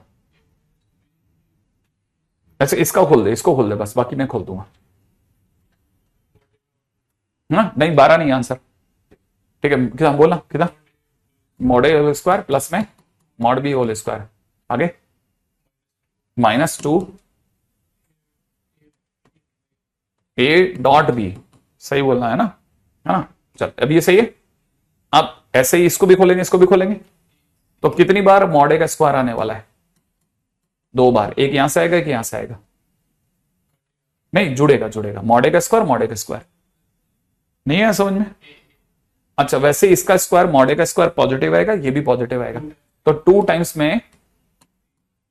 ऐसे इसका खोल दे, इसको खोल दे बस, बाकी मैं खोल दूंगा ना। नहीं 12 नहीं आंसर, ठीक है, कितना बोलना, कितना, मॉड ए होल स्क्वायर प्लस में मॉड बी होल स्क्वायर, आगे -2 ए डॉट बी, सही बोलना है ना, चल अब ये सही है। अब ऐसे ही इसको भी खोलेंगे, इसको भी खोलेंगे, तो कितनी बार मॉड ए का स्क्वायर आने वाला है, 2 बार, एक यहां से आएगा, एक यहां से आएगा, नहीं जुड़ेगा मॉड ए का स्क्वायर नहीं है समझ में। अच्छा वैसे इसका स्क्वायर, मॉड ए का स्क्वायर पॉजिटिव आएगा, ये भी पॉजिटिव आएगा, तो 2 टाइम्स में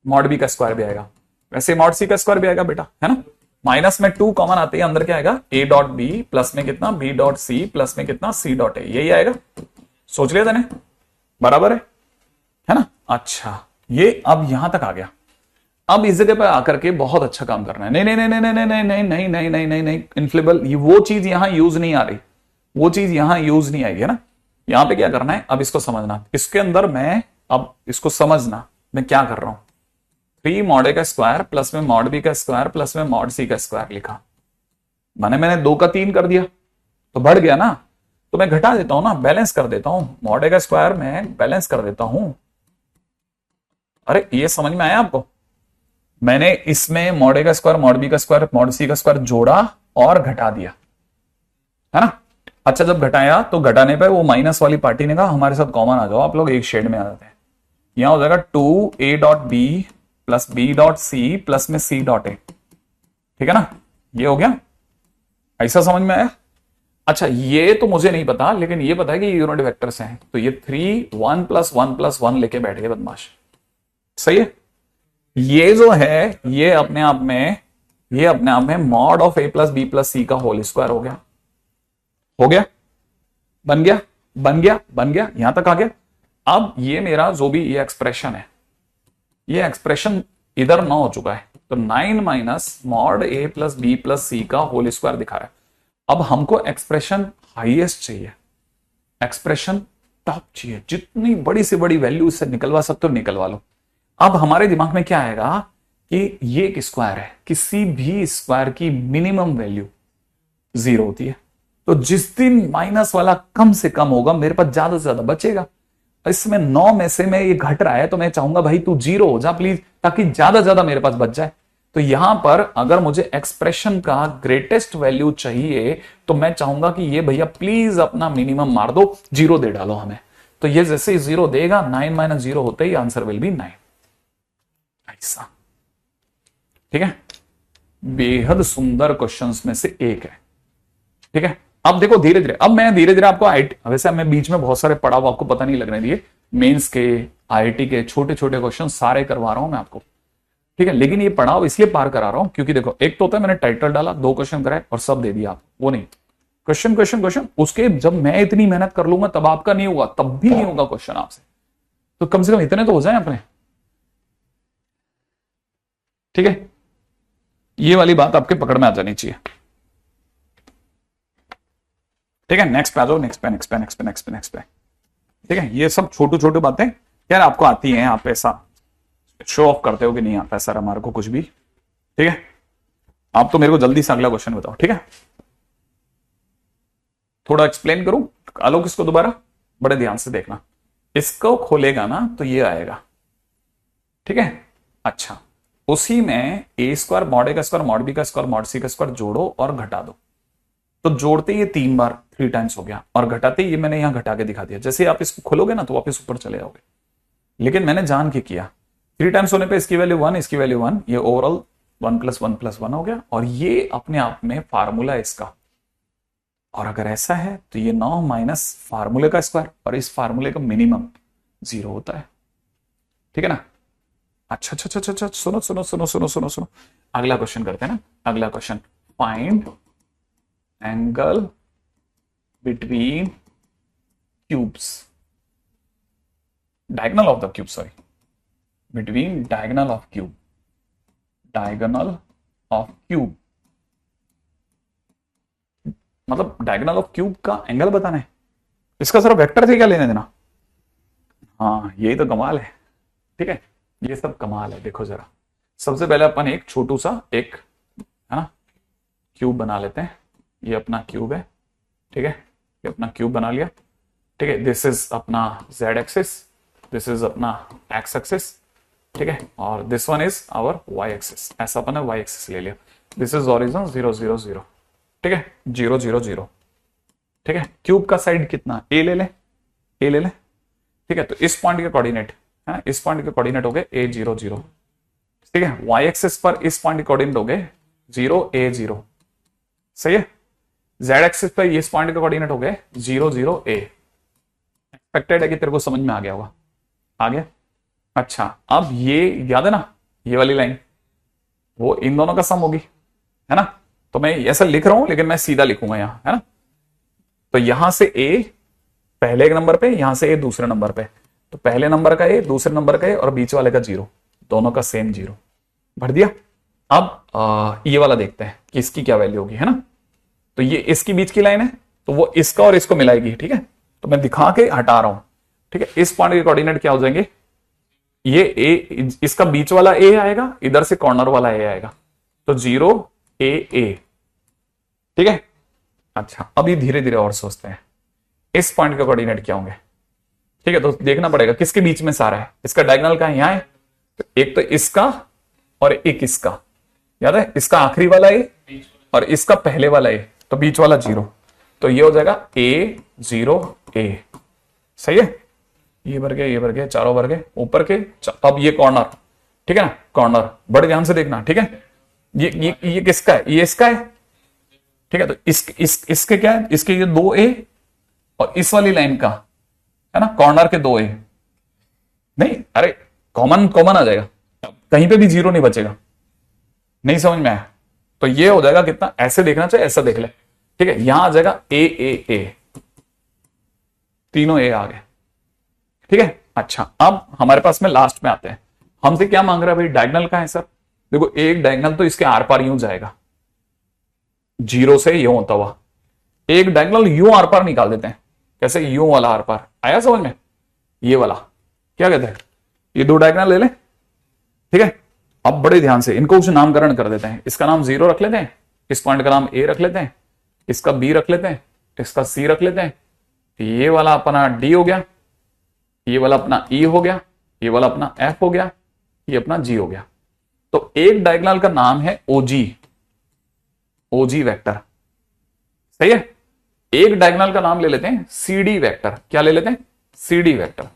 मॉड बी का स्क्वायर भी आएगा, वैसे मॉड सी का स्क्वायर भी आएगा बेटा, है ना। माइनस में 2 कॉमन आते हैं, अंदर क्या आएगा, ए डॉट बी प्लस में कितना बी डॉट सी प्लस में कितना सी डॉट ए, यही आएगा, सोच लिया तने, बराबर है ना। अच्छा ये अब यहां तक आ गया, अब इस जगह पर आकर के बहुत अच्छा काम करना है, नहीं नहीं नहीं नहीं नहीं नहीं नहीं नहीं नहीं नहीं नहीं नहीं इनफ्लेबल, वो चीज यहां यूज नहीं आ रही, वो चीज यहां यूज नहीं आएगी, है ना। यहां पे क्या करना है, अब इसको समझना, इसके अंदर मैं, अब इसको समझना मैं क्या कर रहा हूं, 3 मॉड ए का स्क्वायर प्लस में मॉड बी का स्क्वायर प्लस में मॉड सी का स्क्वायर लिखा, मैंने 2 का 3 कर दिया तो बढ़ गया ना, तो मैं घटा देता हूं ना, बैलेंस कर देता हूं, मॉड ए का स्क्वायर में बैलेंस कर देता हूं। अरे ये समझ में आया आपको, मैंने इसमें मॉड ए का स्क्वायर मॉड बी का स्क्वायर मॉड सी का स्क्वायर जोड़ा और घटा दिया, है ना। अच्छा जब घटाया तो घटाने पे वो माइनस वाली पार्टी ने कहा हमारे साथ कॉमन आ जाओ, आप लोग एक शेड में आ जाते हैं, यहां हो जाएगा 2 A dot B plus B dot C plus में सी डॉट ए, ठीक है ना, ये हो गया, ऐसा समझ में आया। अच्छा ये तो मुझे नहीं पता, लेकिन ये पता है कि यूनिट वेक्टर्स हैं, तो ये 3 1 प्लस 1 प्लस 1 लेके बैठ गए बदमाश, सही है। ये जो है ये अपने आप में mod of A plus B plus C का होल स्क्वायर हो गया, बन गया, यहां तक आ गया। अब ये मेरा जो भी ये एक्सप्रेशन है, ये एक्सप्रेशन इधर 9 हो चुका है, तो 9 minus mod A plus B plus C का होल स्क्वायर दिखा रहा है। अब हमको एक्सप्रेशन हाईएस्ट चाहिए, एक्सप्रेशन टॉप चाहिए, जितनी बड़ी से बड़ी वैल्यू इससे निकलवा सकते हो निकलवा लो। अब हमारे दिमाग में क्या आएगा कि ये एक स्क्वायर है, किसी भी स्क्वायर की मिनिमम वैल्यू 0 होती है, तो जिस दिन माइनस वाला कम से कम होगा मेरे पास ज्यादा से ज्यादा बचेगा। इसमें 9 में से मैं ये घट रहा है, तो मैं चाहूंगा भाई तू 0 हो जा प्लीज, ताकि ज्यादा ज्यादा मेरे पास बच जाए। तो यहां पर अगर मुझे एक्सप्रेशन का ग्रेटेस्ट वैल्यू चाहिए तो मैं चाहूंगा कि ये भैया प्लीज अपना मिनिमम मार दो, 0 दे डालो हमें। तो ये जैसे ही 0 देगा, 9 माइनस 0 होते ही आंसर विल बी 9, ऐसा, ठीक है। बेहद सुंदर क्वेश्चंस में से एक है, ठीक है। अब देखो धीरे धीरे, अब मैं धीरे धीरे आपको वैसे मैं बीच में बहुत सारे पड़ाव आपको पता नहीं लगने दिए, मेंस के, आईआईटी के छोटे छोटे क्वेश्चन सारे करवा रहा हूं मैं आपको, ठीक है। लेकिन ये पढ़ाओ इसलिए पार करा रहा हूं क्योंकि देखो, एक तो होता है मैंने टाइटल डाला, 2 क्वेश्चन कराए और सब दे दिया आप, वो नहीं, क्वेश्चन क्वेश्चन क्वेश्चन, उसके जब मैं इतनी मेहनत कर लूंगा तब आपका नहीं होगा, तब भी नहीं होगा क्वेश्चन आपसे, तो कम से कम इतने तो हो जाए अपने, ठीक है। ये वाली बात आपके पकड़ में आ जानी चाहिए, ठीक है। नेक्स्ट पे आ जाओ, नेक्स्ट पे नेक्स्ट पे नेक्स्ट पे नेक्स्ट पे नेक्स्ट पे, ठीक है। ये सब छोटी छोटी बातें यार आपको आती हैं, आप ऐसा शो ऑफ करते हो कि नहीं आता है सर हमारे को कुछ भी, ठीक है। आप तो मेरे को जल्दी से अगला क्वेश्चन बताओ, ठीक है। थोड़ा एक्सप्लेन करूं आलोक इसको दोबारा, बड़े ध्यान से देखना, इसको खोलेगा ना तो ये आएगा, ठीक है। अच्छा, उसी में ए स्क्वायर मॉड ए का स्क्वायर मॉड बी का स्क्वायर मॉड सी का स्क्वायर जोड़ो और घटा दो, तो जोड़ते ये 3 बार 3 टाइम्स हो गया, और घटाते ये मैंने यहां घटा के दिखा दिया। जैसे आप इसको खोलोगे ना तो वापस ऊपर चले जाओगे, लेकिन मैंने जान के किया, 3 टाइम्स होने पे इसकी वैल्यू 1, इसकी वैल्यू 1, ये ओवरऑल 1 + 1 + 1 हो गया, और ये अपने आप में फार्मूला इसका। और अगर ऐसा है तो ये 9 माइनस फार्मूले का स्क्वायर, और इस फार्मूले का मिनिमम 0 होता है, ठीक है ना। अच्छा अच्छा अच्छा अच्छा, सुनो सुनो सुनो सुनो सुनो सुनो, अगला क्वेश्चन करते हैं ना। अगला question, find angle between cubes, diagonal of the cube, sorry, between diagonal of cube, diagonal of cube मतलब डायगोनल ऑफ क्यूब का एंगल बताना है, इसका जरा वेक्टर से क्या लेने देना। हाँ यही तो कमाल है, ठीक है, ये सब कमाल है। देखो जरा, सबसे पहले अपन एक छोटू सा एक, है ना, क्यूब बना लेते हैं। ये अपना क्यूब है, ठीक है, ये अपना क्यूब बना लिया, ठीक है। दिस इज अपना z एक्सिस, दिस इज अपना x एक्सिस, ठीक है, और this one is our y axis, ऐसा अपन ने y एक्सिस ले लिया। दिस इज ओरिजिन 0 0 0, ठीक है, 0 0 0, ठीक है। क्यूब का साइड कितना, a ले ले, a ले ले, ठीक है। तो इस पॉइंट के कोऑर्डिनेट है, इस पॉइंट के कोऑर्डिनेट हो गए a 0 0, ठीक है। y एक्सिस पर इस पॉइंट के कोऑर्डिनेट हो गए 0 a 0, सही है। z एक्सिस पर इस पॉइंट के कोऑर्डिनेट हो गए 0 0 a। एक्सपेक्टेड है कि तेरे को समझ में आ गया होगा, आ गया। अच्छा, अब ये याद है ना, ये वाली लाइन वो इन दोनों का सम होगी, है ना। तो मैं ऐसा लिख रहा हूं लेकिन मैं सीधा लिखूंगा यहां, है ना। तो यहां से a पहले नंबर पे, यहां से a दूसरे नंबर पे, तो पहले नंबर का a, दूसरे नंबर का a और बीच वाले का 0, दोनों का सेम 0 भर दिया। अब ये वाला देखते हैं कि इसकी क्या वैल्यू होगी, है ना। तो ये इसकी बीच की लाइन है, तो वो इसका और इसको मिलाएगी, ठीक है। तो मैं दिखा के हटा रहा हूं, ठीक है। इस पॉइंट के कोऑर्डिनेट क्या हो जाएंगे, ये a, इसका बीच वाला a आएगा, इधर से कॉर्नर वाला a आएगा, तो 0 a a, ठीक है। अच्छा, अभी धीरे धीरे और सोचते हैं, इस पॉइंट के कोऑर्डिनेट क्या होंगे, ठीक है। तो देखना पड़ेगा किसके बीच में सारा है, इसका डायगोनल का यहां है, तो एक तो इसका और एक इसका, याद है, इसका आखिरी वाला a और इसका पहले वाला a, तो बीच वाला 0, तो ये हो जाएगा a 0 a, सही है। ये भर गए, ये भर गए, चारों भर गए, ऊपर के। अब ये कॉर्नर, ठीक है ना, कॉर्नर बड़े ध्यान से देखना, ठीक है। ये किसका है, ये इसका है, ठीक है। तो इसके क्या है, इसके ये 2a और इस वाली लाइन का, है ना, कॉर्नर के 2a, नहीं अरे कॉमन कॉमन आ जाएगा, कहीं पे भी 0 नहीं बचेगा, नहीं समझ में आया। तो ये हो जाएगा कितना, ऐसे देखना चाहिए, ऐसा देख ले, ठीक है। यहां आ जाएगा a, तीनों a आ गए, ठीक है। अच्छा, अब हमारे पास में लास्ट में आते हैं, हमसे क्या मांग रहा है भाई, डायगोनल का है सर। देखो एक डायगोनल तो इसके आर पार यूं जाएगा, 0 से यूं होता हुआ, एक डायगोनल यूं आर पार निकाल देते हैं, कैसे, यूं वाला आर पार, आया समझ में, ये वाला क्या कहते हैं, ये 2 डायगोनल ले ले, ठीक है। अब बड़े ध्यान से इनको कुछ नामकरण कर देते हैं, इसका नाम 0 रख लेते हैं, इस पॉइंट का नाम a रख लेते हैं, इसका b रख लेते हैं, इसका c रख लेते हैं, ये वाला अपना d हो गया, ये वाला अपना e हो गया, ये वाला अपना f हो गया, ये अपना g हो गया। तो एक डायगोनल का नाम है OG वेक्टर, सही है। एक डायगोनल का नाम ले लेते हैं CD वेक्टर, क्या ले लेते हैं, CD वेक्टर,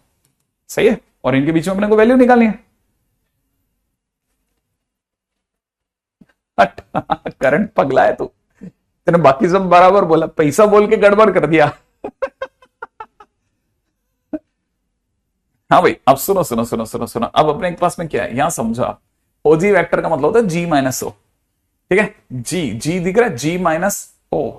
सही है। और इनके बीच में अपने को वैल्यू निकालनी है। करंट पगला है तू, तेने बाकी सब बराबर बोला, पैसा बोल के गड़बड़ कर दिया। हाँ भाई, अब सुनो सुनो सुनो सुनो सुनो, अब अपने पास में क्या है यहां समझो आप। ओजी वेक्टर का मतलब होता है जी माइनस ओ, ठीक है, जी जी दिख रहा है, जी माइनस ओ,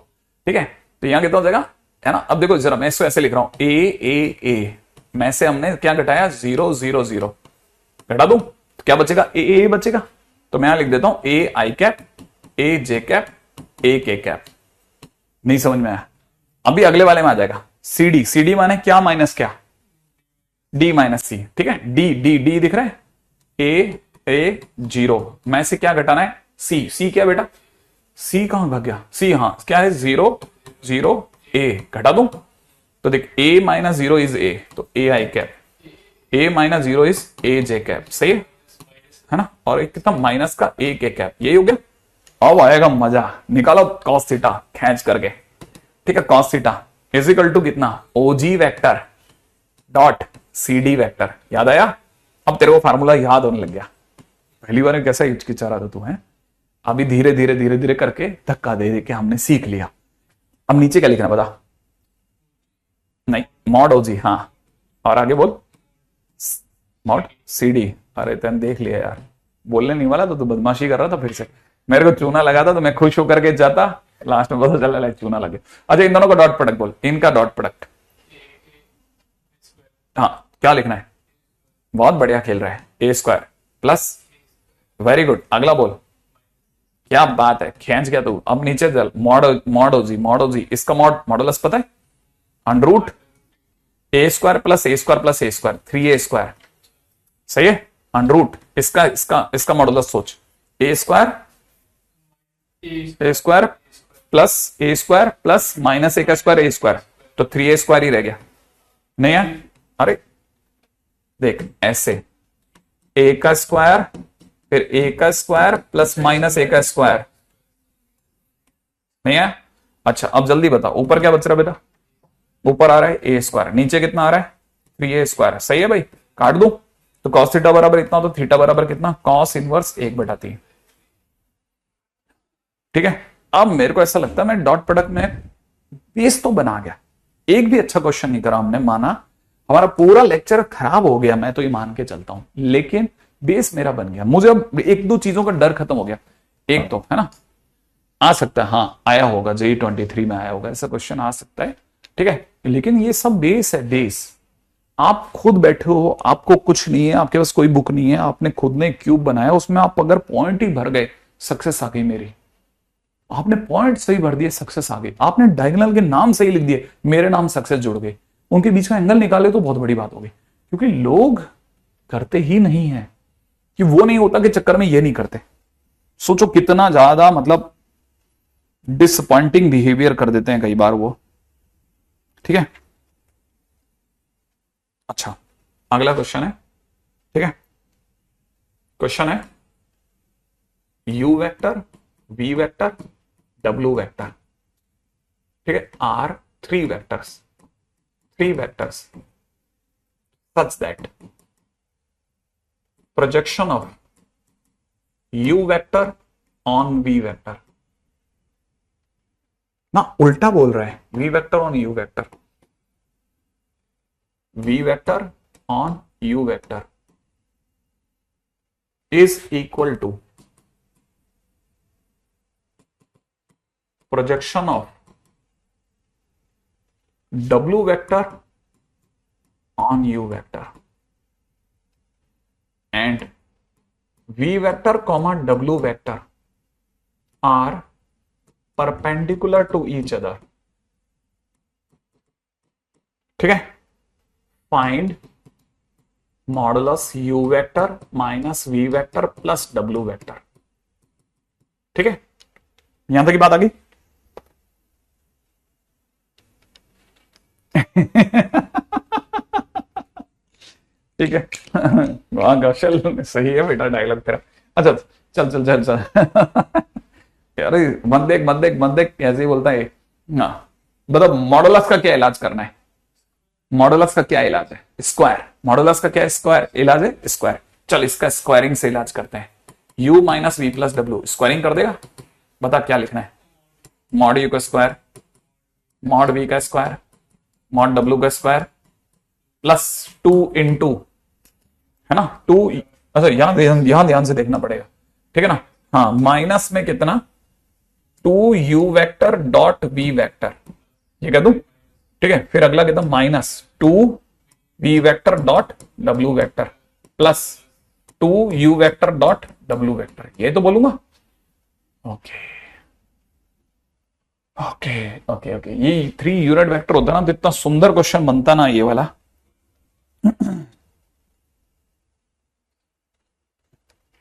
ठीक है। तो यहां कितना हो जाएगा, है ना। अब देखो जरा मैं इसको ऐसे लिख रहा हूं, ए में से हमने क्या घटाया, 0 0 0, घटा दूं तो क्या बचेगा, ए बचेगा। तो मैं यहां लिख देता हूं ए I cap, A J cap, ए के कैप। नहीं समझ में आया। अभी अगले वाले में आ जाएगा, सी डी माने क्या माइनस क्या, डी माइनस सी, ठीक है। डी डी डी दिख रहा है, ए 0 में से क्या घटाना है, सी क्या बेटा, सी कहां भाग गया, सी, हाँ क्या है, 0 0 ए, घटा दूं तो देख ए माइनस 0 इज ए, तो ए आई कैप, ए माइनस 0 इज ए जे कैप, सही है ना। और एक कितना माइनस का ए के कैप, यही हो गया। अब आएगा मजा, निकालो कॉस थीटा खींच करके, ठीक है। Cos theta is equal to कितना, OG vector dot C D vector, याद आया। अब तेरे को फार्मूला याद होने लग गया, पहली बार में कैसा हिचकिचा रहा था तू, है। अभी धीरे धीरे धीरे धीरे करके धक्का दे दे के हमने सीख लिया। अब नीचे क्या लिखना बता, नहीं मॉड ओजी, हाँ, और आगे बोल मॉड सी डी। अरे तेने देख लिया यार, बोलने नहीं वाला तो तू बदमाशी कर रहा था फिर से, मेरे को चूना लगा था तो मैं खुश होकर के जाता, लास्ट में पता चला चूना लगे। अच्छा इन दोनों का डॉट प्रोडक्ट बोल, इनका डॉट प्रोडक्ट, हाँ क्या लिखना है, बहुत बढ़िया खेल रहा है, A square plus, very good, अगला बोल, क्या बात है, खींच गया तू। अब नीचे चल, मॉड ओजी, इसका मॉडुलस पता है, अंडर रूट ए स्क्वायर प्लस ए स्क्वायर प्लस ए स्क्वायर, 3a स्क्वायर, सही है। अंडर रूट इसका इसका इसका मॉडुलस सोच, ए स्क्वायर प्लस माइनस ए का स्क्वायर ए स्क्वायर, तो 3a स्क्वायर ही रह गया, नहीं है। अरे देख ऐसे, ए का स्क्वायर फिर ए का स्क्वायर प्लस माइनस ए का स्क्वायर, नहीं है। अच्छा अब जल्दी बता, ऊपर क्या बच रहा बेटा, ऊपर आ रहा है ए स्क्वायर, नीचे कितना आ रहा है, 3a स्क्वायर, सही है भाई। काट दो तो कॉस थीटा बराबर इतना, तो थीटा बराबर कितना, कॉस इनवर्स 1/3, ठीक है। अब मेरे को ऐसा लगता है मैं डॉट प्रोडक्ट में बेस तो बना गया, एक भी अच्छा क्वेश्चन नहीं करा हमने, माना हमारा पूरा लेक्चर खराब हो गया, मैं तो ये मान के चलता हूं, लेकिन बेस मेरा बन गया। मुझे अब एक दो चीजों का डर खत्म हो गया, एक तो है ना, आ सकता है, हाँ आया होगा JEE 23 में आया होगा ऐसा क्वेश्चन, आ सकता है, ठीक है। लेकिन ये सब बेस है, बेस। आप खुद बैठे हो, आपको कुछ नहीं है, आपके पास कोई बुक नहीं है, आपने खुद ने क्यूब बनाया, उसमें आप अगर पॉइंट ही भर गए, सक्सेस आ गई मेरी। आपने पॉइंट सही भर दिए, सक्सेस आ गई। आपने डायगोनल के नाम सही लिख दिए, मेरे नाम सक्सेस जुड़ गए। उनके बीच का एंगल निकाले तो बहुत बड़ी बात होगी, क्योंकि लोग करते ही नहीं है, कि वो नहीं होता के चक्कर में ये नहीं करते। सोचो कितना ज्यादा मतलब डिसअपॉइंटिंग बिहेवियर कर देते हैं कई बार वो, ठीक है। अच्छा अगला क्वेश्चन है, ठीक है। क्वेश्चन है u vector, v vector, w vector, ठीक है, are three vectors such that projection of u vector on v vector, ना उल्टा बोल रहा है, v vector on u vector, v vector on u vector is equal to projection of w vector on u vector and v vector comma w vector are perpendicular to each other, ठीक है। Find modulus u vector minus v vector plus w vector, ठीक है। यहां तक की बात आ गई। ठीक है वाह कौशल, सही है बेटा डायलॉग तेरा। अच्छा चल चल चल चल अरे मत देख कैसे बोलता है। हाँ बताओ मॉडुलस का क्या इलाज करना है, मॉडुलस का क्या इलाज है, स्क्वायर। मॉडुलस का क्या स्क्वायर इलाज है, स्क्वायर। चल इसका स्क्वायरिंग से इलाज करते हैं, u माइनस वी प्लस डब्ल्यू स्क्वायरिंग कर देगा। बता क्या लिखना है, मॉड u का स्क्वायर, मॉड v का स्क्वायर, मॉड w का स्क्वायर प्लस 2 है ना 2। अच्छा यहां ध्यान से देखना पड़ेगा, ठीक है ना। हाँ माइनस में कितना 2u vector dot v vector, ये कह दूं, ठीक है। फिर अगला कितना -2v vector dot w vector plus 2u vector dot w vector, ये तो बोलूंगा। ओके ओके ओके ओके, ये 3 यूनिट वेक्टर होता ना तो इतना सुंदर क्वेश्चन बनता ना ये वाला।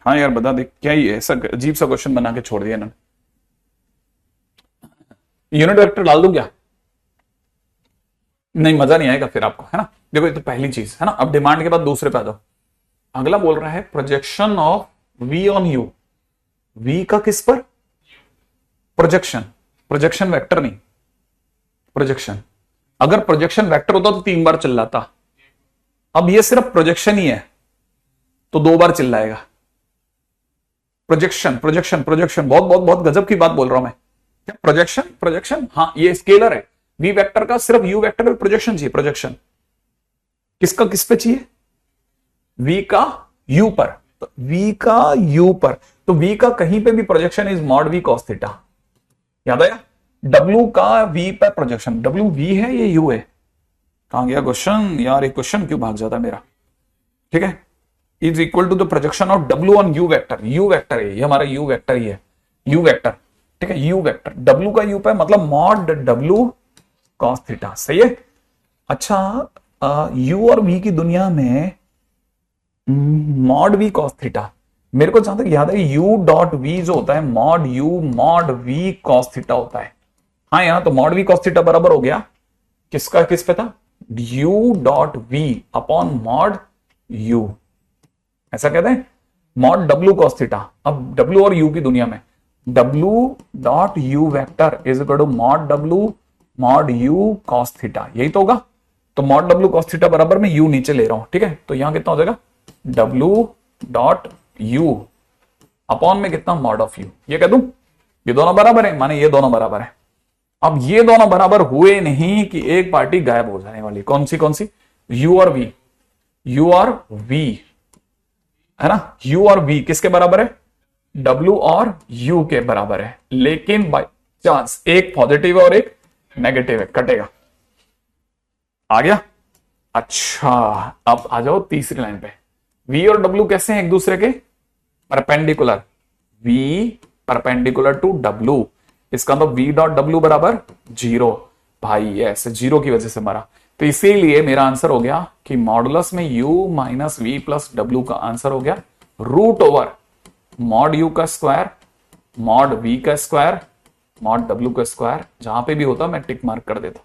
हाँ यार बता दे क्या ही है, ऐसा अजीब सा क्वेश्चन बना के छोड़ दिया इन्होंने। यूनिट वेक्टर डाल दूं क्या? नहीं मजा नहीं आएगा फिर आपको, है ना। देखो ये तो पहली चीज है ना। अब डिमांड के बाद दूसरे पे आ जाओ। अगला बोल रहा है projection of v on u। v का किस पर? प्रोजेक्शन, प्रोजेक्शन वेक्टर नहीं, प्रोजेक्शन। अगर प्रोजेक्शन वेक्टर होता तो 3 बार चिल्लाता, अब ये सिर्फ प्रोजेक्शन ही है तो 2 बार चिल्लाएगा। प्रोजेक्शन प्रोजेक्शन प्रोजेक्शन, बहुत बहुत बहुत गजब की बात बोल रहा हूं मैं। क्या प्रोजेक्शन? प्रोजेक्शन हाँ ये स्केलर है। v वेक्टर का सिर्फ u वेक्टर में प्रोजेक्शन चाहिए, प्रोजेक्शन किसका किस पे चाहिए? v का u पर, तो v का u पर, तो v का कहीं पे भी projection is mod v cos theta. याद आया? w का v पर प्रोजेक्शन, w v है ये u है। कहां गया क्वेश्चन यार, एक क्वेश्चन क्यों भाग जाता मेरा, ठीक है। Is equal to the projection of w on u vector, u vector है ये हमारा, u वेक्टर ही है, u वेक्टर, ठीक है। u वेक्टर w का u पे मतलब मॉड w cos थीटा, सही है। अच्छा u और v की दुनिया में मॉड v cos थीटा, मेरे को जहां तक याद है u डॉट v जो होता है mod u mod v cos theta होता है। हाँ यहां तो मॉड v cos थीटा बराबर हो गया किसका किस पे था? u dot v upon mod u, ऐसा कहते हैं मॉड w cos थीटा। अब w और u की दुनिया में w dot u vector is equal to mod w mod u cos theta, यही तो होगा। तो मॉड w cos थीटा बराबर में u नीचे ले रहा हूं, ठीक है। तो यहां कितना हो जाएगा w डॉट u अपॉन में कितना मॉड ऑफ u, ये कह दूं ये दोनों बराबर है, माने ये दोनों बराबर है। अब ये दोनों बराबर हुए नहीं कि एक पार्टी गायब हो जाने वाली, कौन सी कौन सी? u और v, u और v है ना। u और v किसके बराबर है? w और u के बराबर है, लेकिन बाय चांस एक पॉजिटिव है और एक नेगेटिव है, कटेगा। आ गया? अच्छा अब आ जाओ तीसरी लाइन पे। v और w कैसे हैं एक दूसरे के? Perpendicular, v perpendicular to w, इसका मतलब v डॉट w बराबर 0। भाई ऐसे 0 की वजह से मरा, तो इसीलिए मेरा आंसर हो गया कि मॉडुलस में u minus v plus w का आंसर हो गया रूट ओवर मॉड u का स्क्वायर मॉड v का स्क्वायर मॉड w का स्क्वायर। जहां पे भी होता मैं टिक मार्क कर देता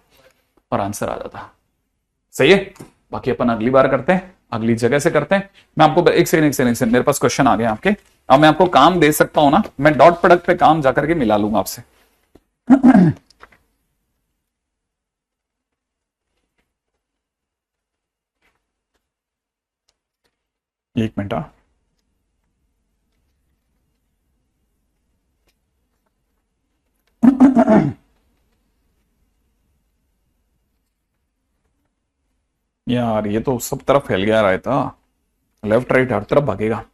और आंसर आ जाता। सही है। बाकी अपन अगली बार करते हैं, अगली जगह से करते हैं। मैं आपको एक सेकंड मेरे पास क्वेश्चन आ गए आपके। अब मैं आपको काम दे सकता हूं ना, मैं डॉट प्रोडक्ट पे काम जाकर के मिला लूंगा आपसे। एक मिनट यार, ये तो सब तरफ फैल गया रहता, लेफ्ट राइट हर तरफ भागेगा।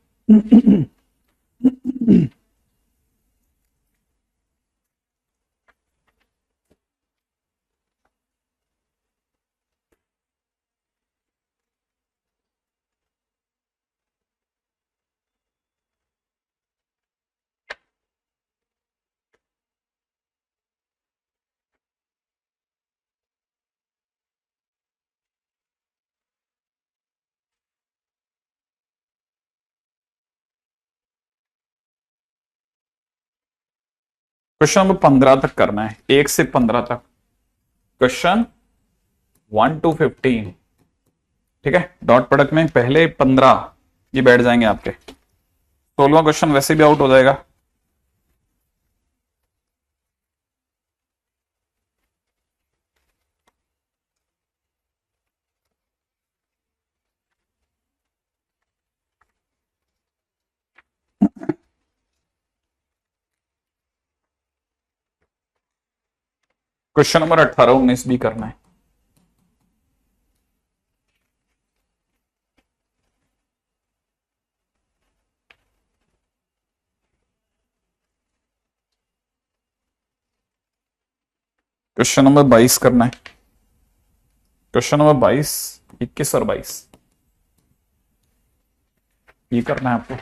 क्वेश्चन नंबर 15 तक करना है, 1 से 15 तक। क्वेश्चन 1 to 15, ठीक है। डॉट प्रोडक्ट में पहले 15 ये बैठ जाएंगे आपके, 16वां क्वेश्चन वैसे भी आउट हो जाएगा। क्वेश्चन नंबर 18 19 भी करना है। क्वेश्चन नंबर 22 करना है। क्वेश्चन नंबर 22, 21 और 22 ये करना है आपको।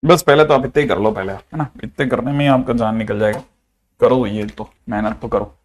बस पहले तो आप इतने ही कर लो, पहले है ना, इतने करने में ही आपका जान निकल जाएगा। करो ये तो, मेहनत तो करो।